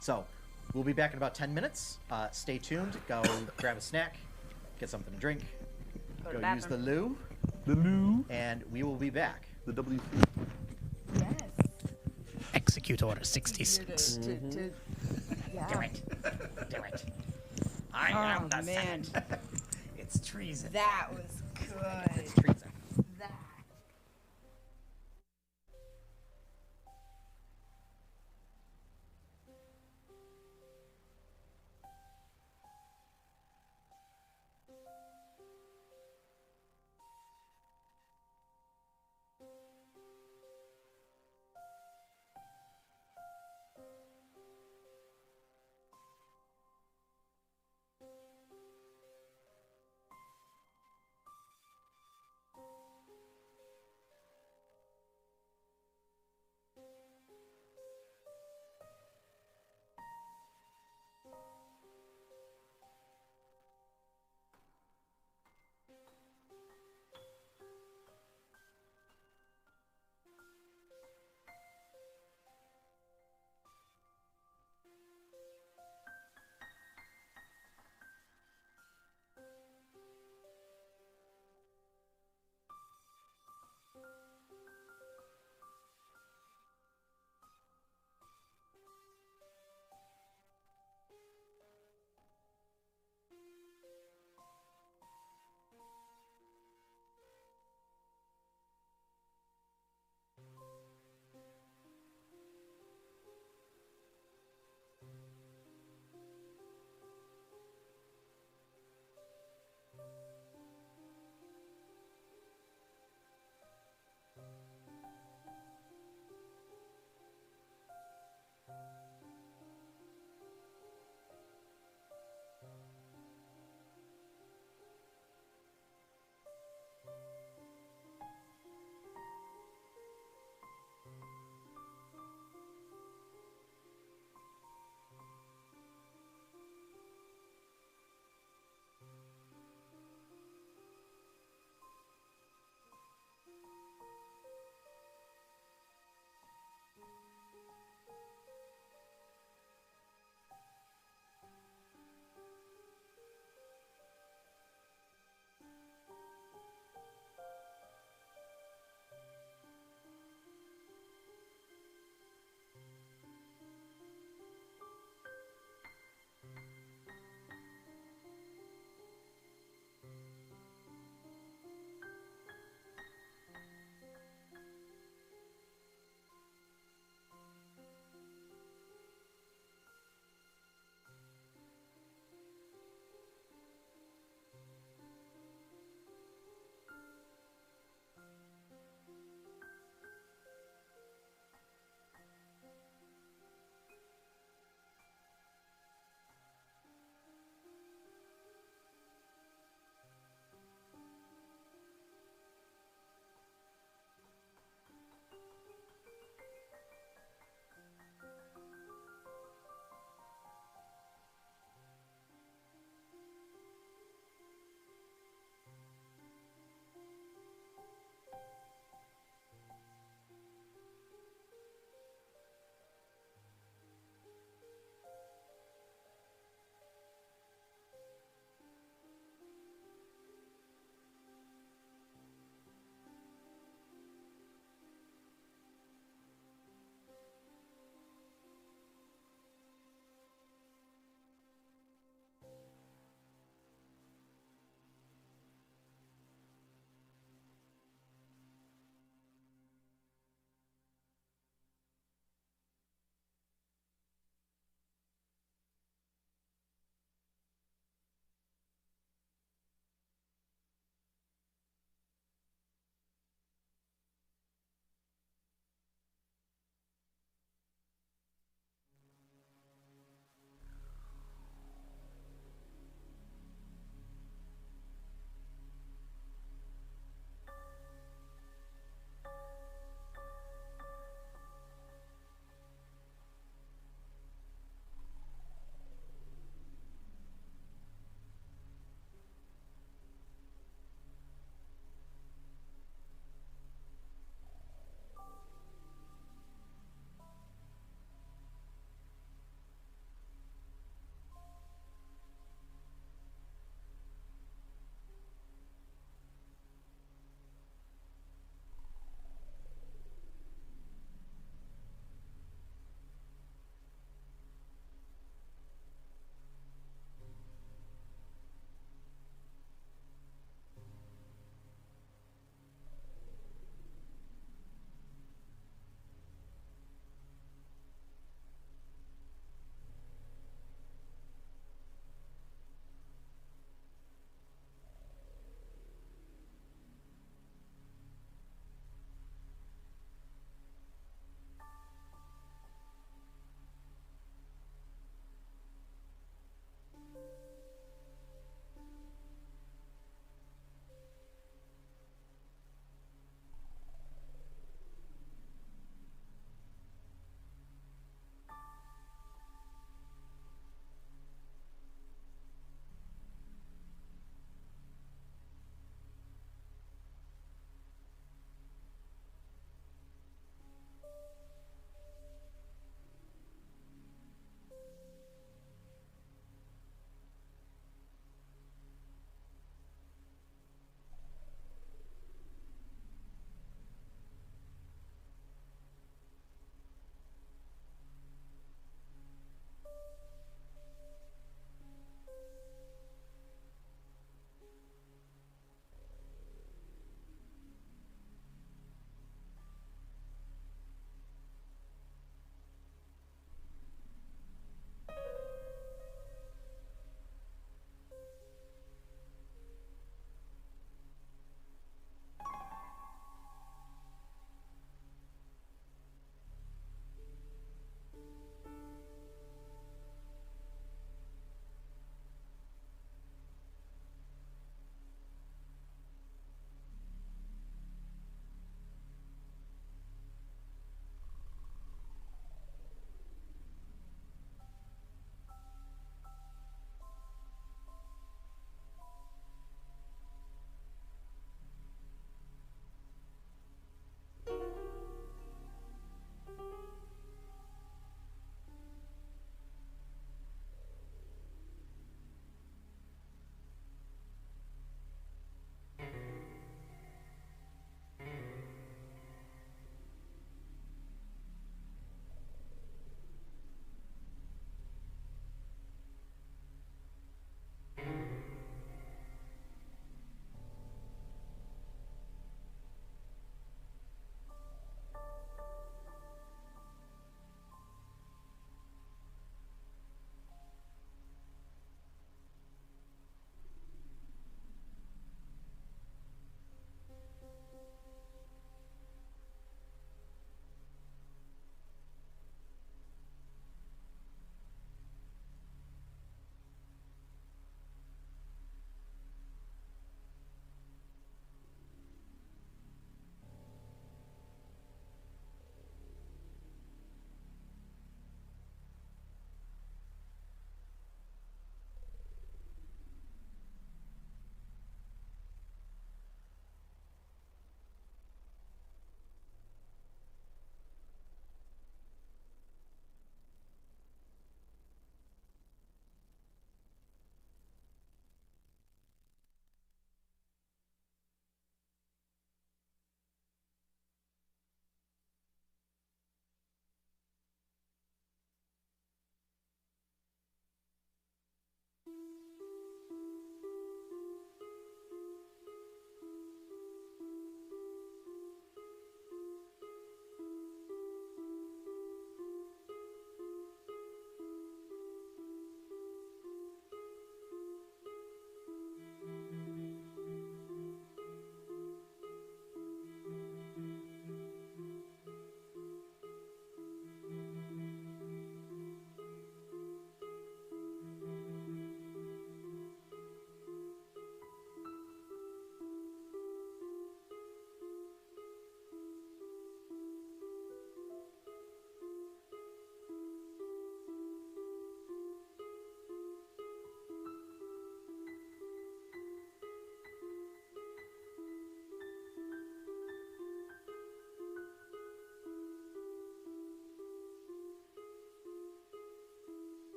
So, we'll be back in about 10 minutes. Stay tuned. Go grab a snack, get something to drink, Go to go the use the bathroom. loo, The loo. and we will be back. The WC. Yes. Execute Order 66. Yeah. Do it. Do it. I Oh, am the man. Senate. It's treason. That was good. It's treason. That.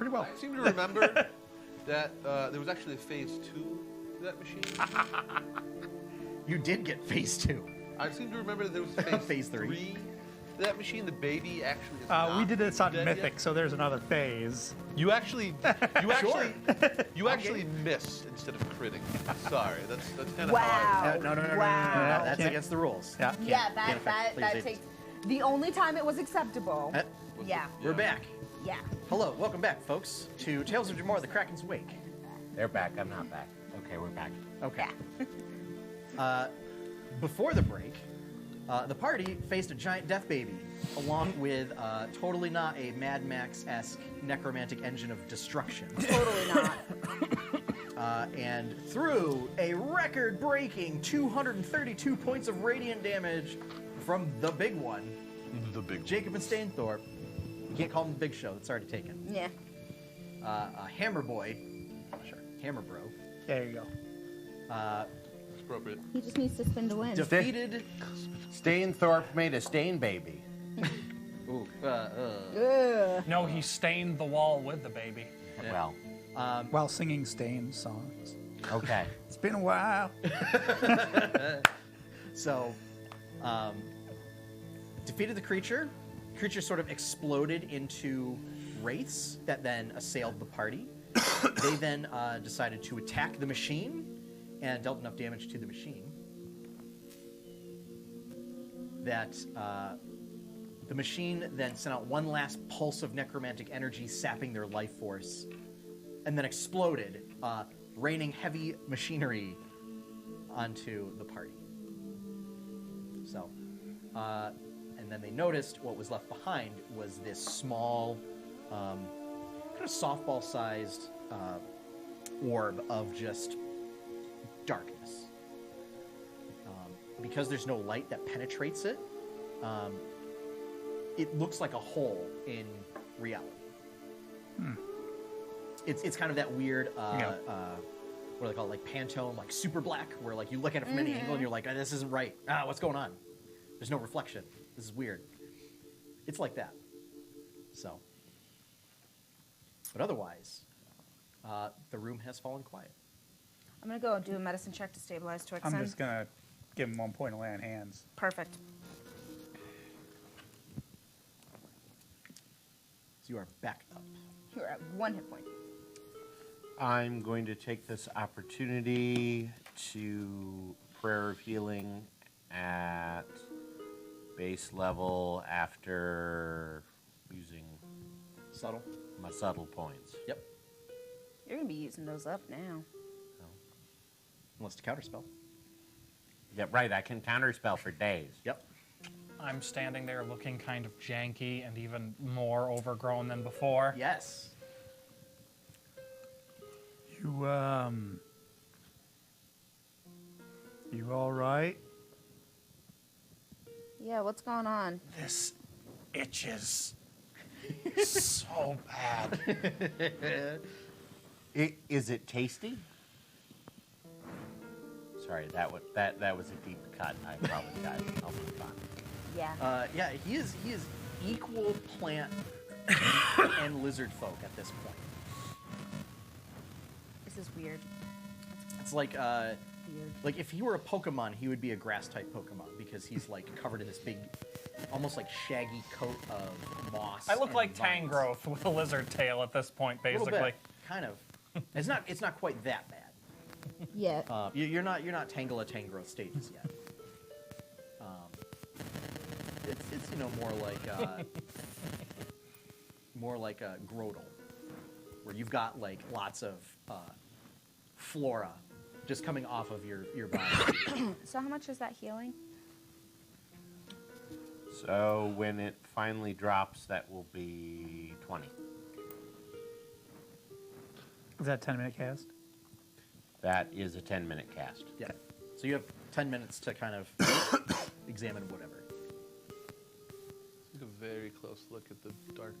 pretty well. I seem to remember that there was actually a phase 2 to that machine. You did get phase 2. I seem to remember that there was phase, Phase three. to that machine. The baby actually is We not did this on dead Mythic, yet. so there's another phase. You actually miss instead of critting. Sorry, that's kind of Wow. how I. No. Wow. That's Can't- against the rules. Yeah. Yeah, Can't that affect that players' takes. agents. The only time it was acceptable. Yeah. We're back. Yeah. Hello, welcome back, folks, to Tales of Jemmora, the Kraken's Wake. They're back. I'm not back. Okay, we're back. Okay. Before the break, the party faced a giant death baby, along with totally not a Mad Max-esque necromantic engine of destruction. Totally not. And through a record-breaking 232 points of radiant damage from the big one, The big Jacob and Stainthorpe. You can't call him the Big Show; it's already taken. Yeah. Hammer Boy, sure, Hammer Bro, There you go. It's appropriate. He just needs to spin to win. defeated. Stainthorpe made a stain baby. Ooh, Ugh. No, he stained the wall with the baby. Well, While singing Stain songs. okay. It's been a while. So, defeated the creature. Creature sort of exploded into wraiths that then assailed the party. They then decided to attack the machine and dealt enough damage to the machine that the machine then sent out one last pulse of necromantic energy, sapping their life force, and then exploded, raining heavy machinery onto the party. So, and then they noticed what was left behind was this small, kind of softball-sized orb of just darkness. Because there's no light that penetrates it, it looks like a hole in reality. It's kind of that weird, what do they call it, like Pantone, like super black, where like you look at it from any angle and you're like, this isn't right. What's going on? There's no reflection. This is weird. It's like that. So, but otherwise, the room has fallen quiet. I'm gonna go do a medicine check to stabilize Twixen. I'm just gonna give him 1 point of lay on hands. Perfect. So you are back up. You're at 1 hit point. I'm going to take this opportunity to Prayer of Healing at base level after using Subtle. my subtle points. Yep. You're gonna be using those up now. Unless it's a counterspell. Yeah, right. I can counterspell for days. Yep. I'm standing there looking kind of janky and even more overgrown than before. Yes. You all right? Yeah, what's going on? This itches so bad. Is it tasty? Sorry, that was a deep cut. I apologize. I'll move on. Yeah. Yeah, he is equal plant and lizard folk at this point. This is weird. It's like Weird. like if he were a Pokemon, he would be a grass type Pokemon because he's like covered in this big, almost like shaggy coat of moss. I look and like vines. Tangrowth with a lizard tail at this point, A little basically. bit, kind of. It's not quite that bad. Yeah. You're not Tangrowth stages yet. It's more like a Grodel, where you've got like lots of flora just coming off of your body. So how much is that healing? So when it finally drops, that will be 20. Is that a 10-minute cast? That is a 10-minute cast. Yeah. So you have 10 minutes to kind of examine whatever. Take a very close look at the dark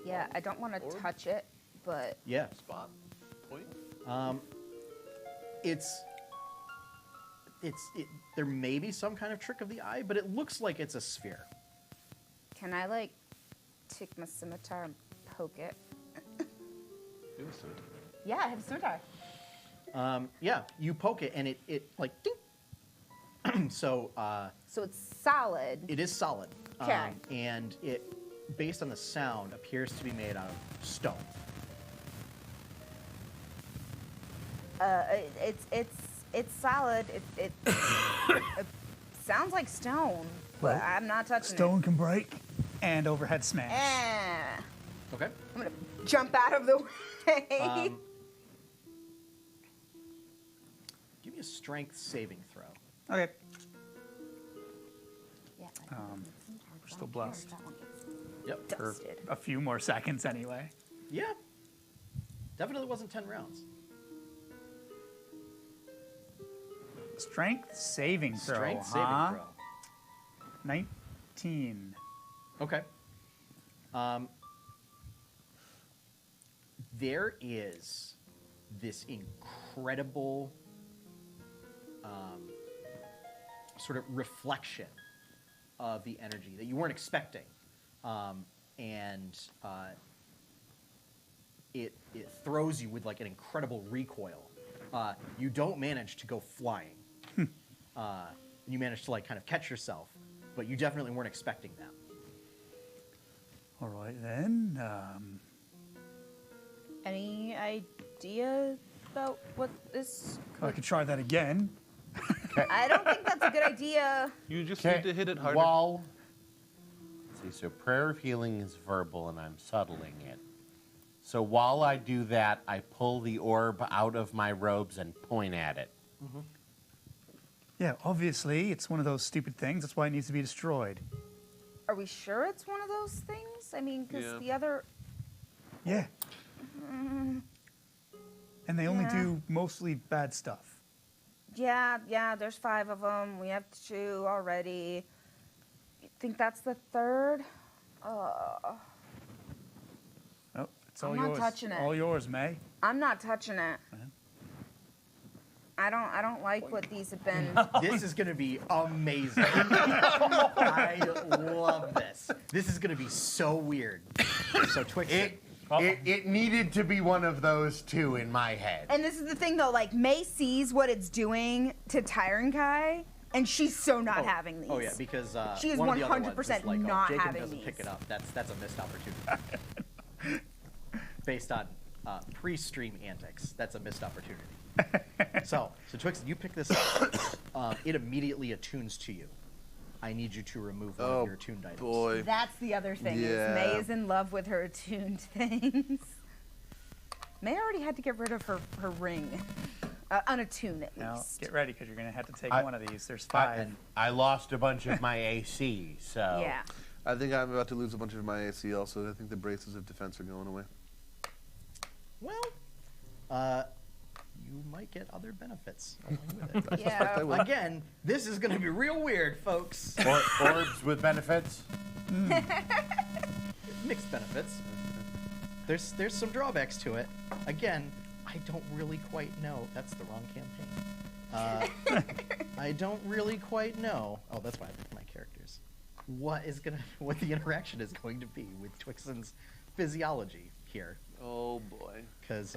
Yeah, I don't want to Orb? touch it, but Yeah. spot point. There may be some kind of trick of the eye, but it looks like it's a sphere. can I like take my scimitar and poke it? You have a sword. Yeah, I have a scimitar. Yeah, you poke it and it like ding. So So it's solid. it is solid. Okay. And it, based on the sound, appears to be made out of stone. It's solid. It sounds like stone, but Well, I'm not touching Stone can break, and overhead smash. it. Okay. I'm gonna jump out of the way. Give me a strength saving throw. Okay. Yeah, We're still blessed. Yep. For Dusted. a few more seconds, anyway. Yeah. Definitely wasn't 10 rounds. Strength saving throw. Strength huh? saving throw. 19. Okay. There is this incredible sort of reflection of the energy that you weren't expecting. And it throws you with like an incredible recoil. You don't manage to go flying. You manage to like kind of catch yourself, but you definitely weren't expecting that. All right, then. Any idea about what this? I could try that again. I don't think that's a good idea. You just Okay, need to hit it harder. While, see, so prayer of healing is verbal, and I'm subtling it. So while I do that, I pull the orb out of my robes and point at it. Yeah, obviously, it's one of those stupid things. That's why it needs to be destroyed. Are we sure it's one of those things? I mean, because Yeah. the other. Yeah. And they only Yeah. do mostly bad stuff. Yeah, there's 5 of them. We have 2 already. You think that's the third? Oh, it's all I'm not yours. touching it. All yours, May. I'm not touching it. I don't like what these have been. This is going to be amazing. I love this. This is going to be so weird. So Twix, It needed to be one of those two in my head. And this is the thing, though. Like, May sees what it's doing to Tyron Kai, and she's so not having these. Oh yeah, because She is one of the other ones 100% is like, not Jacob having doesn't pick these. it up. That's a missed opportunity. Based on pre-stream antics, that's a missed opportunity. So Twix, you pick this up. It immediately attunes to you. I need you to remove one of your attuned items. Boy. That's the other thing. Yeah. Is May is in love with her attuned things. May already had to get rid of her ring. Unattune, at Now, least. get ready, because you're going to have to take I- one of these. There's 5. And I lost a bunch of my AC, so Yeah. I think I'm about to lose a bunch of my AC also. I think the braces of defense are going away. Well, you might get other benefits along with it. Yeah. Again, this is going to be real weird, folks. orbs with benefits. Mixed benefits. There's some drawbacks to it. Again, I don't really quite know. That's the wrong campaign. I don't really quite know. Oh, that's why I picked my characters. What the interaction is going to be with Twixen's physiology here? Oh boy. Because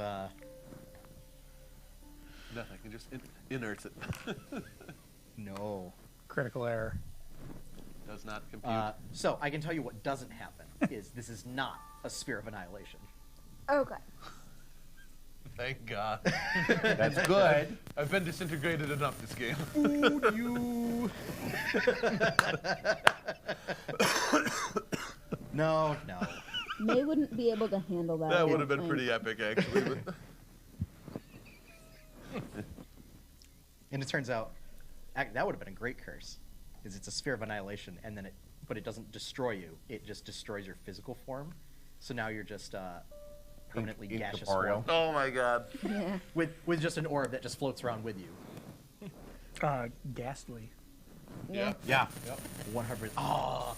Nothing. I can just inert it. no. Critical error. Does not compute. So I can tell you what doesn't happen is this is not a Spear of Annihilation. Okay. Thank God. That's good. I've been disintegrated enough this game. No. May wouldn't be able to handle that. That would have been pretty epic, actually. But And it turns out that would have been a great curse, is it's a Sphere of Annihilation, and then but it doesn't destroy you. It just destroys your physical form. So now you're just permanently gaseous Incorporeal. form oh my God. Yeah. with just an orb that just floats around with you. Ghastly. Yeah. Yeah. 100. Oh,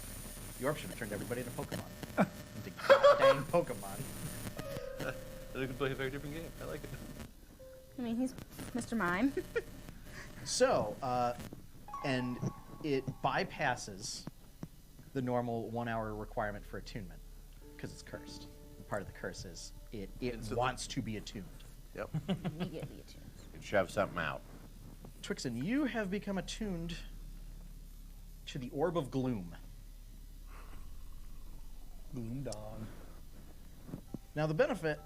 the orb should have turned everybody into Pokemon. Into goddamn Pokemon. I can play a very different game. I like it. I mean, he's Mr. Mime. So, and it bypasses the normal 1 hour requirement for attunement because it's cursed. part of the curse is it Instantly? wants to be attuned. Yep. Immediately attuned. Could shove something out. Twixen, you have become attuned to the Orb of Gloom. Gloom dog. Now, the benefit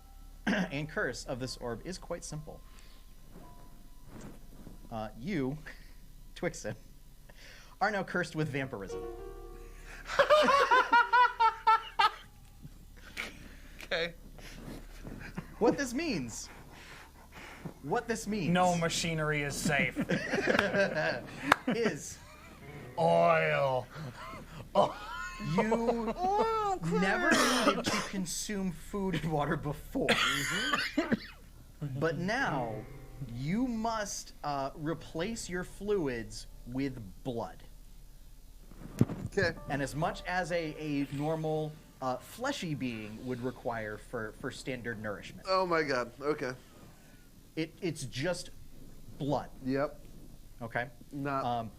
and curse of this orb is quite simple. You, Twixen, are now cursed with vampirism. Okay. What this means. No machinery is safe. Is Oil. you never needed to consume food and water before. But now you must replace your fluids with blood. Okay. And as much as a normal fleshy being would require for standard nourishment. Oh my god. Okay. It's just blood, Yep. okay? Not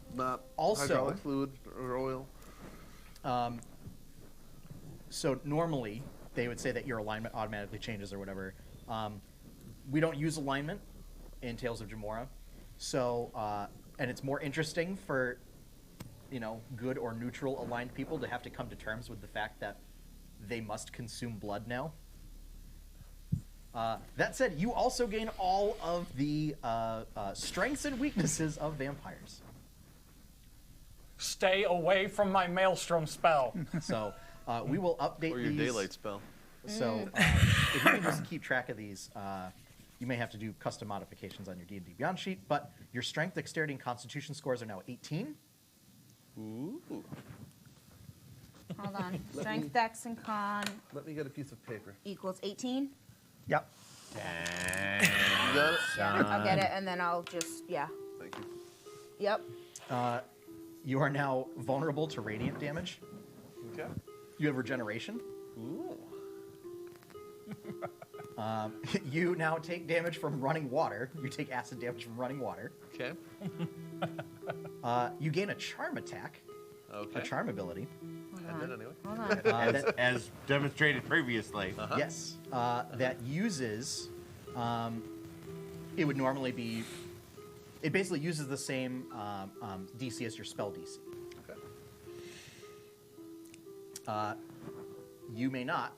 also- hydraulic fluid or oil. So normally they would say that your alignment automatically changes or whatever. We don't use alignment in Tales of Jemmora, so and it's more interesting for good or neutral aligned people to have to come to terms with the fact that they must consume blood now. That said, you also gain all of the strengths and weaknesses of vampires. Stay away from my maelstrom spell. So we will update Or your these. daylight spell. So if you can just keep track of these, you may have to do custom modifications on your D&D Beyond sheet. But your strength, dexterity, and constitution scores are now 18. Ooh. Hold on. Strength, dex, and con Let me get a piece of paper. equals 18. Yep. Dang, You got it? I'll get it, and then I'll just, yeah. Thank you. Yep. You are now vulnerable to radiant damage. Okay. You have regeneration. Ooh. You now take damage from running water. You take acid damage from running water. Okay. You gain a charm attack, Okay. a charm ability. And then anyway. Hold on. as demonstrated previously. Yes, that uses. It would normally be. It basically uses the same DC as your spell DC. Okay. You may not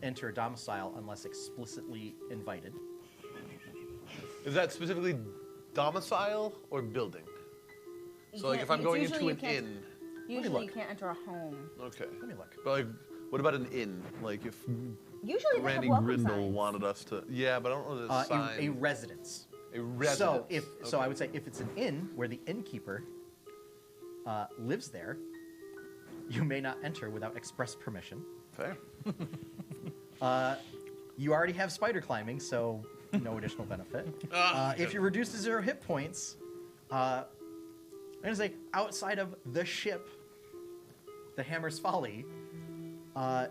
enter a domicile unless explicitly invited. Is that specifically domicile or building? So like if I'm going into an inn. Usually you look. can't enter a home. Okay. Let me look. But like, what about an inn? Like if Usually they Randy have welcome Grindle signs. wanted us to. Yeah, but I don't know the sign. A residence. A residence. So I would say if it's an inn where the innkeeper lives there, you may not enter without express permission. Fair. You already have spider climbing, so no additional benefit. If you're reduced to 0 hit points, I'm gonna say outside of the ship, the Hammer's Folly,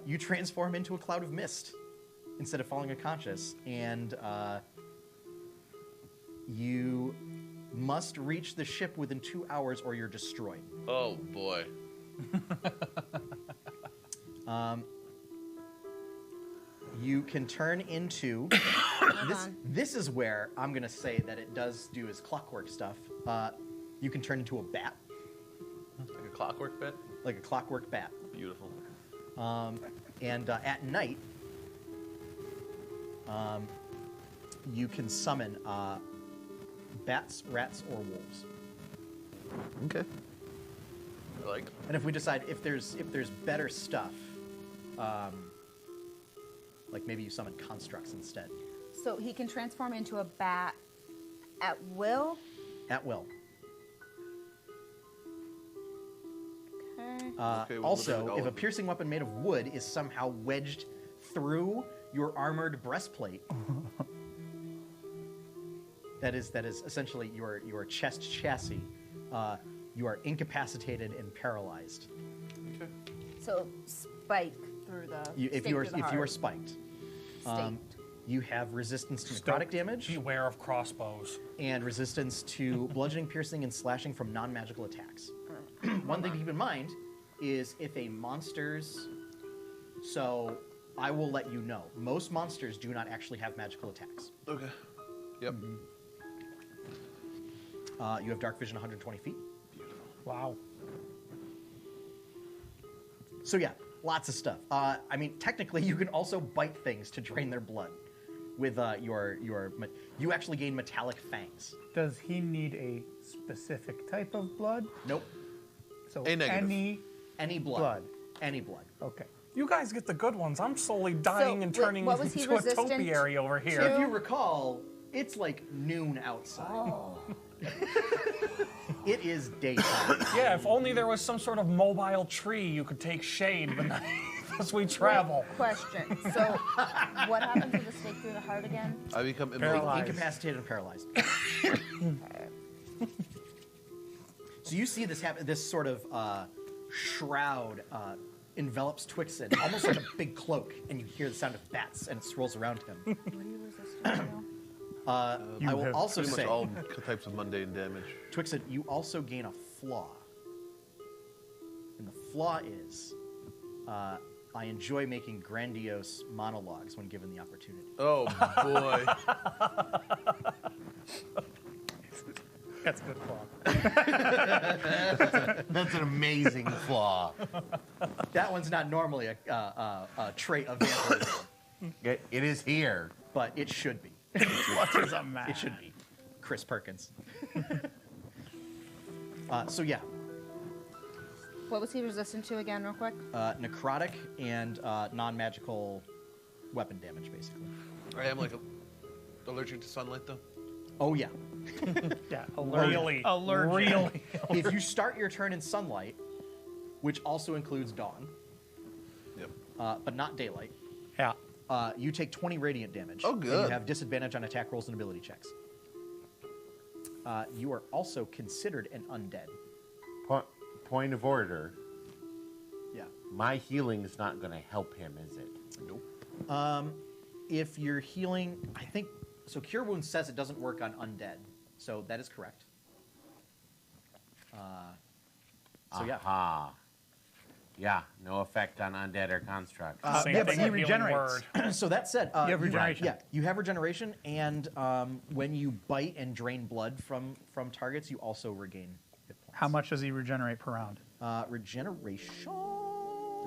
you transform into a cloud of mist instead of falling unconscious, and you must reach the ship within 2 hours or you're destroyed. Oh boy. You can turn into this. on. This is where I'm gonna say that it does do his clockwork stuff. You can turn into a bat, Like a clockwork bit. like a clockwork bat. Beautiful. And at night, you can summon bats, rats, or wolves. Okay. I like. And if we decide if there's better stuff, like maybe you summon constructs instead, So he can transform into a bat at will. at will. Okay. Okay, well, looking Also, at all if a of it. piercing weapon made of wood is somehow wedged through your armored breastplate, that is essentially your chest chassis. You are incapacitated and paralyzed. Okay. So spike through the. If stake you are through the if you are heart. spiked, Staked. you have resistance to necrotic damage Beware of crossbows. and resistance to bludgeoning, piercing, and slashing from non-magical attacks. One thing to keep in mind is if a monster's I will let you know. Most monsters do not actually have magical attacks. Okay. Yep. You have dark vision 120 feet. Wow. So yeah, lots of stuff. I mean, technically, you can also bite things to drain their blood with you actually gain metallic fangs. Does he need a specific type of blood? Nope. So A negative. Any blood. Blood. Any blood. Okay. You guys get the good ones. I'm slowly dying and wait, turning what was he into a resistant topiary over here. If you recall, it's like noon outside. Oh. It is daytime. Yeah, if only there was some sort of mobile tree you could take shade beneath as we travel. Question. So, what happens with the stake through the heart again? I become Paralyzed. immobile. Incapacitated and paralyzed. So you see this happen. This sort of shroud envelops Twixen, almost like a big cloak, and you hear the sound of bats, and it swirls around him. What are you resistant to? I will have also Pretty say, much all types of mundane damage. Twixen, you also gain a flaw, and the flaw is, I enjoy making grandiose monologues when given the opportunity. Oh boy. That's a good flaw. That's an amazing flaw. That one's not normally a trait of vampirism, It is here. but it should be. What does it matter? It should be. Chris Perkins. So yeah, What was he resistant to again, real quick? necrotic and non-magical weapon damage, basically. I am like allergic to sunlight though. Oh yeah. Yeah. Really? Allergic. Really? If you start your turn in sunlight, which also includes dawn, Yep. but not daylight, Yeah. you take 20 radiant damage. Oh, And good. you have disadvantage on attack rolls and ability checks. You are also considered an undead. Point of order. Yeah. My healing is not going to help him, is it? Nope. If you're healing, I think so. Cure Wounds says it doesn't work on undead, so that is correct. So yeah. Aha. Yeah, no effect on undead or constructs. Same yeah, but thing he with healing regenerates. word. So that said, You have regeneration. Yeah, you have regeneration, and when you bite and drain blood from targets, you also regain hit points. How much does he regenerate per round? Regeneration?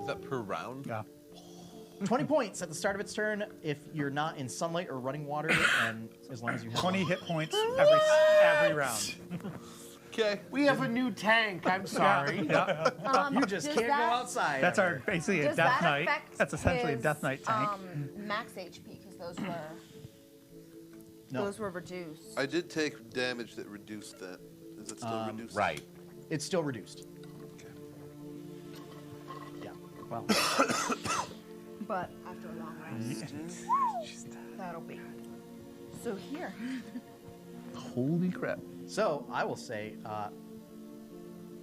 Is that per round? Yeah. 20 points at the start of its turn if you're not in sunlight or running water, and as long as you have 20 hit points every round. Okay. We have a new tank. I'm sorry. Yeah. You just does can't go that- outside. That's our ever. basically a Does death that knight. affect That's essentially a his, death knight tank. Max HP, because No. those were reduced. I did take damage that reduced that. Is it still reduced? Right. It's still reduced. Okay. Yeah. Well, But after a long rest, that'll be. So here. Holy crap. so I will say,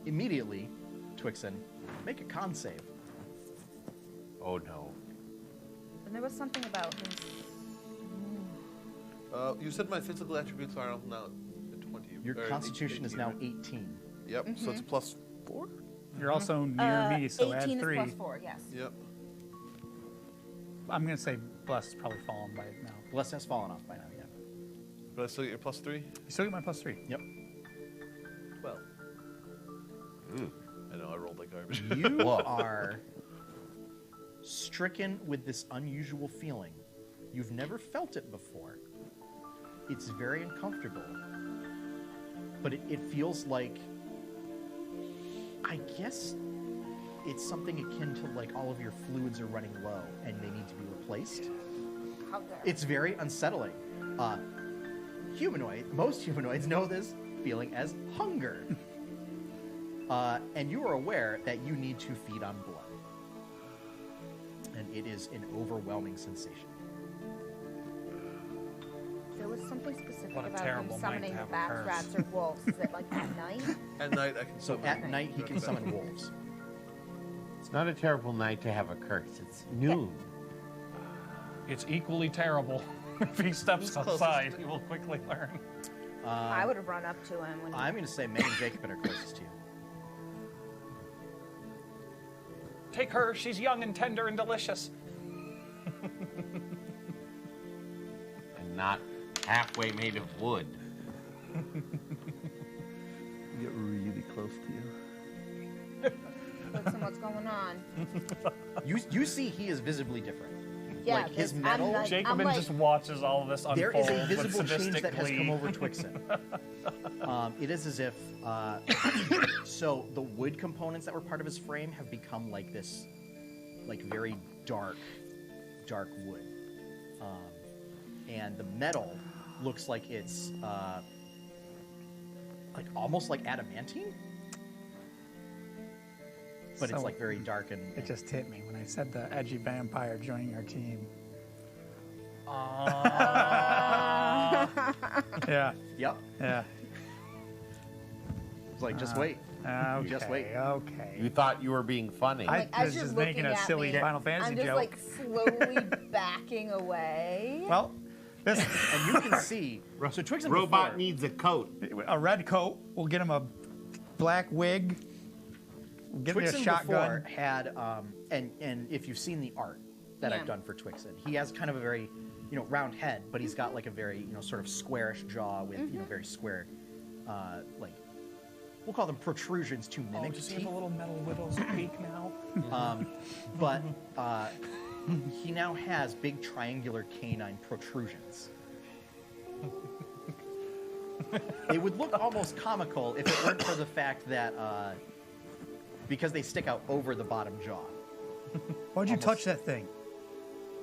immediately, Twixen, make a con save. Oh, no. And there was something about his. You said my physical attributes are now at 20. Your or constitution is 18, now right? 18. Yep. So it's plus 4. You're also near me, so 18 add 3. is plus 4, yes. Yep. I'm going to say Bless probably fallen by now. Bless has fallen off by now, yeah. But I still get your plus 3. You still get my plus 3. Yep. 12. I know I rolled like garbage. You Whoa. are stricken with this unusual feeling. You've never felt it before. It's very uncomfortable. But it feels like, I guess it's something akin to like all of your fluids are running low and they need to be replaced. How dare. It's very unsettling. Most humanoids know this feeling as hunger. And you are aware that you need to feed on blood. And it is an overwhelming sensation. There was something specific What a about him terrible night summoning to the have a bats, curse. rats, or wolves. Is it like at night? At night I can So summon. at night, he can summon wolves. It's not a terrible night to have a curse. It's noon. It's equally terrible. If he steps outside, he will quickly learn. I would have run up to him when he I'm going to say May and Jacob are closest to you. Take her. She's young and tender and delicious. not halfway made of wood. Get really close to you. Listen, what's going on? You see he is visibly different. Yeah, Like his I'm metal, like- Jacobin I'm just watches all of this unfold. there is a with visible change that has sadistic come glee. over Twixen. It is as if so the wood components that were part of his frame have become like this, like very dark wood, and the metal looks like it's like almost like adamantine, but it's So- like very dark and It just hit me when I said the edgy vampire joining our team. Yeah, yep. yeah. It's like just wait. Okay, Just wait. okay. You thought you were being funny. I Like, as was you're just making looking a at silly me, Final Fantasy I'm just joke. like slowly backing away. Well, this And you can see so Twixen Robot before, needs a coat. a red coat. We'll get him a black wig. We'll give him a Twixen shotgun. before had, and if you've seen the art that Yeah. I've done for Twixen, he has kind of a very, round head, but he's got like a very, sort of squarish jaw with, very square, like, we'll call them protrusions to Oh, mimic does he have teeth. a little metal widow's peak now? But he now has big triangular canine protrusions. It would look almost comical if it weren't for the fact that, because they stick out over the bottom jaw. Why'd you touch that thing?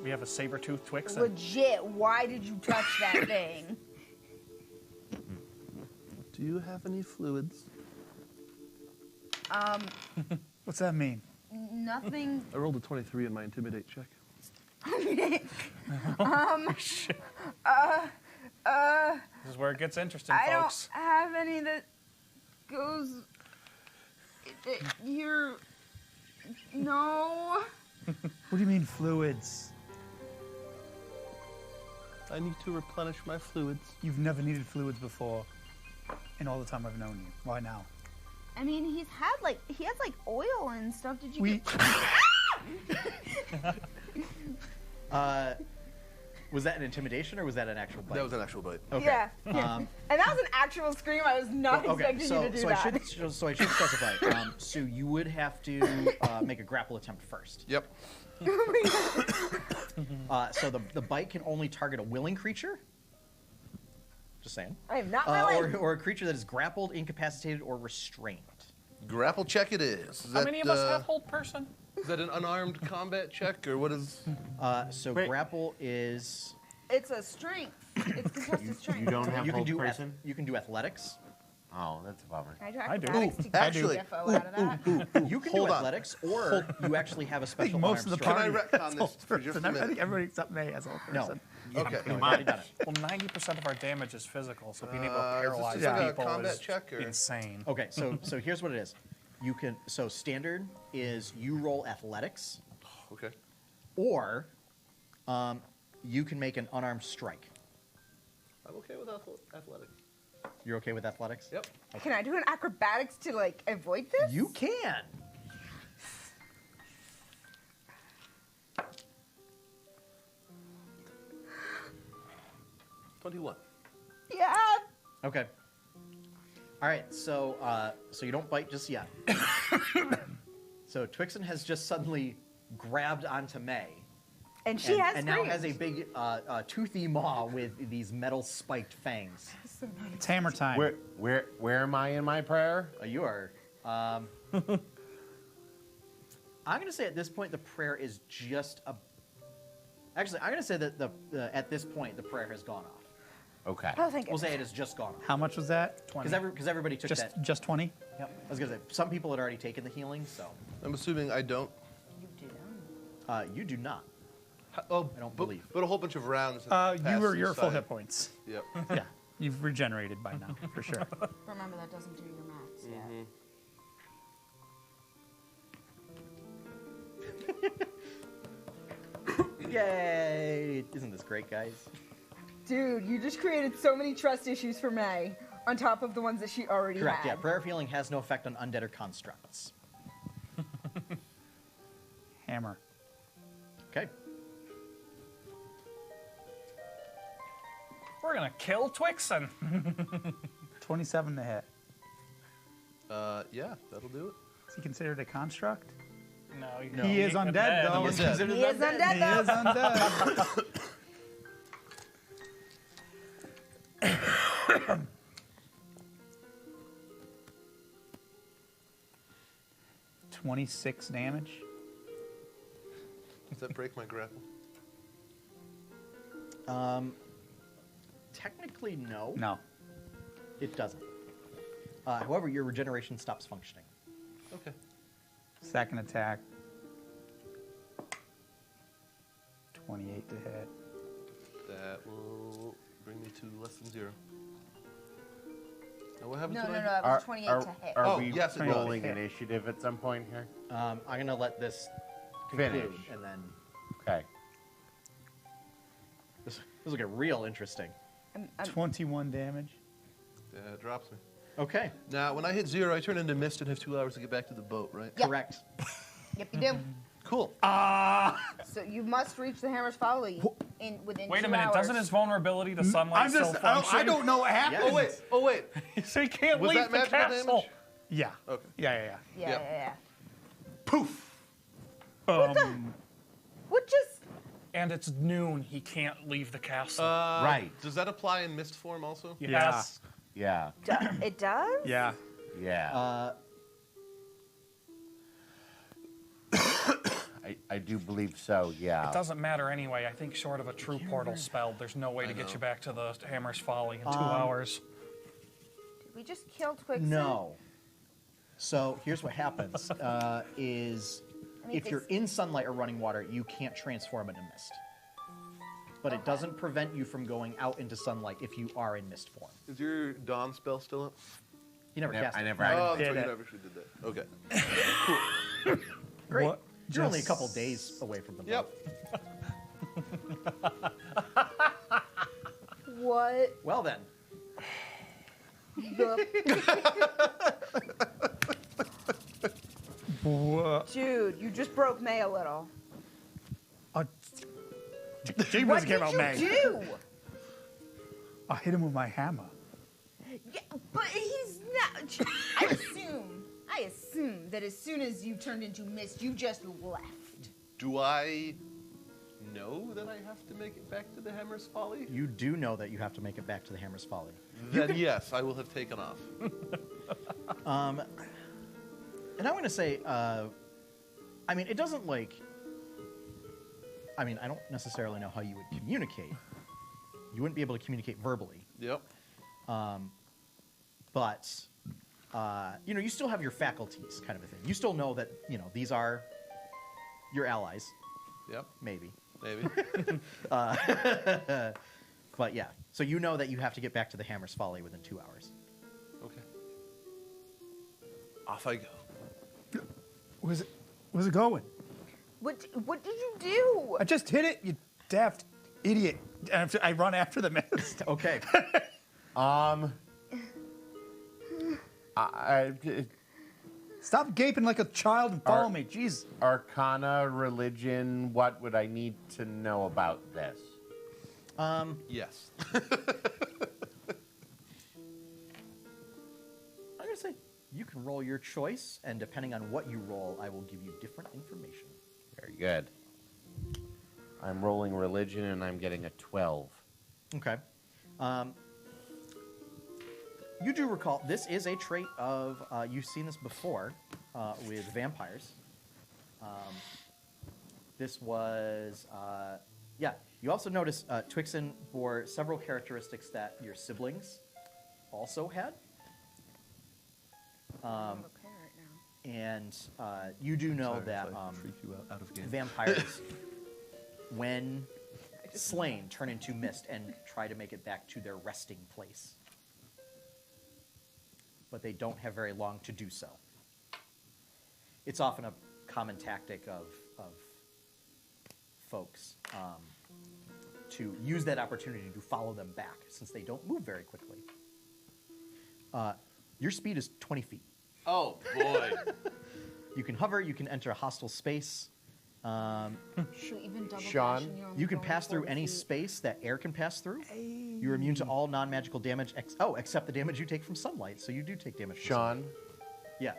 We have a saber-toothed Twixen. Legit, why did you touch that thing? Do you have any fluids? What's that mean? Nothing. I rolled a 23 in my intimidate check. This is where it gets interesting, I don't folks. have any that goes. You're. No. What do you mean fluids? I need to replenish my fluids. You've never needed fluids before in all the time I've known you. Why now? I mean, he has like oil and stuff. Did you? We Was that an intimidation or was that an actual bite? That was an actual bite. Okay. Yeah. And that was an actual scream. I was not Okay, expecting so, you to do so that. I should specify. So you would have to make a grapple attempt first. Yep. So the bite can only target a willing creature. Just saying. I am not willing. Or a creature that is grappled, incapacitated, or restrained. Grapple check it is. How many of us have hold person? Is that an unarmed combat check, or what is... So Wait. grapple is. It's a strength. It's contested strength. You don't have You can hold do person? you can do athletics. Oh, that's a bummer. I do I do. acrobatics to Ooh, get actually, the CFO out of that. You can Hold do on. athletics, or you actually have a I special. think most of the unarmed party Can I retcon has this hold for just person. a I think minute? everybody except May has hold No. person. Okay. You've already done it. Well, 90% of our damage is physical, so being able to Is this paralyze just like a people combat is check, or- insane. Okay, so here's what it is. You can standard is you roll athletics, Okay. or you can make an unarmed strike. I'm okay with athletics. You're okay with athletics? Yep. Can I do an acrobatics to like avoid this? You can. 21. Yeah. Okay. All right. So you don't bite just yet. So Twixen has just suddenly grabbed onto May. And she has and now screamed. has a big toothy maw with these metal spiked fangs. It's hammer time. Where am I in my prayer? You are. I'm going to say at this point the prayer is just a. Actually, I'm going to say that at this point the prayer has gone off. Okay. Oh, thank We'll goodness. say it has just gone off How much was that? because everybody took that. Just 20? Yep. I was going to say some people had already taken the healing, so I'm assuming I don't. You do. you do not. Oh, I don't but, believe. But a whole bunch of rounds. have You passed were through your full side. hit points. Yep. Yeah, you've regenerated by now, for sure. Remember that doesn't do your max yet. Yay! Isn't this great, guys? Dude, you just created so many trust issues for May on top of the ones that she already Correct. Yeah. had. Prayer of healing has no effect on undead or constructs. Hammer. Okay. We're gonna kill Twixen. 27 to hit. Yeah, that'll do it. Is he considered a construct? No, He is undead, though. He is dead. He is undead, He though. is undead. 26 damage. Does that break my grapple? Technically, no. No. It doesn't. However, your regeneration stops functioning. Okay. Second attack. 28 to hit. That will bring me to less than 0. Now what happened No, to no, my... no. It was 28 to hit. Are Oh, we yes, it does. rolling initiative at some point here? I'm going to let this conclude, Finish. and then Okay. this will get real interesting. 21 damage. Yeah, it drops me. Okay, Now, when I hit 0, I turn into mist and have 2 hours to get back to the boat, right? Yep. correct. Yep, you do. Cool. So you must reach the Hammer's Folly within 2 Wait hours. a minute, doesn't his vulnerability to sunlight still function? I don't know what happened. Yes. Oh, wait. So he can't Was leave that the magical castle. damage? Yeah. Okay. Yeah. Yeah, Yep. yeah. Poof. What just... And it's noon. He can't leave the castle. Right. Does that apply in mist form also? yes. Yeah. It does? Yeah. Yeah. I do believe so, yeah. It doesn't matter anyway. I think short of a true portal spell, there's no way to get you back to the Hammer's Folly in 2 hours. Did we just kill Twixen? No. So here's what happens: is I mean, if you're it's- in sunlight or running water, you can't transform into mist. But it doesn't prevent you from going out into sunlight if you are in mist form. Is your dawn spell still up? You never cast I it. never Oh, had that's did right, you it. never actually did that. Okay. Great. What You're only a just- couple days away from the boat. Yep. What Well then, the... What? Dude, you just broke May a little. She What was did came out you May. do? I hit him with my hammer. Yeah, but he's not... I assume that as soon as you turned into mist, you just left. Do I know that I have to make it back to the Hammer's Folly? you do know that you have to make it back to the Hammer's Folly. Then yes, I will have taken off. And I'm going to say, I mean, it doesn't like. I mean, I don't necessarily know how you would communicate. You wouldn't be able to communicate verbally, Yep. but you know, you still have your faculties, kind of a thing. You still know that these are your allies, Yep. maybe. Maybe. But yeah, so you know that you have to get back to the Hammer's Folly within 2 hours. Okay. Off I go. Where's it going? What did you do? I just hit it, you daft idiot. I run after the mist. Okay. Stop gaping like a child and follow me. Jeez. Arcana, religion, what would I need to know about this? Yes. I'm gonna say you can roll your choice, and depending on what you roll, I will give you different information. Very good. I'm rolling religion and I'm getting a 12. Okay. You do recall this is a trait of you've seen this before with vampires. This was yeah. You also notice Twixen bore several characteristics that your siblings also had. I'm okay right now. And you do know Sorry that if I freak you out of game. vampires, when slain, turn into mist and try to make it back to their resting place. But they don't have very long to do so. It's often a common tactic of folks to use that opportunity to follow them back, since they don't move very quickly. Your speed is 20 feet. Oh, boy. You can hover, you can enter a hostile space. Should we even double Sean, dash and you're only You can going pass through 40 any feet? space that air can pass through. You're immune to all non-magical damage, except the damage you take from sunlight. So you do take damage from Sean, sunlight. Yeah.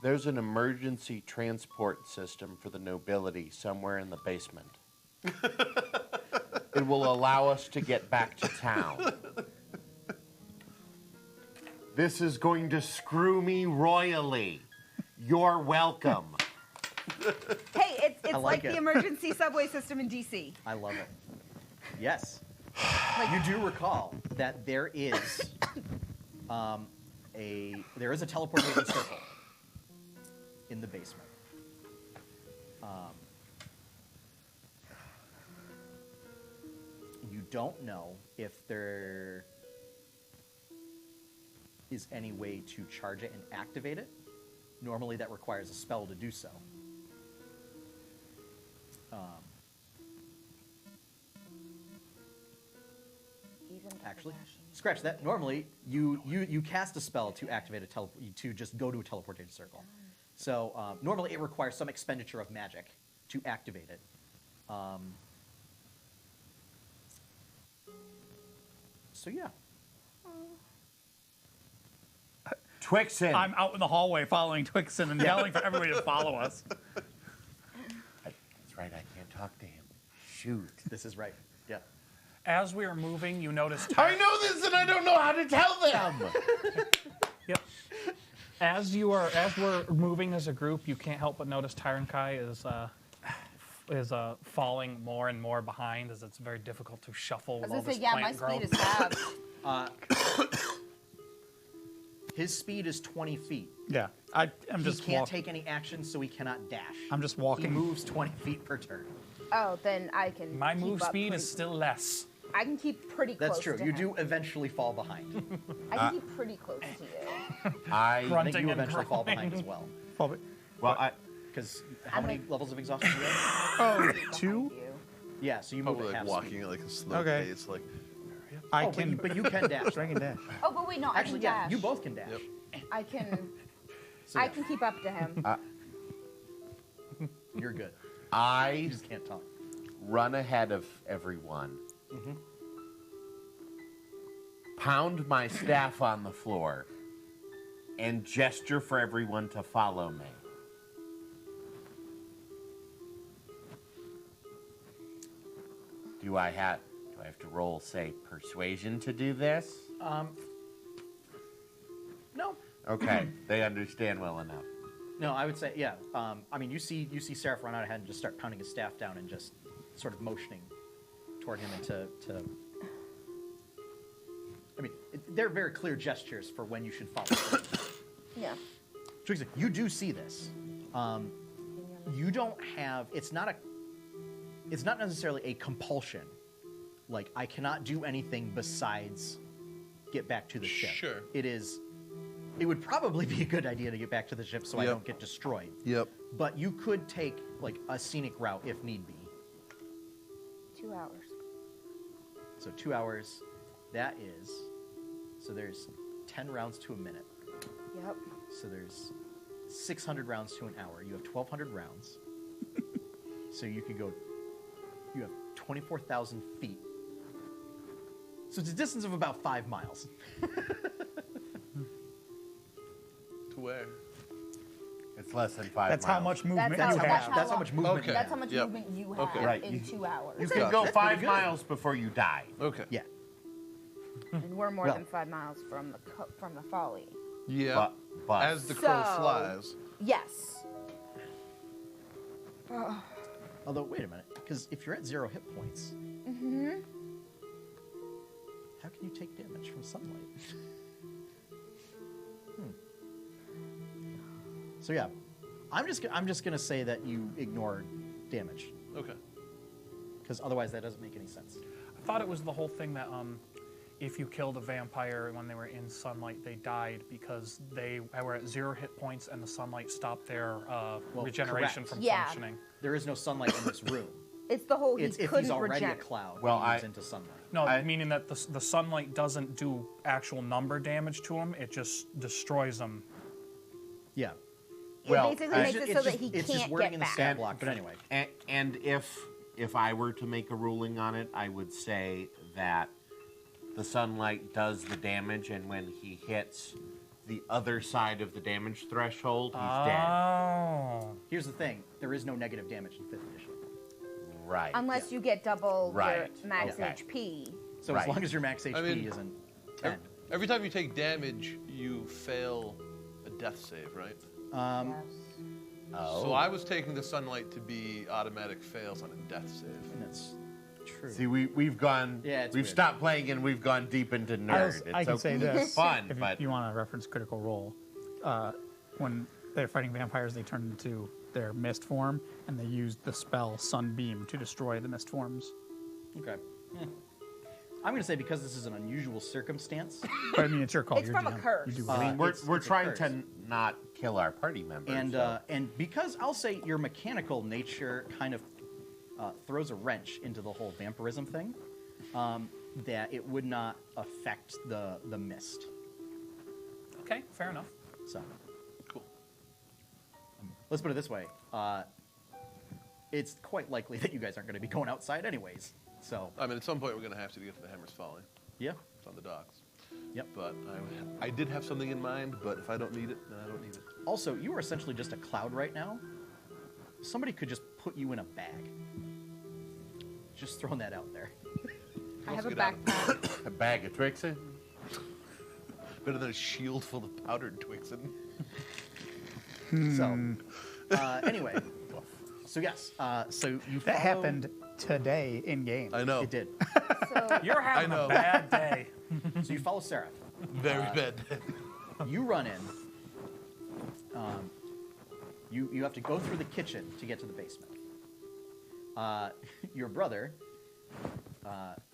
there's an emergency transport system for the nobility somewhere in the basement. It will allow us to get back to town. This is going to screw me royally. You're welcome. Hey, it's I like like the it. emergency subway system in DC. I love it. Yes. You do recall that there is there is a teleportation circle in the basement. You don't know if there is any way to charge it and activate it. Normally that requires a spell to do so. Actually, scratch that. Normally, you cast a spell to activate to just go to a teleportation circle. So normally it requires some expenditure of magic to activate it. So yeah, Twixen. I'm out in the hallway following Twixen and yelling for everybody to follow us. That's right, I can't talk to him. Shoot. this is right. Yeah. As we are moving, you notice. I know this and I don't know how to tell them. Yep. As we're moving as a group, you can't help but notice Tyrankai is falling more and more behind, as it's very difficult to shuffle I with was all gonna this say, yeah, my plant speed growth. is halved. His speed is 20 feet. Yeah, I'm just He can't walking. take any action, so he cannot dash. I'm just He walking. moves 20 feet per turn. Oh, then I can. My keep move up speed pretty- is still less. I can keep pretty close. That's true. To You him. do eventually fall behind. I can keep pretty close to you. I think Grunting you and eventually fall growling. behind as well. Well, Because how I'm many like- levels of exhaustion do you have? Oh, Behind 2? you. Yeah, so you move Probably at like half walking speed. at like a slow Okay. pace. Like, I Oh, can. but you can dash. I can dash. Oh, but wait, no, Actually, I can yeah, dash. you both can dash. Yep. I can. So, I yeah, can keep up to him. you're good. You I just can't talk. run ahead of everyone. Pound my staff on the floor and gesture for everyone to follow me. Do I have to roll, say, persuasion to do this? No, Okay, they understand well enough. no, I would say yeah. I mean, you see Seraph run out ahead and just start pounding his staff down and just sort of motioning toward him and to I mean, they're very clear gestures for when you should follow. Yeah. Trixie, you do see this. You don't have. It's not necessarily a compulsion. Like, I cannot do anything besides get back to the ship. Sure. It would probably be a good idea to get back to the ship so I Yep. don't get destroyed. Yep. But you could take like a scenic route if need be. 2 hours. So 2 hours. That is. So there's 10 rounds to a minute. Yep. So there's 600 rounds to an hour. You have 1,200 rounds. So you could go. You have 24,000 feet. So it's a distance of about 5 miles. To where? It's less than 5 That's miles. how much movement That's you how- have. That's how much movement. Okay. you That's have. how much Yep. movement you have Okay. Right, in you- 2 hours. You Gotcha. can go That's 5 pretty good. miles before you die. Okay. Yeah. And we're more Well. than 5 miles from the folly. Yeah. But As the crow So- flies. Yes. Although, wait a minute, because if you're at 0 hit points, how can you take damage from sunlight? So yeah, I'm just gonna say that you ignore damage, Okay. because otherwise that doesn't make any sense. I thought it was the whole thing that if you killed a vampire when they were in sunlight, they died because they were at 0 hit points and the sunlight stopped their regeneration correct. from Yeah. functioning. There is no sunlight in this room. It's the whole It's he if couldn't he's already regenerate. a cloud. Well, when he moves I- into sunlight. No, I- meaning that the sunlight doesn't do actual number damage to him; it just destroys them. Yeah. It Well, basically I- makes it so that he it's can't just wording get in the back. stat block. But anyway, And if if I were to make a ruling on it, I would say that the sunlight does the damage, and when he hits the other side of the damage threshold, he's dead. Oh. Here's the thing: there is no negative damage in 5th edition. Right. Unless you get double Right. your max Okay. HP. So Right. as long as your max HP mean, isn't 10. Every time you take damage, you fail a death save, right? Um, Oh. So I was taking the sunlight to be automatic fails on a death save. That's true. See, we've gone. Yeah, it's we've weird. stopped playing and we've gone deep into nerd. I can say this. Fun, If but you want to reference Critical Role, when they're fighting vampires, they turn into their mist form, and they use the spell Sunbeam to destroy the mist forms. Okay. I'm going to say because this is an unusual circumstance, But I mean, it's your call. It's You're from a GM. curse. You do I it. mean, we're it's a trying curse. to not kill our party members. and so. and because I'll say your mechanical nature kind of throws a wrench into the whole vampirism thing, that it would not affect the mist. Okay, fair enough. So Cool. let's put it this way: it's quite likely that you guys aren't going to be going outside anyways. So I mean, at some point we're going to have to get to the Hammer's Folly. yeah, It's on the docks. yep. But I did have something in mind, but if I don't need it, then I don't need it. Also, you are essentially just a cloud right now. Somebody could just put you in a bag. Just throwing that out there. I have also a get out backpack. A bag of Twixen? Better than a shield full of powdered Twixen. So, anyway, so yes, so you That follow- happened today in game. I know. It did. So You're having know. a bad day. So you follow Seraph. Very bad. You run in. You have to go through the kitchen to get to the basement. Your brother,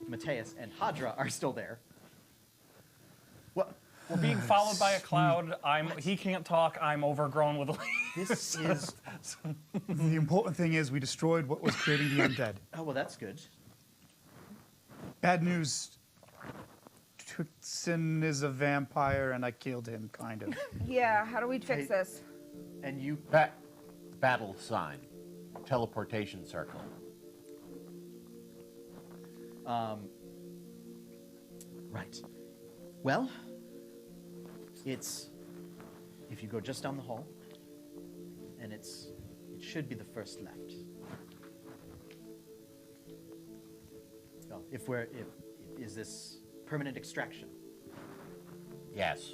Mateus, and Hadra are still there. What? We're being followed by a cloud. He can't talk. I'm overgrown with This is. The important thing is we destroyed what was creating the undead. Oh well, that's good. Bad news. Twixen is a vampire, and I killed him, kind of. yeah, how do we fix this? And you. Battle sign. Teleportation circle. Right. Well, it's if you go just down the hall, and it should be the first left. Oh, is this permanent extraction? Yes.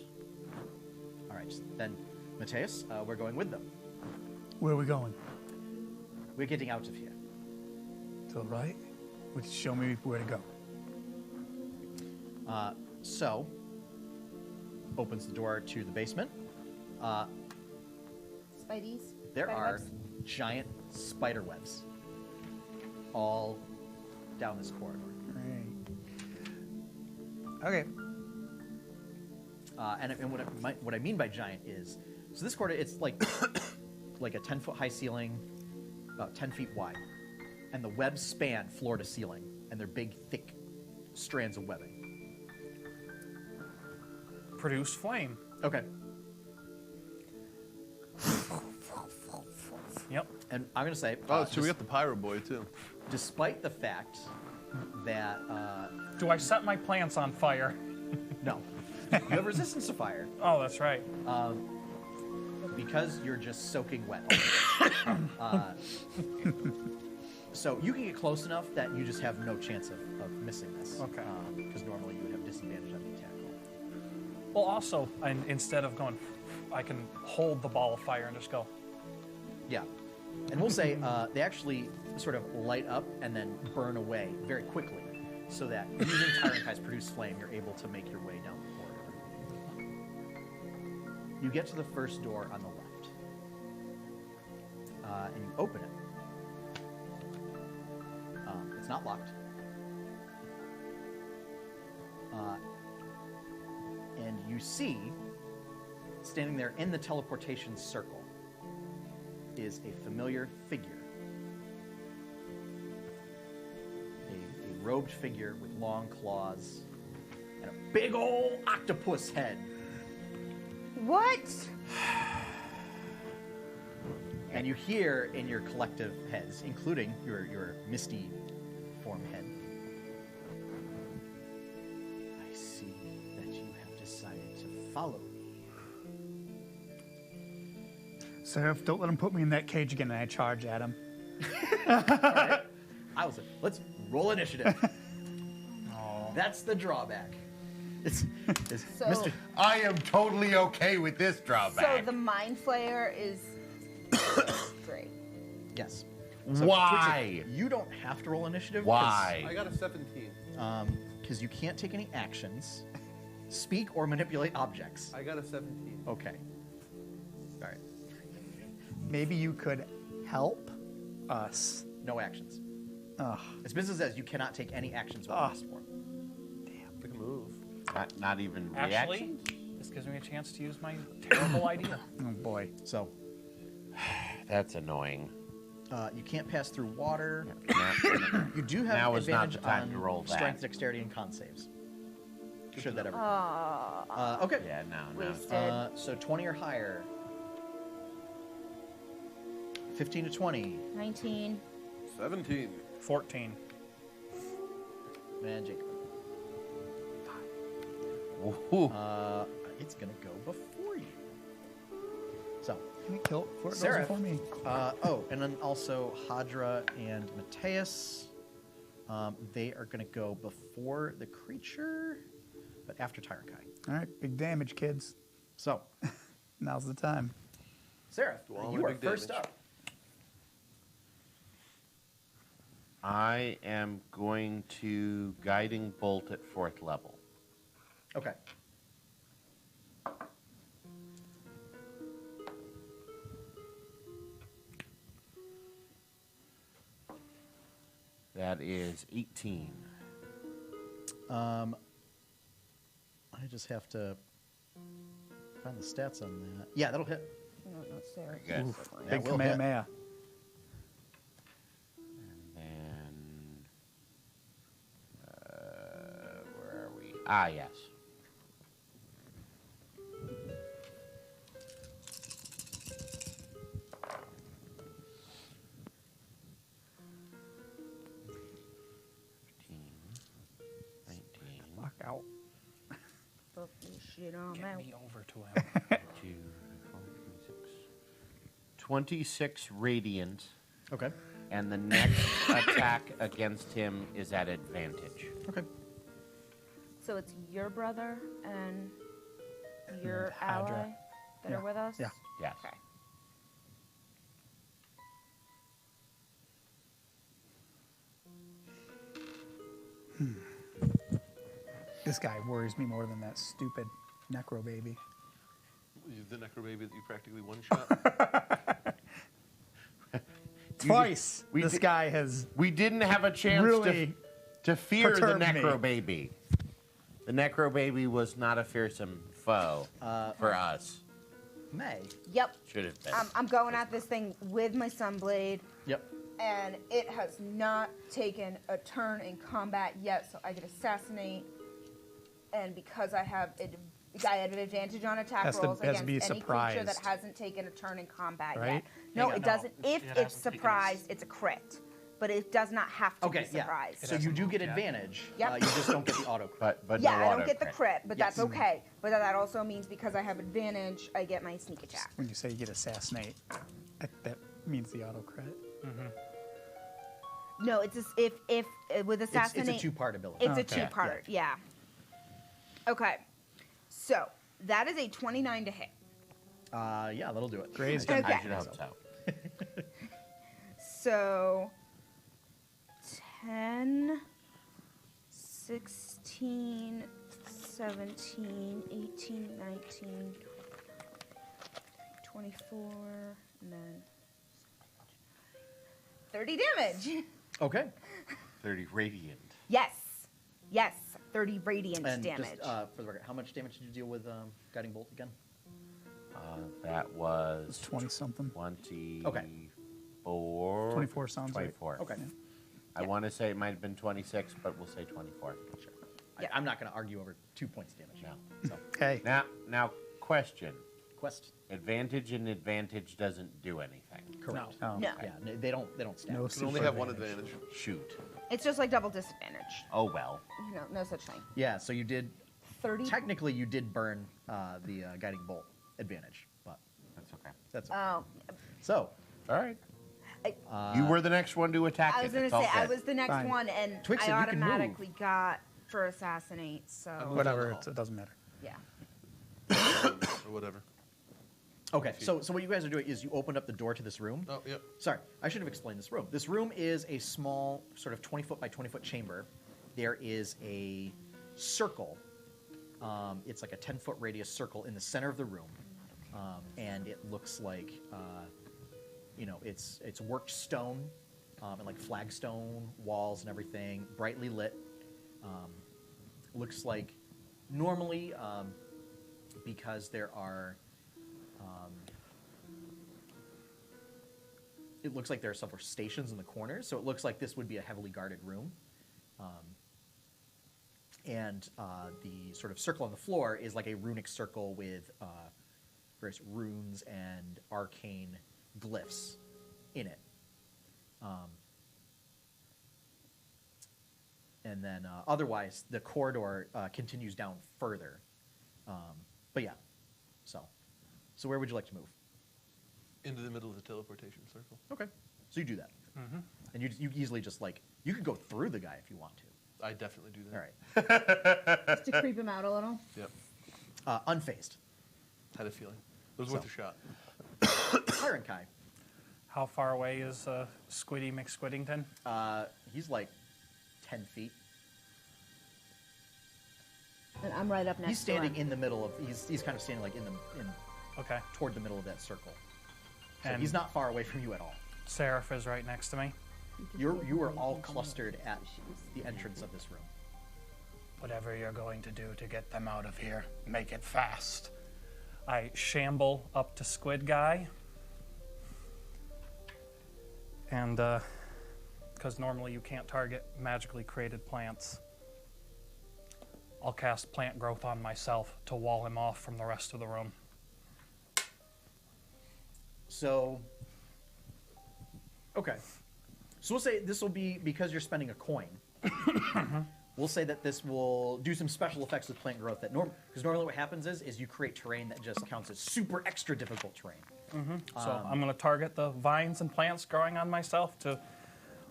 All right, then, Mateus, we're going with them. Where are we going? We're getting out of here. To the right? Would you show me where to go? So, opens the door to the basement. Spideys? There Spider are webs? giant spider webs all down this corridor. Right. Okay. And what I mean by giant is, so this corridor, it's like like a 10-foot high ceiling, about 10 feet wide, and the webs span floor to ceiling, and they're big, thick strands of webbing. Produce flame. Okay. Yep. And I'm gonna say, Oh, so we got the Pyro Boy, too. despite the fact that Do I set my plants on fire? no, you have resistance to fire. Oh, that's right. Because you're just soaking wet. So you can get close enough that you just have no chance of missing this. Okay. Because normally you would have disadvantage on the attack roll. Well, also, instead of going, I can hold the ball of fire and just go. Yeah. And we'll say they actually sort of light up and then burn away very quickly, so that using Tyrant Kai's produce flame, you're able to make your way down the corridor. You get to the first door on the left, and you open it. It's not locked. And you see, standing there in the teleportation circle, is a familiar figure. A robed figure with long claws and a big old octopus head. What? And And you hear in your collective heads, including your misty form head, I see that you have decided to follow me. Seraph, don't let him put me in that cage again, and I charge at him. I was like, let's roll initiative. That's the drawback. It's So- Mr. I am totally okay with this So drawback. the Mind Flayer is great. Yes. Why? Twixie, you don't have to roll initiative. Why? I got a 17. Because you can't take any actions, speak, or manipulate objects. I got a 17. Okay. All right. Maybe you could help us. No actions. Ugh. It's business as you cannot take any actions with this form. Good move. Not even Actually, reaction? this gives me a chance to use my terrible idea. Oh boy. So That's annoying. you can't pass through water. Now- You do have Now is not advantage the time on to roll that. strength, dexterity, and con saves. Should that ever? Okay. yeah, no. Wasted. So 20 or higher. 15 to 20. 19. 17. 14. And Jacob. Ooh. It's gonna go before you. So, Can we kill it before it Seraph. goes before me? And then also Hadra and Mateus. They are gonna go before the creature, but after Tyrakai. All right, big damage, kids. So, Now's the time. Seraph, Well, you are big first damage. up. I am going to guiding bolt at 4th level. Okay. That is 18. I just have to find the stats on that. Yeah, that'll hit. No, not Sarah. Good. That Big will hit. Kamehameha. And where are we? Ah, yes. Lock out. Fuck this shit on Get out. me over to him. 26 radiant, Okay. and the next attack against him is at advantage. Okay. So it's your brother and your And Hadra. ally that Yeah. are with us? Yeah. Yes. Okay. This guy worries me more than that stupid necro baby. The necro baby that you practically one-shot. Twice, we this did- guy has We didn't have a chance really to fear the perturbed me. necro baby. The necro baby was not a fearsome foe for us. May. Yep. Should have been. I'm going at this thing with my Sunblade, Yep. and it has not taken a turn in combat yet, so I get assassinate. And because I have an advantage on attack Has to- rolls has to against be any creature that surprised. hasn't taken a turn in combat Right? yet. No, Yeah, it no, doesn't. it If hasn't it's taken a surprised, it's a crit. But it does not have to Okay, be yeah. surprised. So you do get advantage. Yep. You just don't get the auto crit. but Yeah, no I don't auto get the crit, but that's Yes. okay. But that also means because I have advantage, I get my sneak attack. when you say you get assassinate, that means the auto credit. No, it's just if with It's assassinate, a two-part ability. It's a Okay. two-part, yeah. Okay, so that is a 29 to hit. Yeah, that'll do it. Grazed Okay. him. I should hope so. So 10, 16, 17, 18, 19, 24, and then 30 damage. Okay. 30 radiant. Yes, 30 radiant And damage. just for the record, how much damage did you deal with guiding bolt again? That It's was 20 something. 24. 24 sounds right. 24. Okay. Yeah. I want to say it might have been 26, but we'll say 24. Sure. Yeah. I'm not going to argue over 2 points damage. No. So, Okay. Now, question. quest. Advantage and advantage doesn't do anything. Correct. No. No. Yeah, they don't stab. No You can only super have one advantage. advantage. Shoot. It's just like double disadvantage. Oh well. No, no such thing. Yeah, so you did 30. technically you did burn the guiding bolt advantage, but That's okay. that's okay. Oh, So All right. I, You were the next one to attack I it. was gonna It's all say I good. was the next Fine. one, and Twixen, I you can move. automatically got for assassinate. So Whatever, it doesn't matter. yeah. Or whatever. okay, so what you guys are doing is you opened up the door to this room. Oh, yep. Sorry, I should have explained this room. This room is a small, sort of 20 foot by 20 foot chamber. There is a circle. It's like a 10-foot radius circle in the center of the room, and it looks like, it's worked stone and like flagstone walls and everything, brightly lit. Looks like normally because there are. It looks like there are several stations in the corners, so it looks like this would be a heavily guarded room. And the sort of circle on the floor is like a runic circle with various runes and arcane glyphs in it. And then otherwise, the corridor continues down further. But yeah, so where would you like to move? Into the middle of the teleportation circle. Okay, so you do that, and you easily just you could go through the guy if you want to. I definitely do that. All right, Just to creep him out a little. Yep. unfazed. Had a feeling. It was worth a shot. Tyrant Kai, How far away is Squiddy McSquiddington? he's like 10 feet. And I'm right up next He's standing to him. in the middle of. He's kind of standing like in Okay. toward the middle of that circle. So And- he's not far away from you at all. Seraph is right next to me. You are all clustered at the entrance of this room. Whatever you're going to do to get them out of here, make it fast. I shamble up to Squid Guy. And, because normally you can't target magically created plants, I'll cast plant growth on myself to wall him off from the rest of the room. So, okay. So we'll say this will be because you're spending a coin. We'll say that this will do some special effects with plant growth that because normally what happens is you create terrain that just counts as super extra difficult terrain. So I'm going to target the vines and plants growing on myself to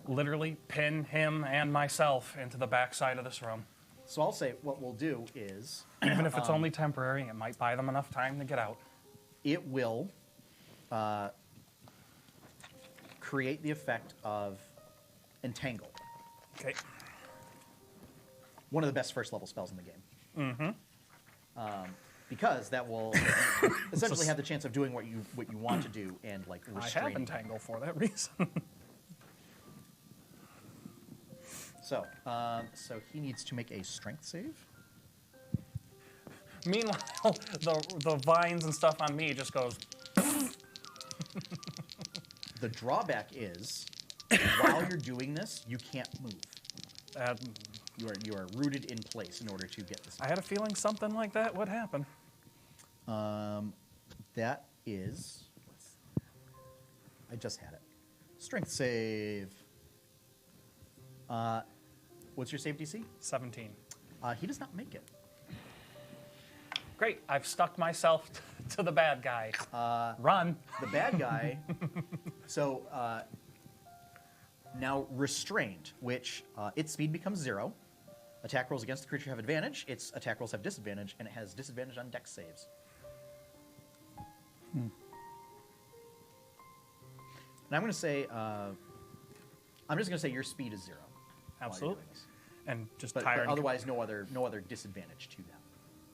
literally pin him and myself into the backside of this room. So I'll say what we'll do is Even if it's only temporary, it might buy them enough time to get out. it will create the effect of entangle. Okay. One of the best first level spells in the game. Because that will essentially have the chance of doing what you want to do and like I have restraining. entangle for that reason. So he needs to make a strength save. Meanwhile, the vines and stuff on me just goes. The drawback is while you're doing this, you can't move. You are rooted in place in order to get this. I had a feeling something like that would happen. That is. I just had it. Strength save. What's your save DC? 17. He does not make it. Great, I've stuck myself to the bad guy. Run. The bad guy. So now restrained, which its speed becomes 0. Attack rolls against the creature have advantage. Its attack rolls have disadvantage, and it has disadvantage on dex saves. And I'm going to say, I'm just going to say your speed is 0. while you're Absolutely. doing this. And just But Tyrant, otherwise, no other disadvantage to that.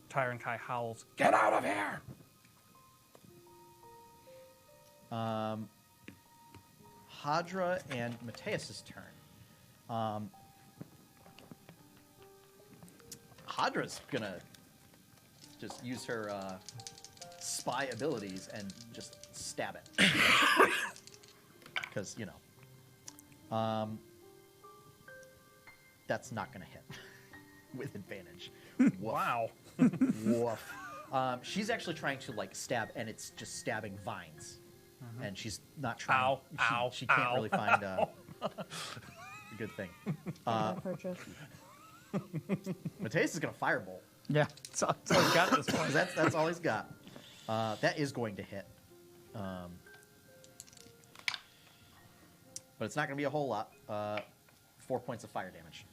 Tyrant Kai howls, "Get out of here!" Hadra and Mateus's turn. Hadra's gonna just use her spy abilities and just stab it, because that's not gonna hit with advantage. Woof. Wow. Woof. She's actually trying to stab, and it's just stabbing vines. and she's not trying. Ow, ow, she can't ow, really find a good thing. Purchase. Mateus is gonna firebolt. Yeah, that's all he's got at this point. 'Cause that's all he's got. That is going to hit. But it's not going to be a whole lot. 4 points of fire damage.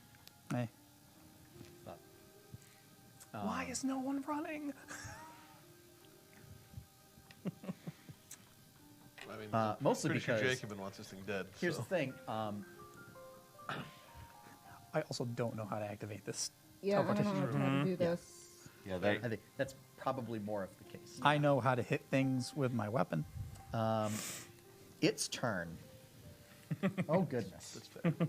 Hey. But, Why is no one running? I mean, mostly pretty sure because- Jacobin wants this thing dead. here's so. the thing. I also don't know how to activate this Yeah, I don't know teleportation. how to do this. Yeah, I think that's probably more of the case. I know how to hit things with my weapon. Its turn. Oh, goodness. That's fair.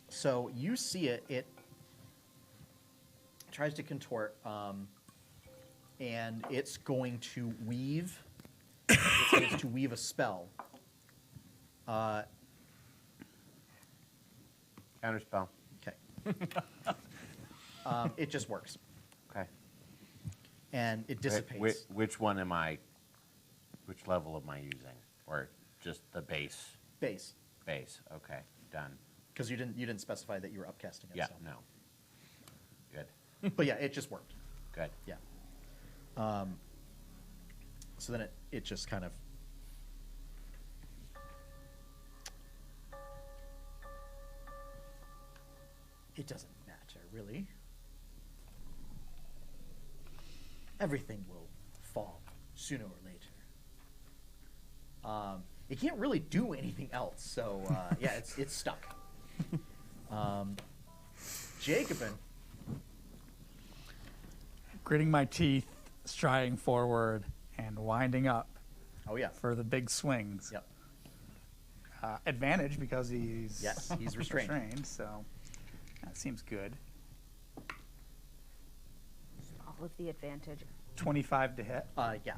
So you see it. It tries to contort, and it's going to weave. It's going to weave a spell. Counterspell. Okay. It just works, Okay. and it dissipates. Which one am I? Which level am I using? Or just the base? Base, Base. Okay. Done. because you didn't specify that you were upcasting it. Yeah. so. No. Good. But yeah, it just worked. Good. Yeah. So then it just kind of. It doesn't matter, really. Everything will fall sooner or later. It can't really do anything else, so yeah, it's stuck. Jacobin. Gritting my teeth, striding forward, and winding up Oh yeah. for the big swings. Yep. Advantage because he's Yes, he's restrained. so that seems good. All of the advantage. 25 to hit. Yeah.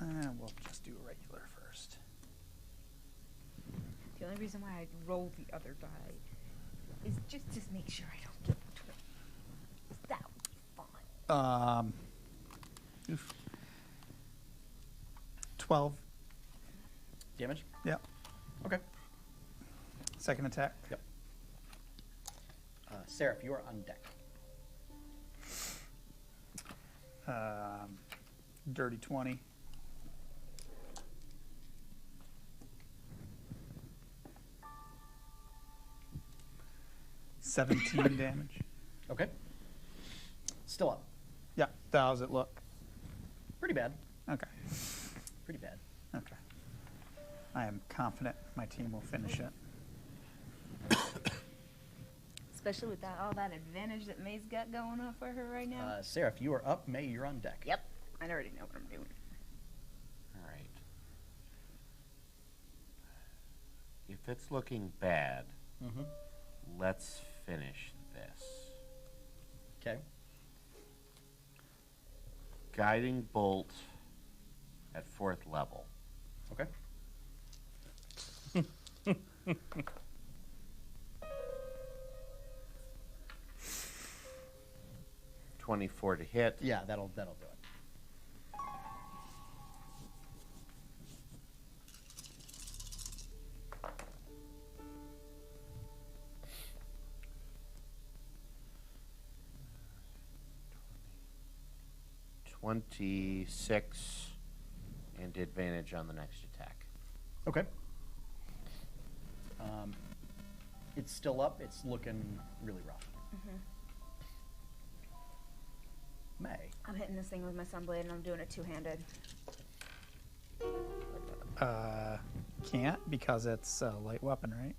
We'll just do a regular first. The only reason why I roll the other die is just to make sure I don't get the twin. That would be fun. Oof. 12. Damage. Yep. Okay. Second attack. Yep. Seraph, you are on deck. Dirty 20. $17 damage. Okay. Still up. Yeah. How's it look? Pretty bad. Okay. Pretty bad. Okay. I am confident my team will finish it. Especially with all that advantage that May's got going on for her right now. Seraph, you are up. May, you're on deck. Yep. I already know what I'm doing. All right. If it's looking bad, Mm-hmm. let's finish this. Okay. Guiding bolt at 4th level. Okay. 24 to hit. Yeah, that'll do it. $26 and advantage on the next attack. Okay. It's still up. It's looking really rough. May. I'm hitting this thing with my sunblade and I'm doing it two-handed. Can't because it's a light weapon, right?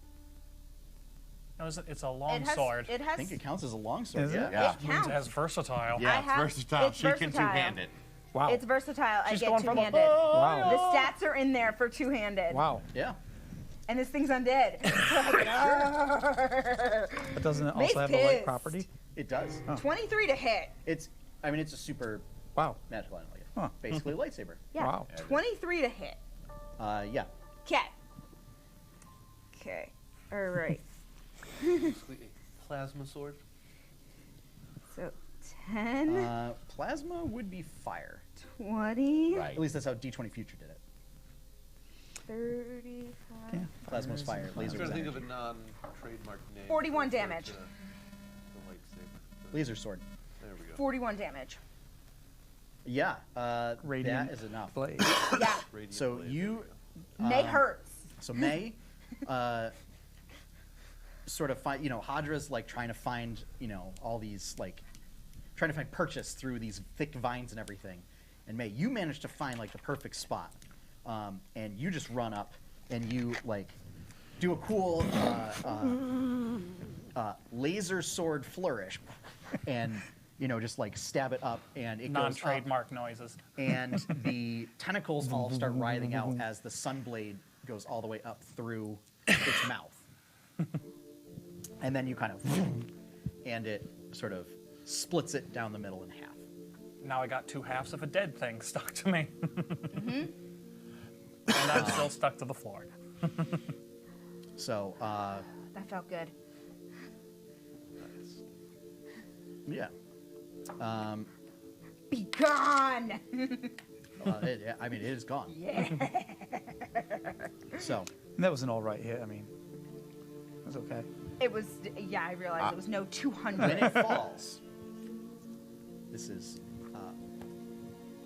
No, it's a long it has, sword. It I has. think it counts as a longsword. Is it? Yeah. It counts. As versatile. Yeah, I it's have- versatile. it's She can versatile. two-hand it. Wow. It's versatile. She's I going get for the two-handed. Wow. The stats are in there for two-handed. Wow. Yeah. And this thing's undead. But doesn't it Mace also have a light pissed. property? It does. Oh. 23 to hit. It's. I mean, it's a super Wow. magical animal. Yeah. basically a lightsaber. Yeah. Wow. 23 to hit. Yeah. Okay. All right. Basically a plasma sword. So 10, Plasma would be fire. 20, Right. At least that's how D20 Future did it. 35, Yeah. Plasma's fire. I'm Laser trying was to think of energy. a non-trademark name. 41 for damage. The lightsaber. Laser sword. There we go. 41 damage. Yeah. Radiant that is enough. blade. Yeah. Radiant So blade, you. there May hurts. So May, sort of find, Hadra's like trying to find, all these like, trying to find purchase through these thick vines and everything. And May, you manage to find like the perfect spot, and you just run up and you like do a cool laser sword flourish, and just like stab it up, and it goes up. Non-trademark noises. And the tentacles all start writhing out as the sunblade goes all the way up through its mouth. And then you kind of, and it sort of splits it down the middle in half. Now I got 2 halves of a dead thing stuck to me. And I'm still stuck to the floor. So, That felt good. yeah. Be gone. It is gone. Yeah. So, That was an all right hit. I mean, it was okay. It was. Yeah, I realized it was no when 200. it falls, this is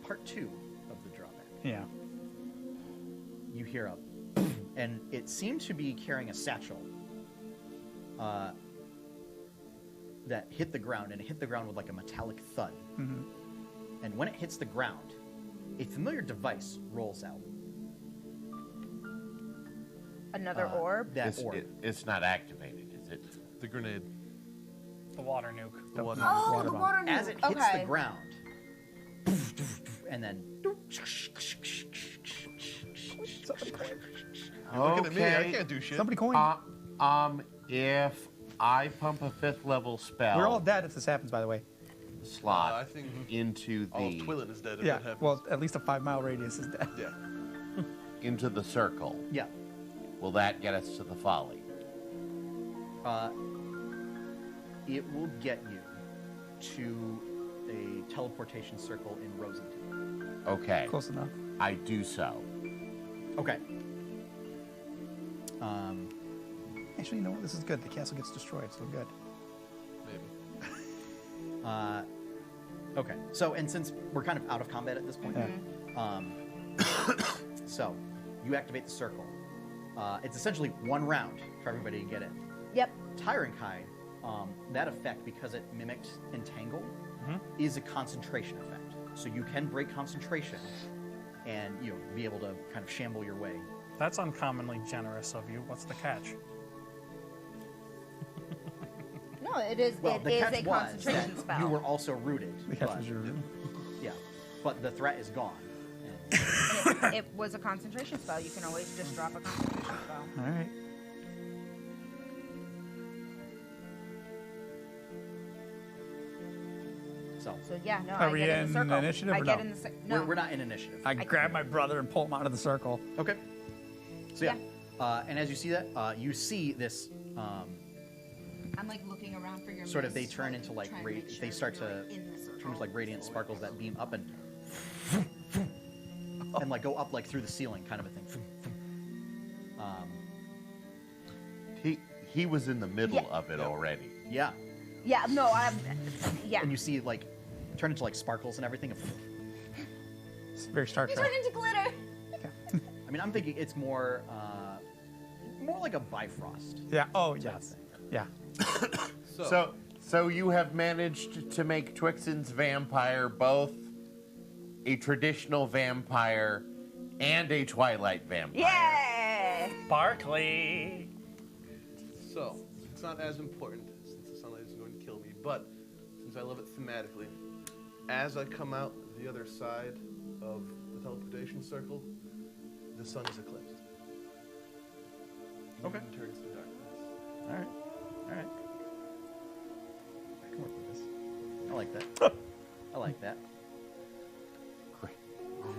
part 2 of the drawback. Yeah. You hear a, and it seemed to be carrying a satchel that hit the ground, and it hit the ground with like a metallic thud. And when it hits the ground, a familiar device rolls out. Another orb. That orb. It's not activated, is it? The grenade. The water nuke. The water. Oh, Water the bomb. water nuke. As it hits okay. the ground, and then Look at me. I Okay. can't do shit. Somebody coin. If I pump a 5th level spell We're all dead if this happens, by the way. slot I think into all the of Twilin is dead if Yeah. that happens. Well, at least a 5-mile radius is dead. yeah. into the circle, yeah, will that get us to the folly? it will get you to a teleportation circle in Rosington. Okay, Close enough. I do so. Okay. Actually, you know what? This is good. The castle gets destroyed, so we're good. Maybe. Okay. So, and since we're kind of out of combat at this point, Yeah. so you activate the circle. It's essentially 1 round for everybody to get in. Yep. Tyrant Kai, that effect, because it mimics Entangle, is a concentration effect. So you can break concentration and be able to kind of shamble your way. That's uncommonly generous of you. What's the catch? No, it is. Well, it the is catch a was concentration that spell. you were also rooted. The catch but, was your yeah, but the threat is gone. And it was a concentration spell. You can always just drop a concentration spell. All right. So So yeah, no, Are I we get in in the circle. initiative I or get no? in the no. we're not in initiative. I grab my brother and pull him out of the circle. Okay. So yeah, and as you see that, you see this I'm like looking around for your. sort of. They mist, turn into like trying to make they sure start you're, to like, in the turn circle. into like radiant sparkles that beam up and and like go up like through the ceiling, kind of a thing. He was in the middle Yeah. of it already. Yeah, Yeah, no, I'm. Yeah. and you see like turn into like sparkles and everything. It's very Star You Trek. turn into glitter. I mean, I'm thinking it's more like a Bifrost. Yeah. Oh, sort of yes. thing. Yeah. So you have managed to make Twixen's vampire both a traditional vampire and a Twilight vampire. Yeah. Barkley! So, it's not as important since the sunlight is going to kill me, but since I love it thematically, as I come out the other side of the teleportation circle, the sun is eclipsed. Okay. And turns to darkness. All right. All right. I can work with this. I like that. I like that. Great.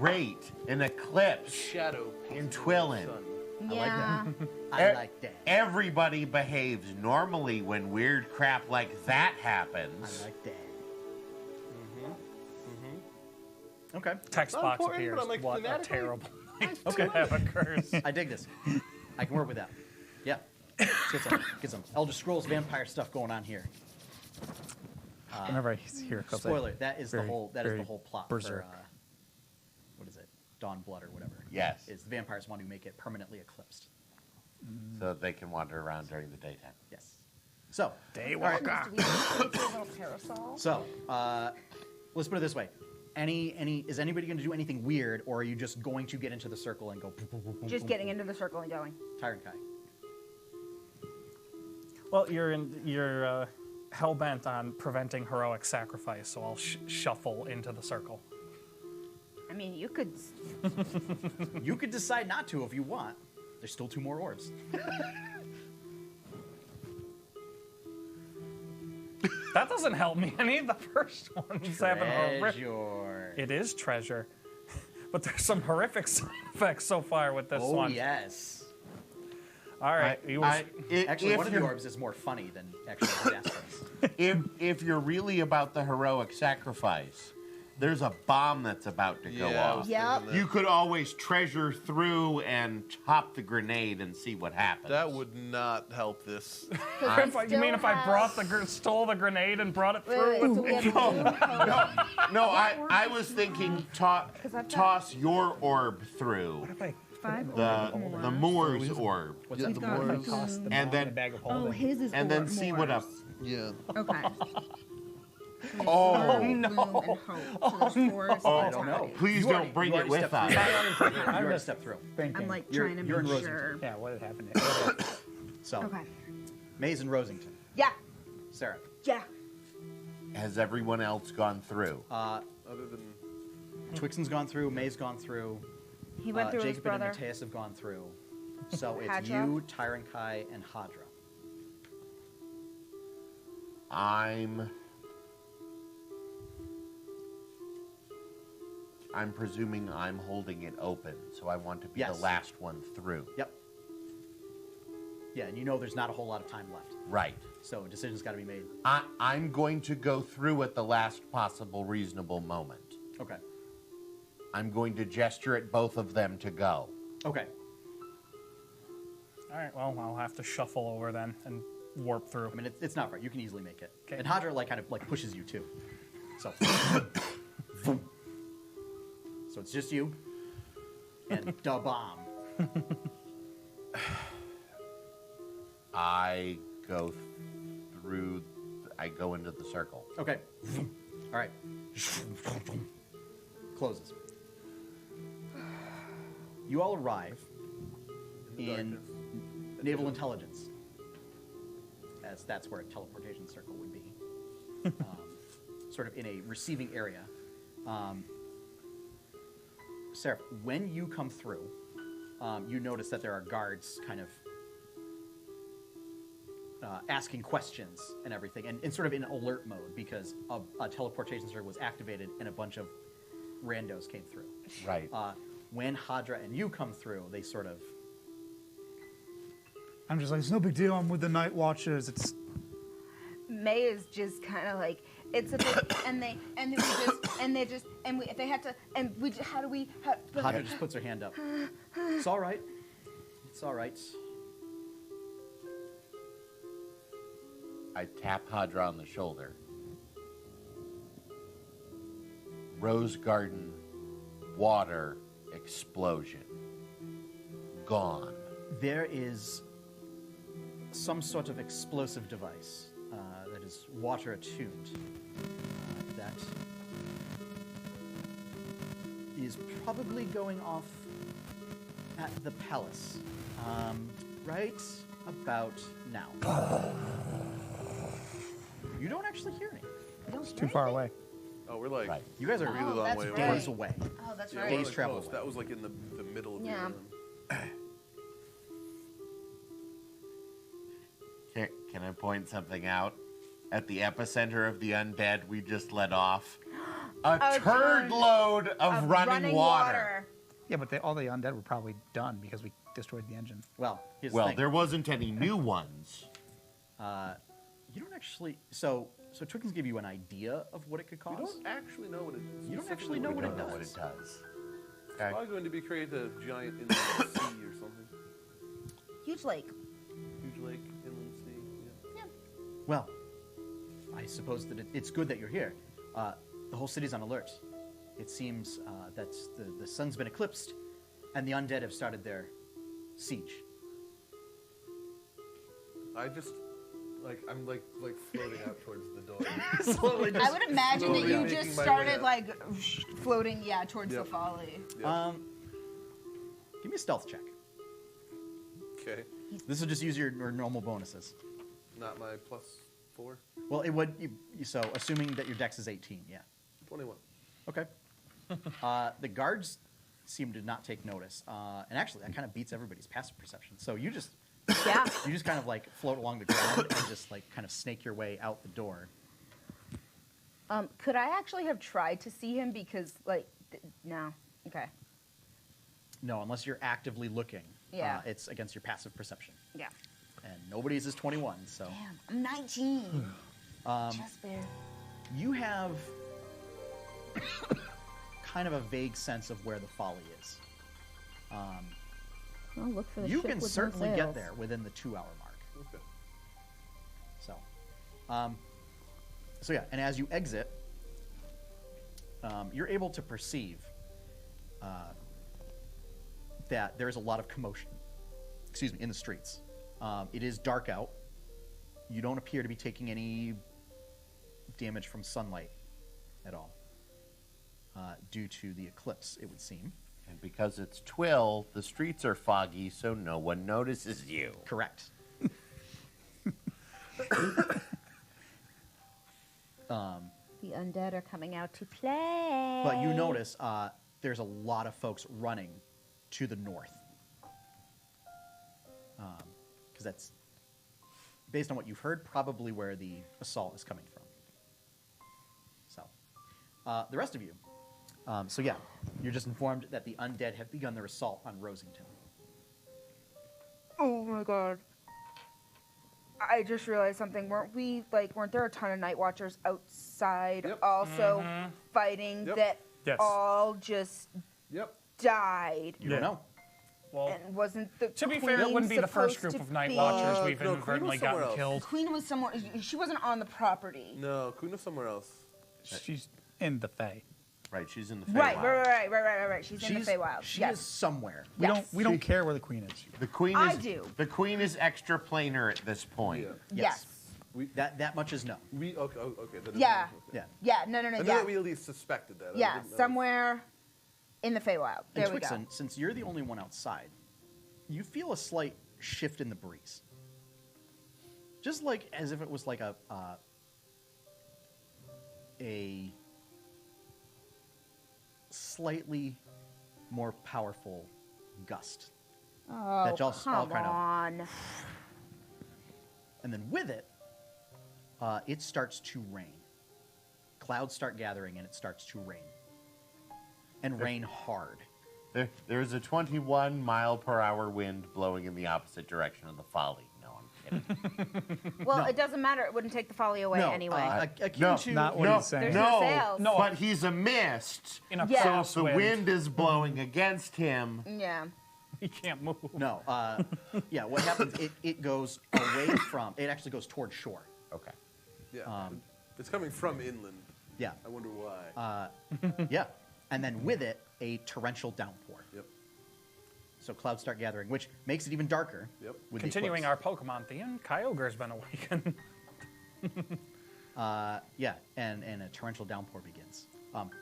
great. An eclipse. Shadow In Twillin. sun. Yeah. I like that. Everybody behaves normally when weird crap like that happens. I like that. Okay. Text Not box important, appears. but I'm like, What a thematically, terrible thing Okay. to have occurs. I dig this. I can work with that. Yeah. Let's get some Elder Scrolls vampire stuff going on here. Whenever I hear a Spoiler, that is the very, whole that is the very whole plot berserk. for what is it? Dawn Blood or whatever. Yes. Is the vampires want to make it permanently eclipsed. So that they can wander around during the daytime. Yes. So, Do we have a little parasol? so let's put it this way. Is anybody going to do anything weird, or are you just going to get into the circle and go? Boom, boom, boom, boom, Just boom, getting boom? into the circle and going. Tyrant Kai. Well, you're hell bent on preventing heroic sacrifice, so I'll shuffle into the circle. I mean, you could. You could decide not to if you want. There's still 2 more orbs. That doesn't help me any. The first one's having horrific. Treasure. It is treasure, but there's some horrific side effects so far with this Oh one. yes. All right, Actually, one of the you're- orbs is more funny than actually disastrous. if you're really about the heroic sacrifice, there's a bomb that's about to go Yeah, I off. was Yep. thinking that. You could always treasure through and chop the grenade and see what happens. That would not help this. You mean if I brought stole the grenade and brought it through? Wait, so we have No, I was thinking I've got- toss your orb through five the Moor's orb, What's Yeah, that? the got Moors. like, and then bag of Oh, holding. his is and then see what a Yeah. Okay. oh No. So there's 4 I don't know. please You don't already- bring you it already with stepped us. through. You already stepped through. Thinking. I'm like You're- trying to you're in make Rosington. sure. Yeah, what happened? So, Okay. Maze and Rosington. Yeah. Sarah. Yeah. Has everyone else gone through? Other than Twixen's gone through. May's gone through. He went through his Jacob and brother. Mateus have gone through. So it's Hadra? you, Tyrant Kai, and Hadra. I'm presuming I'm holding it open, so I want to be Yes. the last one through. Yep. Yeah, and you know there's not a whole lot of time left. Right. So a decision's got to be made. I'm going to go through at the last possible reasonable moment. Okay. I'm going to gesture at both of them to go. Okay. All right, well, I'll have to shuffle over then and warp through. I mean, it's not right. You can easily make it. Okay. And Hadra kind of pushes you too. So. So it's just you and da bomb. I go through. I go into the circle. Okay. All right. Closes. You all arrive in naval intelligence, as that's where a teleportation circle would be, sort of in a receiving area. Sarah, when you come through, you notice that there are guards kind of asking questions and everything, and sort of in alert mode because a teleportation circle was activated and a bunch of randos came through. Right. When Hadra and you come through, they sort of I'm just like, it's no big deal. I'm with the Night Watchers. It's May is just kind of like it's a bit, and they if they had to, and we just, how do we? Hadra just puts her hand up. It's all right. It's all right. I tap Hadra on the shoulder. Rose garden, water, explosion. Gone. There is some sort of explosive device that is water attuned that is probably going off at the palace right about now. You don't actually hear anything. it's too far away. Oh, we're like Right. You guys are really long that's way right. away. days away. Oh, that's Yeah, right. we're Days really travel close. away. That was like in the middle of Yeah. the Can I point something out? At the epicenter of the undead we just let off, A turd load of running water. Yeah, but all the undead were probably done because we destroyed the engine. Well, here's the Well, thing. there wasn't any new ones. You don't actually. So Twickens give you an idea of what it could We cause. don't actually know what it is. You don't actually know what it Don't know what does. it does. It's Okay. probably going to be create a giant inland sea or something. Huge lake. Huge lake, inland sea. Yeah. Well, I suppose that it's good that you're here. The whole city's on alert. It seems that the sun's been eclipsed, and the undead have started their siege. I'm floating out towards the door. Slowly I would imagine that slowly you making just my way started up. like floating, towards Yep. the folly. Give me a stealth check. Okay. This will just use your normal bonuses. Not my +4. Well, it would. So, assuming that your dex is 18, yeah. 21. Okay. The guards seem to not take notice, and actually, that kind of beats everybody's passive perception. So you just Yeah. kind of like float along the ground and just like kind of snake your way out the door. Could I actually have tried to see him because no. Okay. No, unless you're actively looking. Yeah. It's against your passive perception, Yeah. and nobody's is 21. So Damn, I'm 19. Just bare. you have kind of a vague sense of where the folly is. I'll look for the You ship can with no certainly get sails. there within the 2-hour mark. Okay. So yeah, and as you exit, you're able to perceive that there's a lot of commotion. In the streets. It is dark out. You don't appear to be taking any damage from sunlight at all, due to the eclipse, it would seem. And because it's Twill, the streets are foggy, so no one notices you. Correct. The undead are coming out to play. But you notice there's a lot of folks running to the north. Because that's, based on what you've heard, probably where the assault is coming from. So, the rest of you. So yeah, you're just informed that the undead have begun their assault on Rosington. Oh my god. I just realized something. Weren't there a ton of night watchers outside Yep. also fighting Yep. that Yes. all just Yep. died? You don't know. Well, And wasn't the to be queen fair, it wouldn't be the first supposed group to of night be- watchers we've no, Queen was inadvertently somewhere gotten else. killed. Queen was somewhere. She wasn't on the property. No, Queen was somewhere else. She's in the Fae. Right, she's in the Right. Feywild. She's in the Feywild. She Yes. is somewhere. We Yes. don't care where the queen is. The queen I is do. The queen is extra planar at this point. Yeah. Yes. That much is known. Okay. That is Yeah. Yeah. Yeah. No. I knew Yeah. that we at least suspected that. I Yeah. didn't know. Somewhere in the Feywild. And There we go. Twixen, since you're the only one outside, you feel a slight shift in the breeze. Just like as if it was like a slightly more powerful gust. Oh, that just all come kind of- on. And then with it, it starts to rain. Clouds start gathering and it starts to rain. And rain hard. There's a 21 mile per hour wind blowing in the opposite direction of the folly. No, I'm kidding. Well, it doesn't matter. It wouldn't take the folly away No, anyway. akin no, to not what no, he's saying. There's no, no sails. No. but he's a mist. In a Yeah. So crosswind, if the wind is blowing against him, Yeah. he can't move. No, yeah. What happens? It goes away from. It actually goes toward shore. okay. Yeah. It's coming from inland. Yeah, I wonder why. yeah. And then with it, a torrential downpour. Yep. So clouds start gathering, which makes it even darker. Yep. With the Continuing eclipse. our Pokemon theme, Kyogre's been awakened. Yeah, and a torrential downpour begins.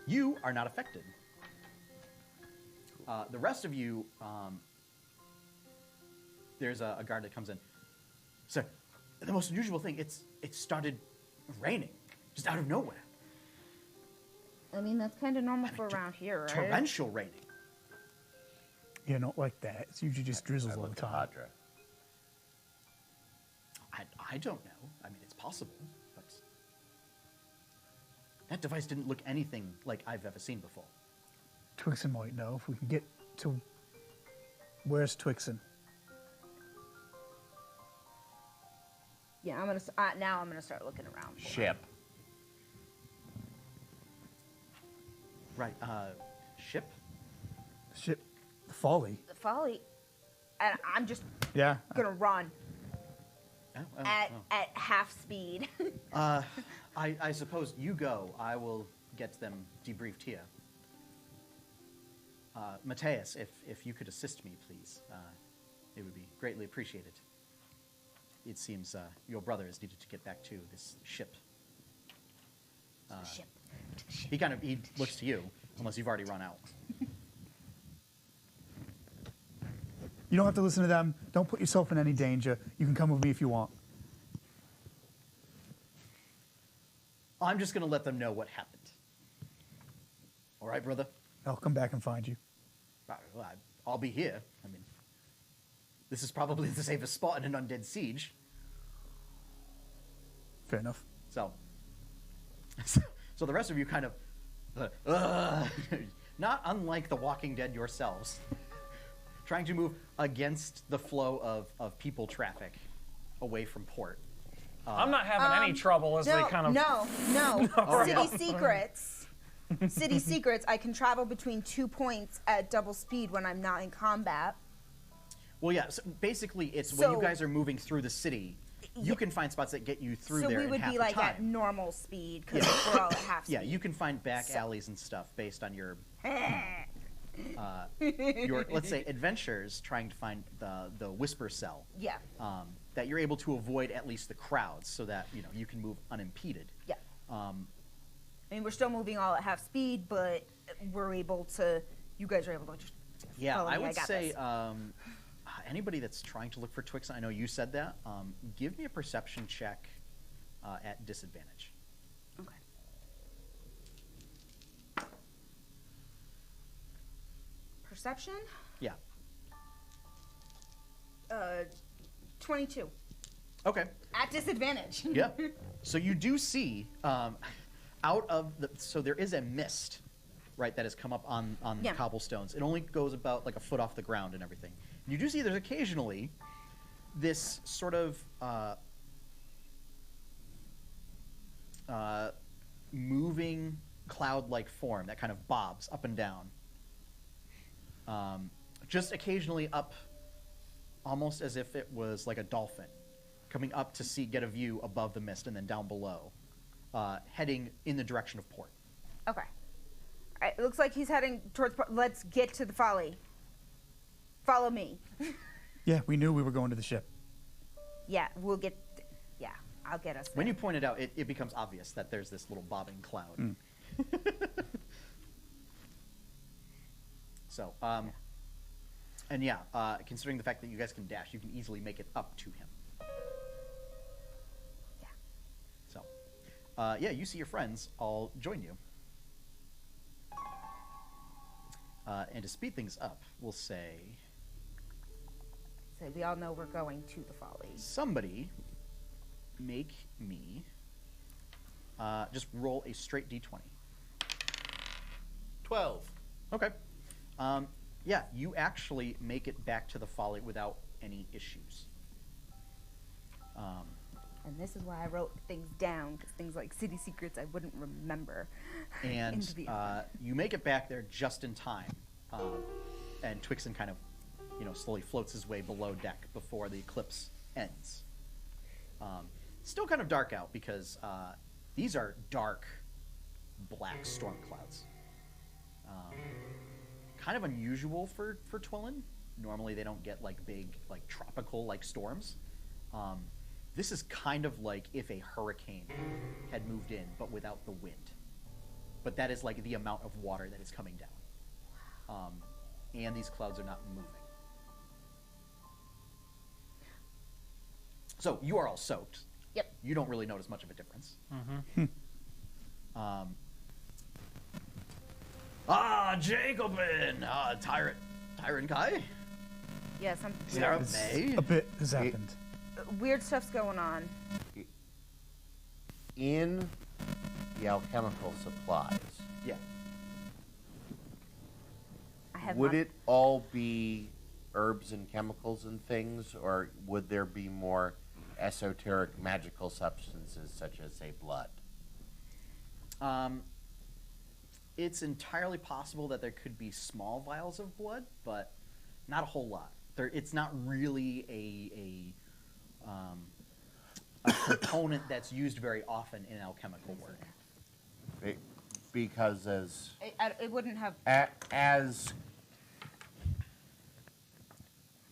You are not affected. The rest of you, there's a guard that comes in. So, the most unusual thing, it started raining, just out of nowhere. I mean, that's kind of normal for around here, right? Torrential raining. Yeah, not like that. It's usually just drizzles all the Look at time. Hadra. I don't know. I mean, it's possible, but That device didn't look anything like I've ever seen before. Twixen might know if we can get to. Where's Twixen? Yeah, now I'm gonna start looking around. For Ship. Right. Ship? Ship. The Folly. the folly, and I'm just Yeah. gonna run Oh, at half speed. I suppose you go. I will get them debriefed here. Mateus, if you could assist me, please, it would be greatly appreciated. It seems your brother is needed to get back to this ship. Ship. He looks to you, unless you've already run out. You don't have to listen to them. Don't put yourself in any danger. You can come with me if you want. I'm just going to let them know what happened. All right, brother? I'll come back and find you. Well, I'll be here. I mean, this is probably the safest spot in an undead siege. Fair enough. So the rest of you kind of, not unlike The Walking Dead yourselves, trying to move against the flow of people traffic away from port. I'm not having any trouble as they kind of. No. City secrets. City secrets. I can travel between 2 points at double speed when I'm not in combat. Well, yeah. So basically, it's when you guys are moving through the city, you can find spots that get you through there. So we in would half be the like time. at normal speed because we're all at half speed. Yeah, you can find back alleys and stuff based on your let's say adventures trying to find the whisper cell. Yeah. That you're able to avoid at least the crowds, so that you can move unimpeded. Yeah. I mean, we're still moving all at half speed, but we're able to. You guys are able to just. Yeah, follow me. I would got say this. anybody that's trying to look for Twix, I know you said that. Give me a perception check at disadvantage. Okay. Perception. Yeah. 22. Okay. At disadvantage. Yeah. So you do see out of so there is a mist, right, that has come up on Yeah. the cobblestones. It only goes about like a foot off the ground and everything. You do see there's occasionally this sort of moving cloud-like form that kind of bobs up and down. Just occasionally up, almost as if it was like a dolphin, coming up to get a view above the mist and then down below, heading in the direction of port. Okay. All right, it looks like he's heading towards. Let's get to the folly. Follow me. Yeah, we knew we were going to the ship. Yeah, we'll get. Yeah, I'll get us. When there. you point it out, it becomes obvious that there's this little bobbing cloud. So, and yeah, considering the fact that you guys can dash, you can easily make it up to him. Yeah. So, yeah, you see your friends all join you. And to speed things up, we'll say So we all know we're going to the folly. somebody make me just roll a straight d20. 12. Okay. Yeah, you actually make it back to the folly without any issues. And this is why I wrote things down, because things like city secrets I wouldn't remember. And into the- you make it back there just in time. And Twixen kind of, slowly floats his way below deck before the eclipse ends. Still kind of dark out because these are dark, black storm clouds. Kind of unusual for Twillin. Normally they don't get like big, like tropical like storms. This is kind of like if a hurricane had moved in, but without the wind. But that is like the amount of water that is coming down. And these clouds are not moving. So you are all soaked. Yep. You don't really notice much of a difference. Jacobin! Tyrant Kai? Yeah, some Sarah May? A bit has happened. weird stuff's going on. In the alchemical supplies, Yeah. I have would not- it all be herbs and chemicals and things, or would there be more esoteric magical substances such as, say, blood? It's entirely possible that there could be small vials of blood, but not a whole lot. It's not really a component that's used very often in alchemical work. Because It wouldn't have. as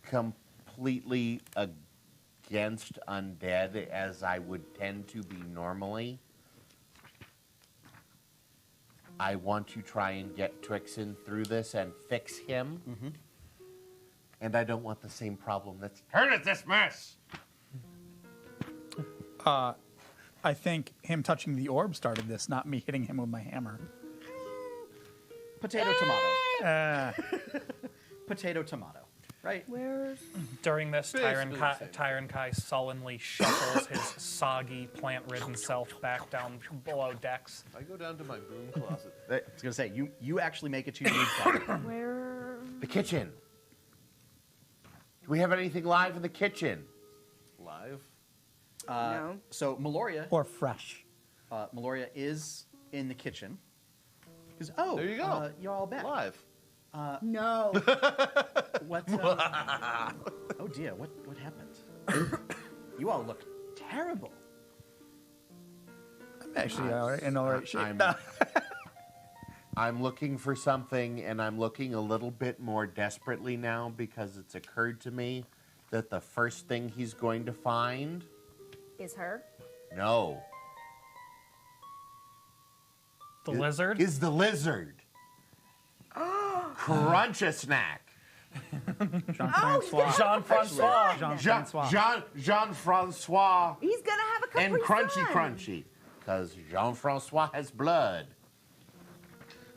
completely against undead as I would tend to be normally, I want to try and get Twixen through this and fix him. Mm-hmm. And I don't want the same problem that's started this mess. I think him touching the orb started this, not me hitting him with my hammer. Potato, tomato. Uh, Potato, tomato. Right? Where's During this, Basically the same. Tyron Kai sullenly shuffles his soggy, plant-ridden self back down below decks. I go down to my broom closet. I was going to say, you actually make it to your room closet. where? The kitchen. Do we have anything live in the kitchen? Live. No. So Meloria, or fresh. Meloria is in the kitchen. Because There you go. you're all back. Live. No. What? Oh dear, what happened? You all look terrible. I'm actually in all right shape. I'm looking for something, and I'm looking a little bit more desperately now because it's occurred to me that the first thing he's going to find, Is her? no, The lizard? is the lizard. Crunch a snack. Jean-Francois. Jean-Francois. Jean-Francois. Jean-Francois He's gonna have a Capri and Crunchy Sun. Crunchy, because Jean-Francois has blood.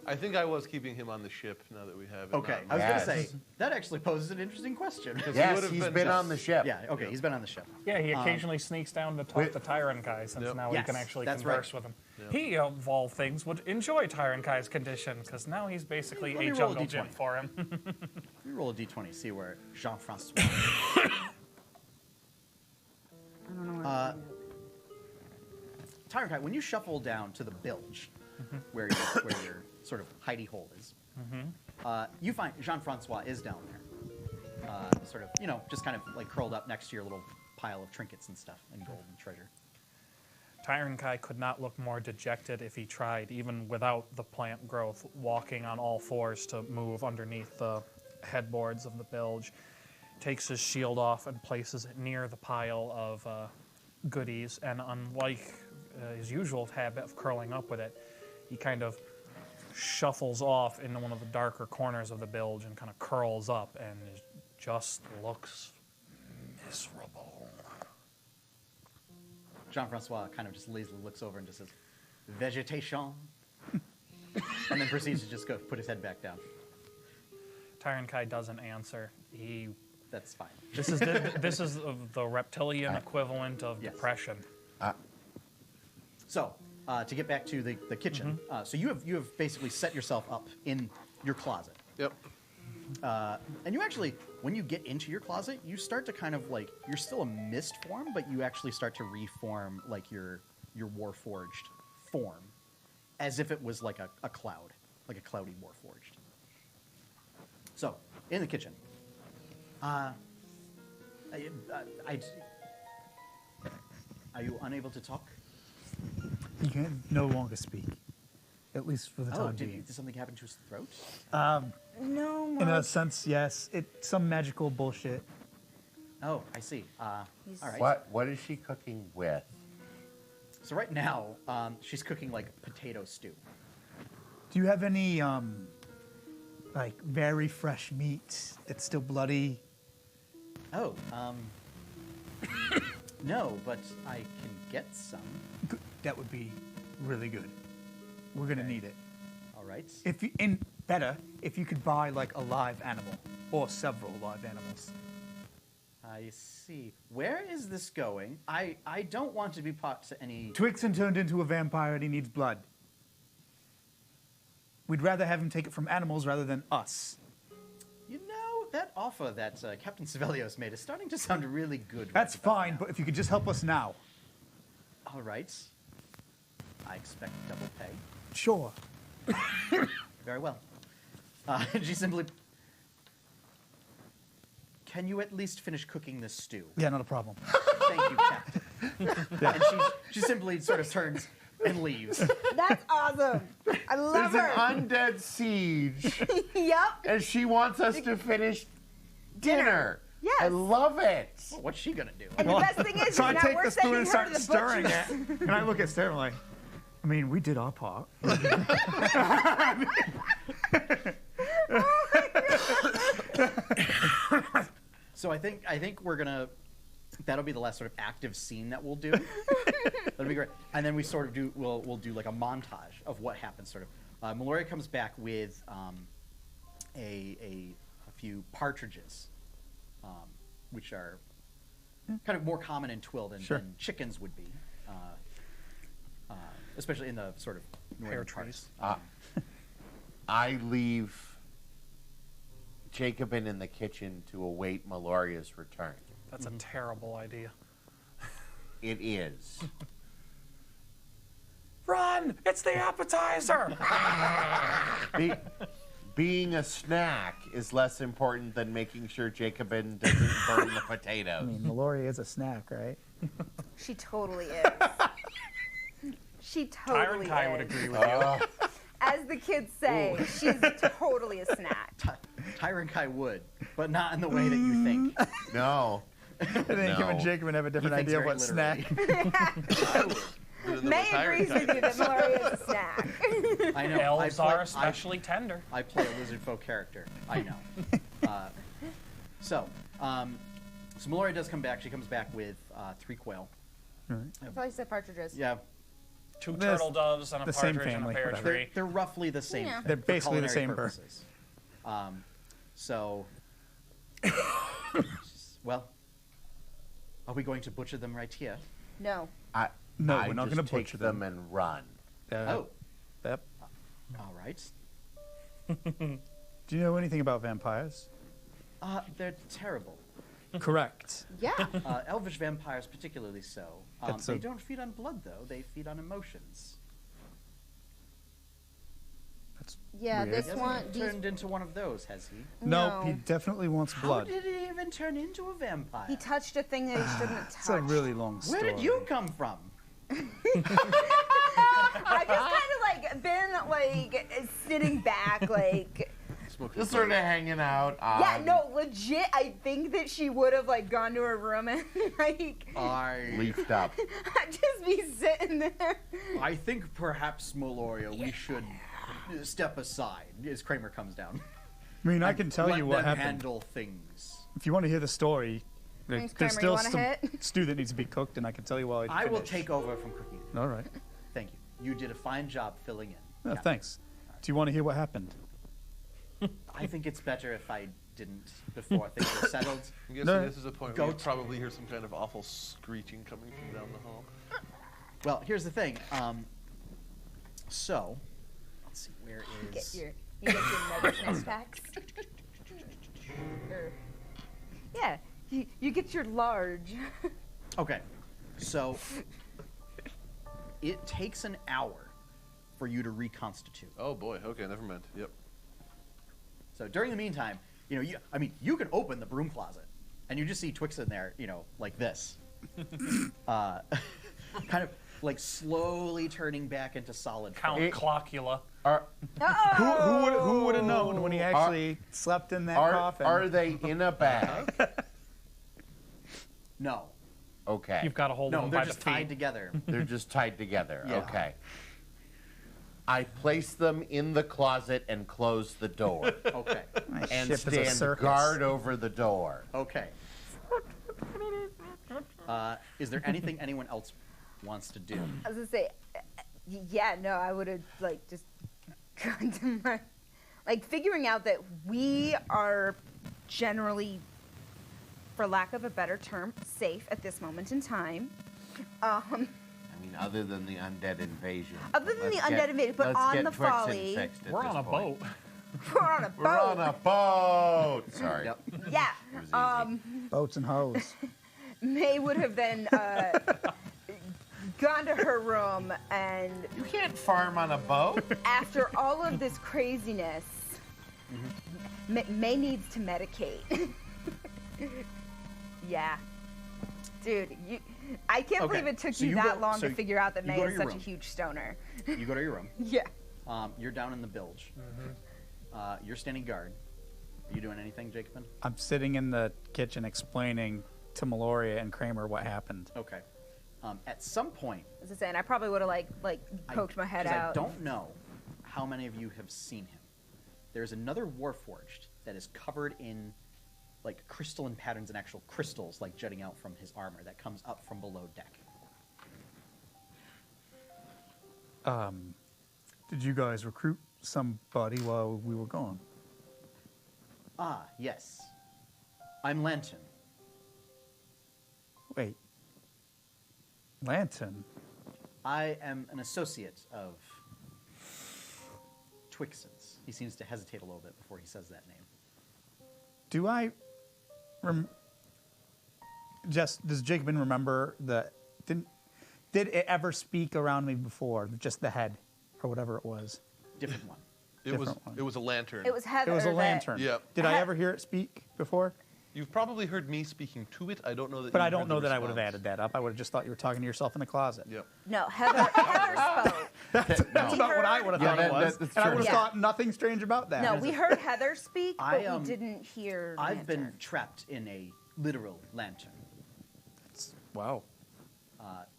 I think I was keeping him on the ship now that we have it. Okay, not I was Yes. going to say, that actually poses an interesting question. Yes, would've he's been been just- on the ship. Yeah, okay, he's been on the ship. Yeah, he occasionally sneaks down to talk to Tyron Kai, since Yep. now Yes, he can actually that's converse right. with him. He, of all things, would enjoy Tyron Kai's condition, because now he's basically Let me a roll a jungle D20. gym for him. Let me roll a d20, see where Jean-Francois. I don't know where Tyron Kai, when you shuffle down to the bilge, where your sort of hidey hole is, you find Jean-Francois is down there. Sort of, just kind of like curled up next to your little pile of trinkets and stuff and gold and treasure. Tyron Kai could not look more dejected if he tried, even without the plant growth, walking on all fours to move underneath the headboards of the bilge. Takes his shield off and places it near the pile of goodies, and unlike his usual habit of curling up with it, he kind of shuffles off into one of the darker corners of the bilge and kind of curls up and just looks miserable. Jean-Francois kind of just lazily looks over and just says, "Vegetation," and then proceeds to just go put his head back down. Tyron Kai doesn't answer. That's fine. This is the reptilian equivalent of Yes. depression. So, to get back to the kitchen, so you have basically set yourself up in your closet. Yep. And you actually, when you get into your closet, you start to kind of like, you're still a mist form, but you actually start to reform like your Warforged form, as if it was like a cloud, like a cloudy Warforged. So, in the kitchen, are you unable to talk? You can no longer speak, at least for the time being. Did something happen to his throat? No, In a Mark. sense, yes. It's some magical bullshit. Oh, I see. All right. What is she cooking with? So right now, she's cooking like potato stew. Do you have any, like, very fresh meat that's still bloody? Oh, no, but I can get some. Good. That would be really good. We're gonna need it. All right. If you, and better, if you could buy like a live animal or several live animals. I see. Where is this going? I don't want to be part to any... Twixen turned into a vampire and he needs blood. We'd rather have him take it from animals rather than us. You know, that offer that Captain Sevelios made is starting to sound really good. That's right about fine, now. but if you could just help us now. All right. I expect double pay. Sure. Very well. She simply... Can you at least finish cooking this stew? Yeah, not a problem. Thank you, Captain. And she simply sort of turns and leaves. That's awesome. I love There's her. an undead siege, Yep. and she wants us to finish dinner. Yes. I love it. Well, what's she gonna do? And the best thing is, So I now take we're the spoon sending and her start to the stirring butcher's. it. And I look at Sarah like, I mean, we did our part. So I think we're gonna. That'll be the last sort of active scene that we'll do. That'll be great. And then we sort of do. We'll do like a montage of what happens. Sort of. Meloria comes back with a few partridges, which are kind of more common in Twill than Sure. chickens would be, especially in the sort of northern parts. I leave Jacobin in the kitchen to await Meloria's return. That's a terrible idea. It is. Run! It's the appetizer! Being a snack is less important than making sure Jacobin doesn't burn the potatoes. I mean, Meloria is a snack, right? She totally is. She totally Tyron Kai is. would agree with you. As the kids say, she's totally a snack. Tyron Kai would, but not in the way that you think. No. I think him and Jacob would have a different He thinks idea of very what snack. May agrees with you that Meloria is a snack. I know. Elves are especially tender. I play a lizard folk character. I know. So Meloria does come back. She comes back with 3 quail. I thought you said partridges. Yeah, 2 There's turtle doves and a the same partridge and a family, pear whatever. tree. they're roughly the same. Yeah. thing They're for basically the culinary same bird. purposes. So, well, are we going to butcher them right here? No. No, I we're not just going to take butcher them them. and run. Oh, Yep. all right. Do you know anything about vampires? They're terrible. Correct. Yeah. Elvish vampires, particularly so. That's They a- don't feed on blood, though. They feed on emotions. That's Yeah, weird. this He hasn't one. These, turned into one of those, has he? No, No. he definitely wants How blood. did he even turn into a vampire? he touched a thing that he shouldn't have touched. It's a really long Where story. did you come from? I just kind of like been like sitting back, like. Just sort of hanging out. Yeah, no, legit. I think that she would have like gone to her room and like Leafed up. I'd just be sitting there. I think perhaps, Meloria, we should step aside as Kramer comes down. I mean, I can tell Let you what them happened. handle things. If you want to hear the story, Thanks, there's Kramer. You still wanna some hit? stew that needs to be cooked, and I can tell you while I will finish. take over from cooking. All right. Thank you. You did a fine job filling in. Oh, Yeah. thanks. Do you want to hear what happened? I think it's better if I didn't before things were settled. I'm guessing No. this is a point Go where you t- probably hear some kind of awful screeching coming from down the hall. Well, here's the thing. So, let's see. Where is? You get your medicine packs. Or- yeah, you get your large. Okay. So, it takes an hour for you to reconstitute. Oh boy. Okay, never mind. Yep. So during the meantime, you can open the broom closet, and you just see Twix in there, like this, kind of like slowly turning back into solid. Count It- Clockula. Who would have known when he actually slept in that coffin? Are they in a bag? No, Okay. You've got to hold no, them they're by just the feet. tied together. They're just tied together. Yeah. Okay. I place them in the closet and close the door Okay, My and ship is a stand circus. guard over the door. okay. Is there anything anyone else wants to do? I was gonna say, yeah, no, I would have like just gone to my, like figuring out that we are generally for lack of a better term, safe at this moment in time. I mean, other than the undead invasion. Other than the Let's undead get- invasion, but let's on get the Twixen folly- fixed at We're this on a point. boat. We're on a boat. We're on a boat. Sorry. Yep. Yeah. It was easy. Boats and hoes. May would have then gone to her room, and You can't farm on a boat. after all of this craziness, May needs to medicate. Yeah. Dude, I can't Okay, believe it took so you you that go- long so to figure out that you May go to is your such a room. huge stoner. You go to your room. Yeah. You're down in the bilge. You're standing guard. Are you doing anything, Jacobin? I'm sitting in the kitchen explaining to Meloria and Kramer what happened. Okay. At some point, As I say, and I probably would have like poked my head 'cause out. I don't know how many of you have seen him. There's another Warforged that is covered in like crystalline patterns and actual crystals like jutting out from his armor that comes up from below deck. Did you guys recruit somebody while we were gone? Ah, yes. I'm Lantern. Wait. Lantern? I am an associate of Twixen's. He seems to hesitate a little bit before he says that name. Do I... does Jacobin remember the... Did it ever speak around me before? Just the head, or whatever it was. Different one. It was Different one. it was a lantern. It was Heather. It was a that- lantern. Yep. Did I ever hear it speak before? You've probably heard me speaking to it. I don't know that. But you I don't heard the know that I would have response. added that up. I would have just thought you were talking to yourself in the closet. Yep. No, Heather spoke. That's about what I would have Yeah, thought it was. that's And I true. would have Yeah. thought nothing strange about that. No, we heard Heather speak, but I, we didn't hear. I've been Lantern. trapped in a literal lantern. Wow.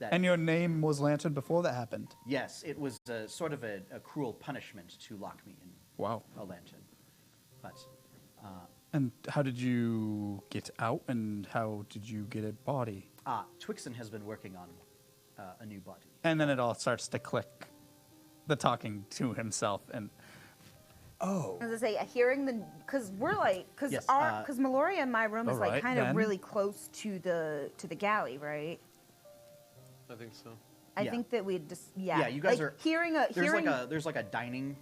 That And your name was Lantern before that happened? yes, it was sort of a cruel punishment to lock me in Wow. a lantern. But And how did you get out, and how did you get a body? Twixen has been working on a new body. And then it all starts to click. The talking to himself, and oh, As I say, hearing the because we're like because Yes, because Meloria in my room is like alright, kind of then. really close to the galley, right? I think so. I Yeah. think that we just yeah. Yeah, you guys like, are hearing a hearing there's like a dining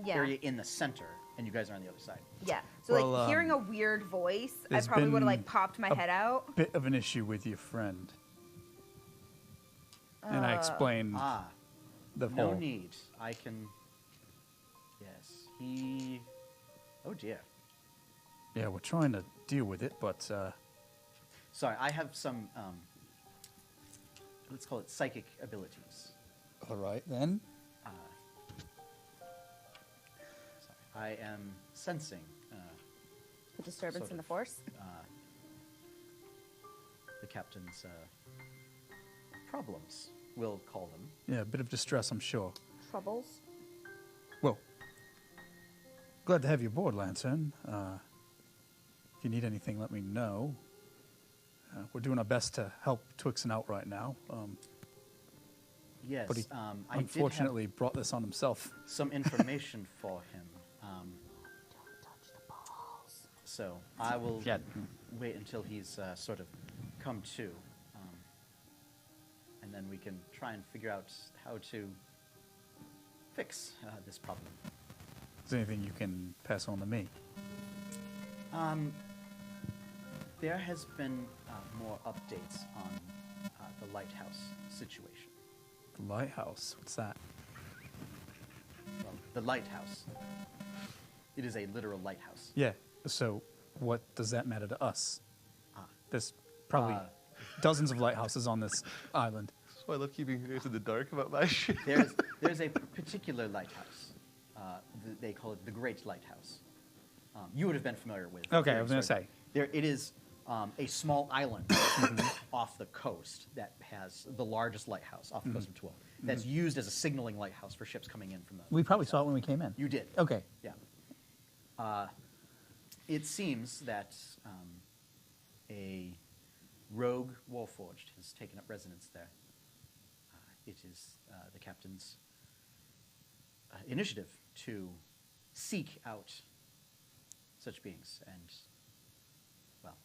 yeah area in the center, and you guys are on the other side. yeah. So Well, like hearing a weird voice, I there's probably would have been like popped my a head out. bit of an issue with your friend. And I explained the No whole. need. I can. Yes, he. Oh dear. Yeah, we're trying to deal with it, but Sorry, I have some. Let's call it psychic abilities. all right then. Sorry, I am sensing The disturbance sort in the of. force. The captain's problems. We'll call them. Yeah, a bit of distress, I'm sure. Troubles. Well, glad to have you aboard, Lantern. If you need anything, let me know. We're doing our best to help Twixen out right now. Yes, But he I unfortunately brought this on himself. did have some information for him. So I will Yeah. wait until he's sort of come to, and then we can try and figure out how to fix this problem. Is there anything you can pass on to me? There has been more updates on the lighthouse situation. The lighthouse. What's that? Well, the lighthouse. It is a literal lighthouse. Yeah. So, what does that matter to us? Ah. There's probably dozens of lighthouses on this island. That's why I love keeping you guys in the dark about my shit. There's a particular lighthouse. They call it the Great Lighthouse. You would have been familiar with. Okay, I hearing was gonna stories. say. There, it is a small island off the coast that has the largest lighthouse off the coast of Twill. That's used as a signaling lighthouse for ships coming in from the. We probably saw it when we came in. You did. Okay. Yeah. It seems that a rogue warforged has taken up residence there. It is the captain's initiative to seek out such beings and, well,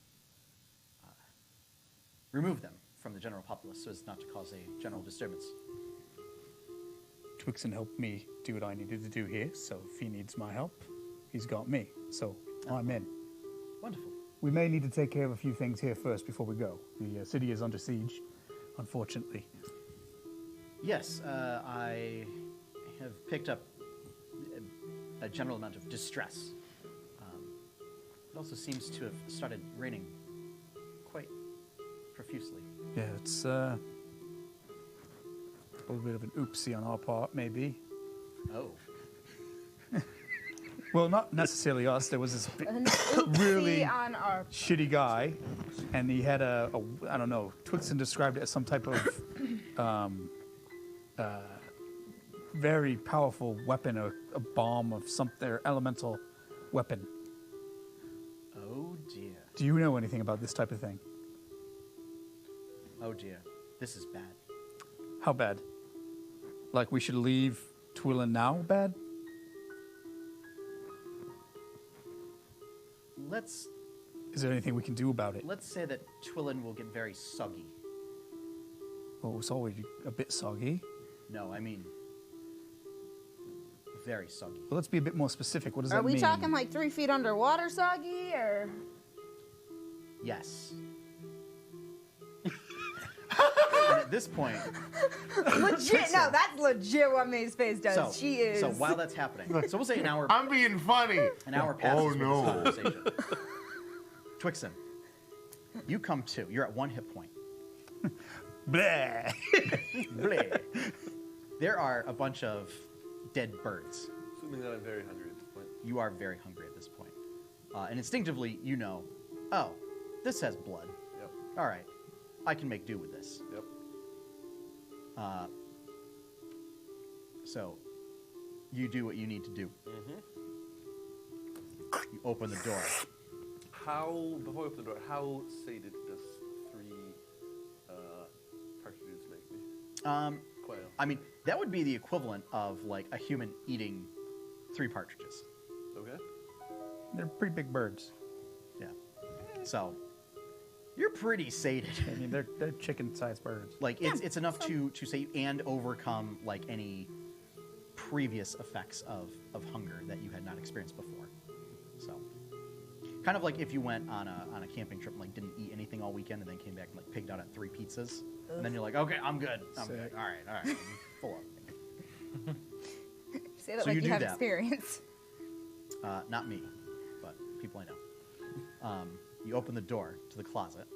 remove them from the general populace so as not to cause a general disturbance. Twixen helped me do what I needed to do here, so if he needs my help, he's got me. So I'm in. Wonderful. We may need to take care of a few things here first before we go. The city is under siege, unfortunately. Yes, I have picked up a general amount of distress. It also seems to have started raining quite profusely. Yeah, it's a little bit of an oopsie on our part, maybe. Oh. Well, not necessarily us. There was this An really oopsie on our shitty guy, and he had a I don't know, Twixen described it as some type of very powerful weapon, a bomb of something, or elemental weapon. Oh dear. Do you know anything about this type of thing? Oh dear. This is bad. How bad? Like we should leave Twillin now bad? Let's Is there anything we can do about it? say that Twillin will get very soggy. Well, it's always a bit soggy. No, I mean very soggy. Well, let's be a bit more specific. What does Are that we mean? talking like 3 feet underwater soggy or? Yes. And at this point, Legit, no, that's legit what May's face does. so, She is. so while that's happening, so we'll say an hour I'm being funny. passes Oh, with no. this conversation. Twixen, you come to. You're at 1 hit point. Bleh. Bleh. There are a bunch of dead birds. Assuming that I'm very hungry at this point. You are very hungry at this point. And instinctively, you know, oh, this has blood. Yep. All right, I can make do with this. Yep. So, you do what you need to do. You open the door. Before we open the door, how sated does 3 partridges make me? Quail. I mean, that would be the equivalent of like a human eating 3 partridges. Okay. They're pretty big birds. Yeah. So, you're pretty sated. I mean, they're chicken-sized birds. Like it's enough to save and overcome like any previous effects of hunger that you had not experienced before. So, kind of like if you went on a camping trip and like didn't eat anything all weekend and then came back and like pigged out at 3 pizzas, and then you're like, okay, I'm good. I'm good. All right, I'm full up. Say that so like you you do have that. experience. Not me, but people I know. You open the door to the closet,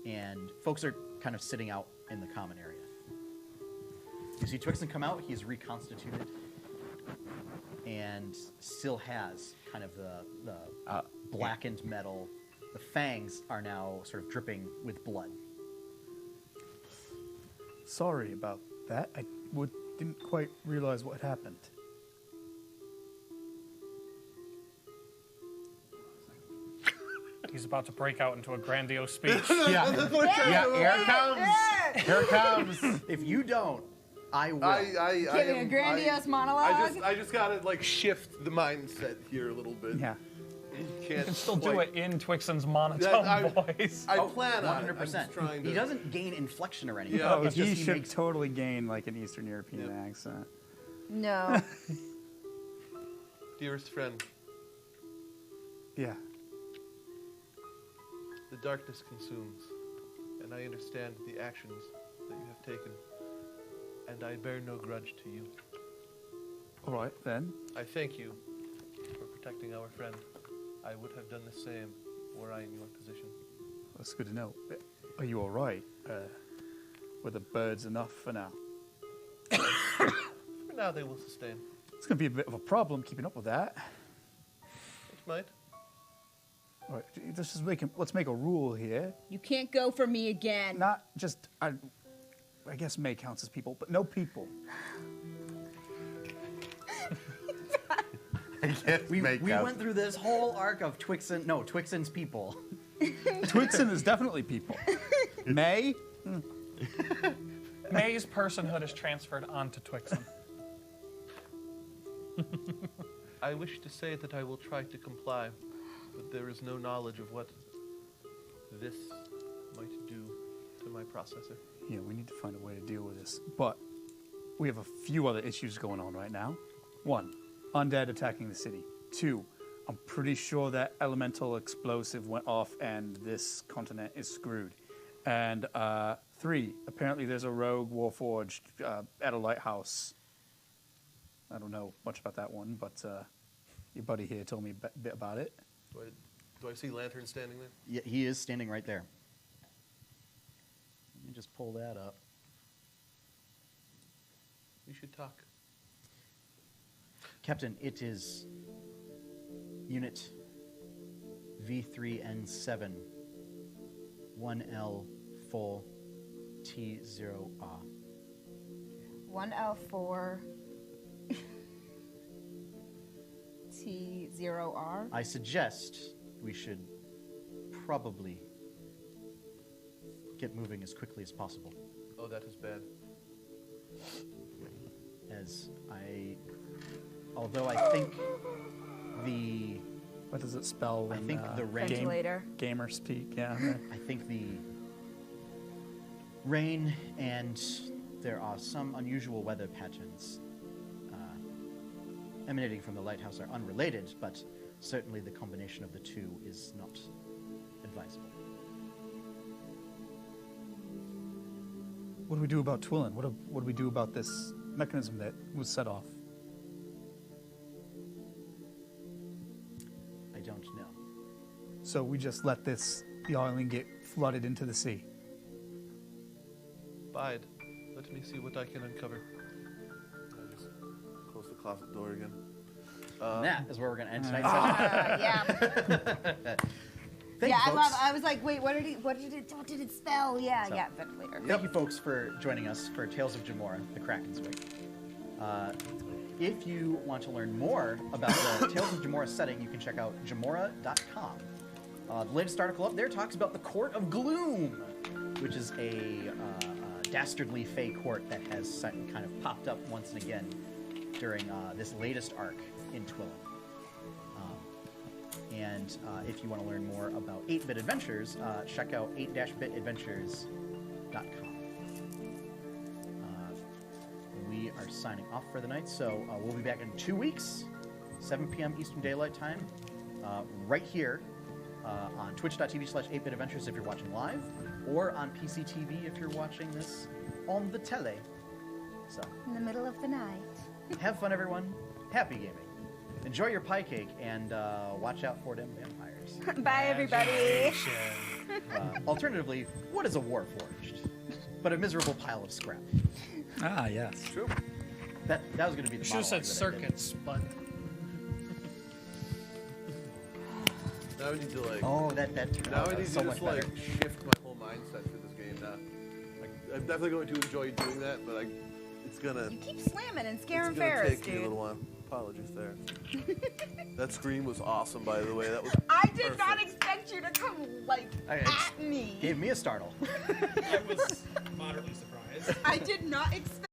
and folks are kind of sitting out in the common area. You see Twixen come out. He's reconstituted and still has kind of the blackened metal. The fangs are now sort of dripping with blood. Sorry about that. I didn't quite realize what had happened. He's about to break out into a grandiose speech. Yeah, here it comes. Here it comes. If you don't, I will. Giving a grandiose monologue. I just gotta like shift the mindset here a little bit. Yeah. You can't You can still do like- it in Twixen's monotone I- voice. I plan on it. 100%. I'm just trying to. He doesn't gain inflection or anything. Yeah. Oh, It's he just should makes totally gain like an Eastern European Yep. accent. No. Dearest friend, Yeah. the darkness consumes, and I understand the actions that you have taken, and I bear no grudge to you. All right then. I thank you for protecting our friend. I would have done the same were I in your position. That's good to know. Are you all right? Were the birds enough for now? For now, they will sustain. It's going to be a bit of a problem keeping up with that. It might. All right, let's make a rule here. You can't go for me again. Not just, I guess May counts as people, but no people. We went through this whole arc of Twixen's people. Twixen is definitely people. May? May's personhood is transferred onto Twixen. I wish to say that I will try to comply, but there is no knowledge of what this might do my processor. Yeah, we need to find a way to deal with this. But we have a few other issues going on right now. 1, undead attacking the city. 2, I'm pretty sure that elemental explosive went off and this continent is screwed. And 3, apparently there's a rogue warforged at a lighthouse. I don't know much about that one, but your buddy here told me a bit about it. Do I see Lantern standing there? Yeah, he is standing right there. Let me just pull that up. We should talk. Captain, it is Unit V3N7, 1L full T0A. 1L4 T0R. I suggest we should probably get moving as quickly as possible. Oh, that is bad. Although I think the What does it spell? I in, think the rain. Ventilator. Gamer speak, yeah. I think the rain and there are some unusual weather patterns emanating from the lighthouse are unrelated, but certainly the combination of the two is not advisable. What do we do about Twillin? What do we do about this mechanism that was set off? I don't know. So we just let the island get flooded into the sea. Bide. Let me see what I can uncover. I just close the closet door again. And that is where we're going to end tonight's session. Yeah. Thank Yeah, you, folks. I was like, wait, what did it spell? Yeah, So- yeah, ventilator. Thank you, folks, for joining us for Tales of Jemmora, the Kraken's Wake. If you want to learn more about the Tales of Jemmora setting, you can check out Jemmora.com. The latest article up there talks about the Court of Gloom, which is a dastardly fey court that has kind of popped up once and again during this latest arc in Twillin. And if you want to learn more about 8-Bit Adventures, check out 8-bitadventures.com. We are signing off for the night, so we'll be back in 2 weeks, 7 p.m. Eastern Daylight Time, right here on twitch.tv/8bitadventures if you're watching live, or on PCTV if you're watching this on the tele. So, In the middle of the night. have fun, everyone. Happy gaming. Enjoy your pie cake, and watch out for them vampires. Bye, everybody. Alternatively, what is a warforged? But a miserable pile of scrap. Ah, yes. True. That was going to be the You should have said monologue that I did. circuits, but Now we need to like. Oh, that Now oh, I need that's to so just much like better. shift my whole mindset to this game now. Like, I'm definitely going to enjoy doing that, but it's gonna You keep slamming and scaring it's gonna Ferris, take me a dude. little while. Apologies there. That scream was awesome, by the way. That was. I did not perfect. expect you to come, like, I- at me. Gave me a startle. I was moderately surprised. I did not expect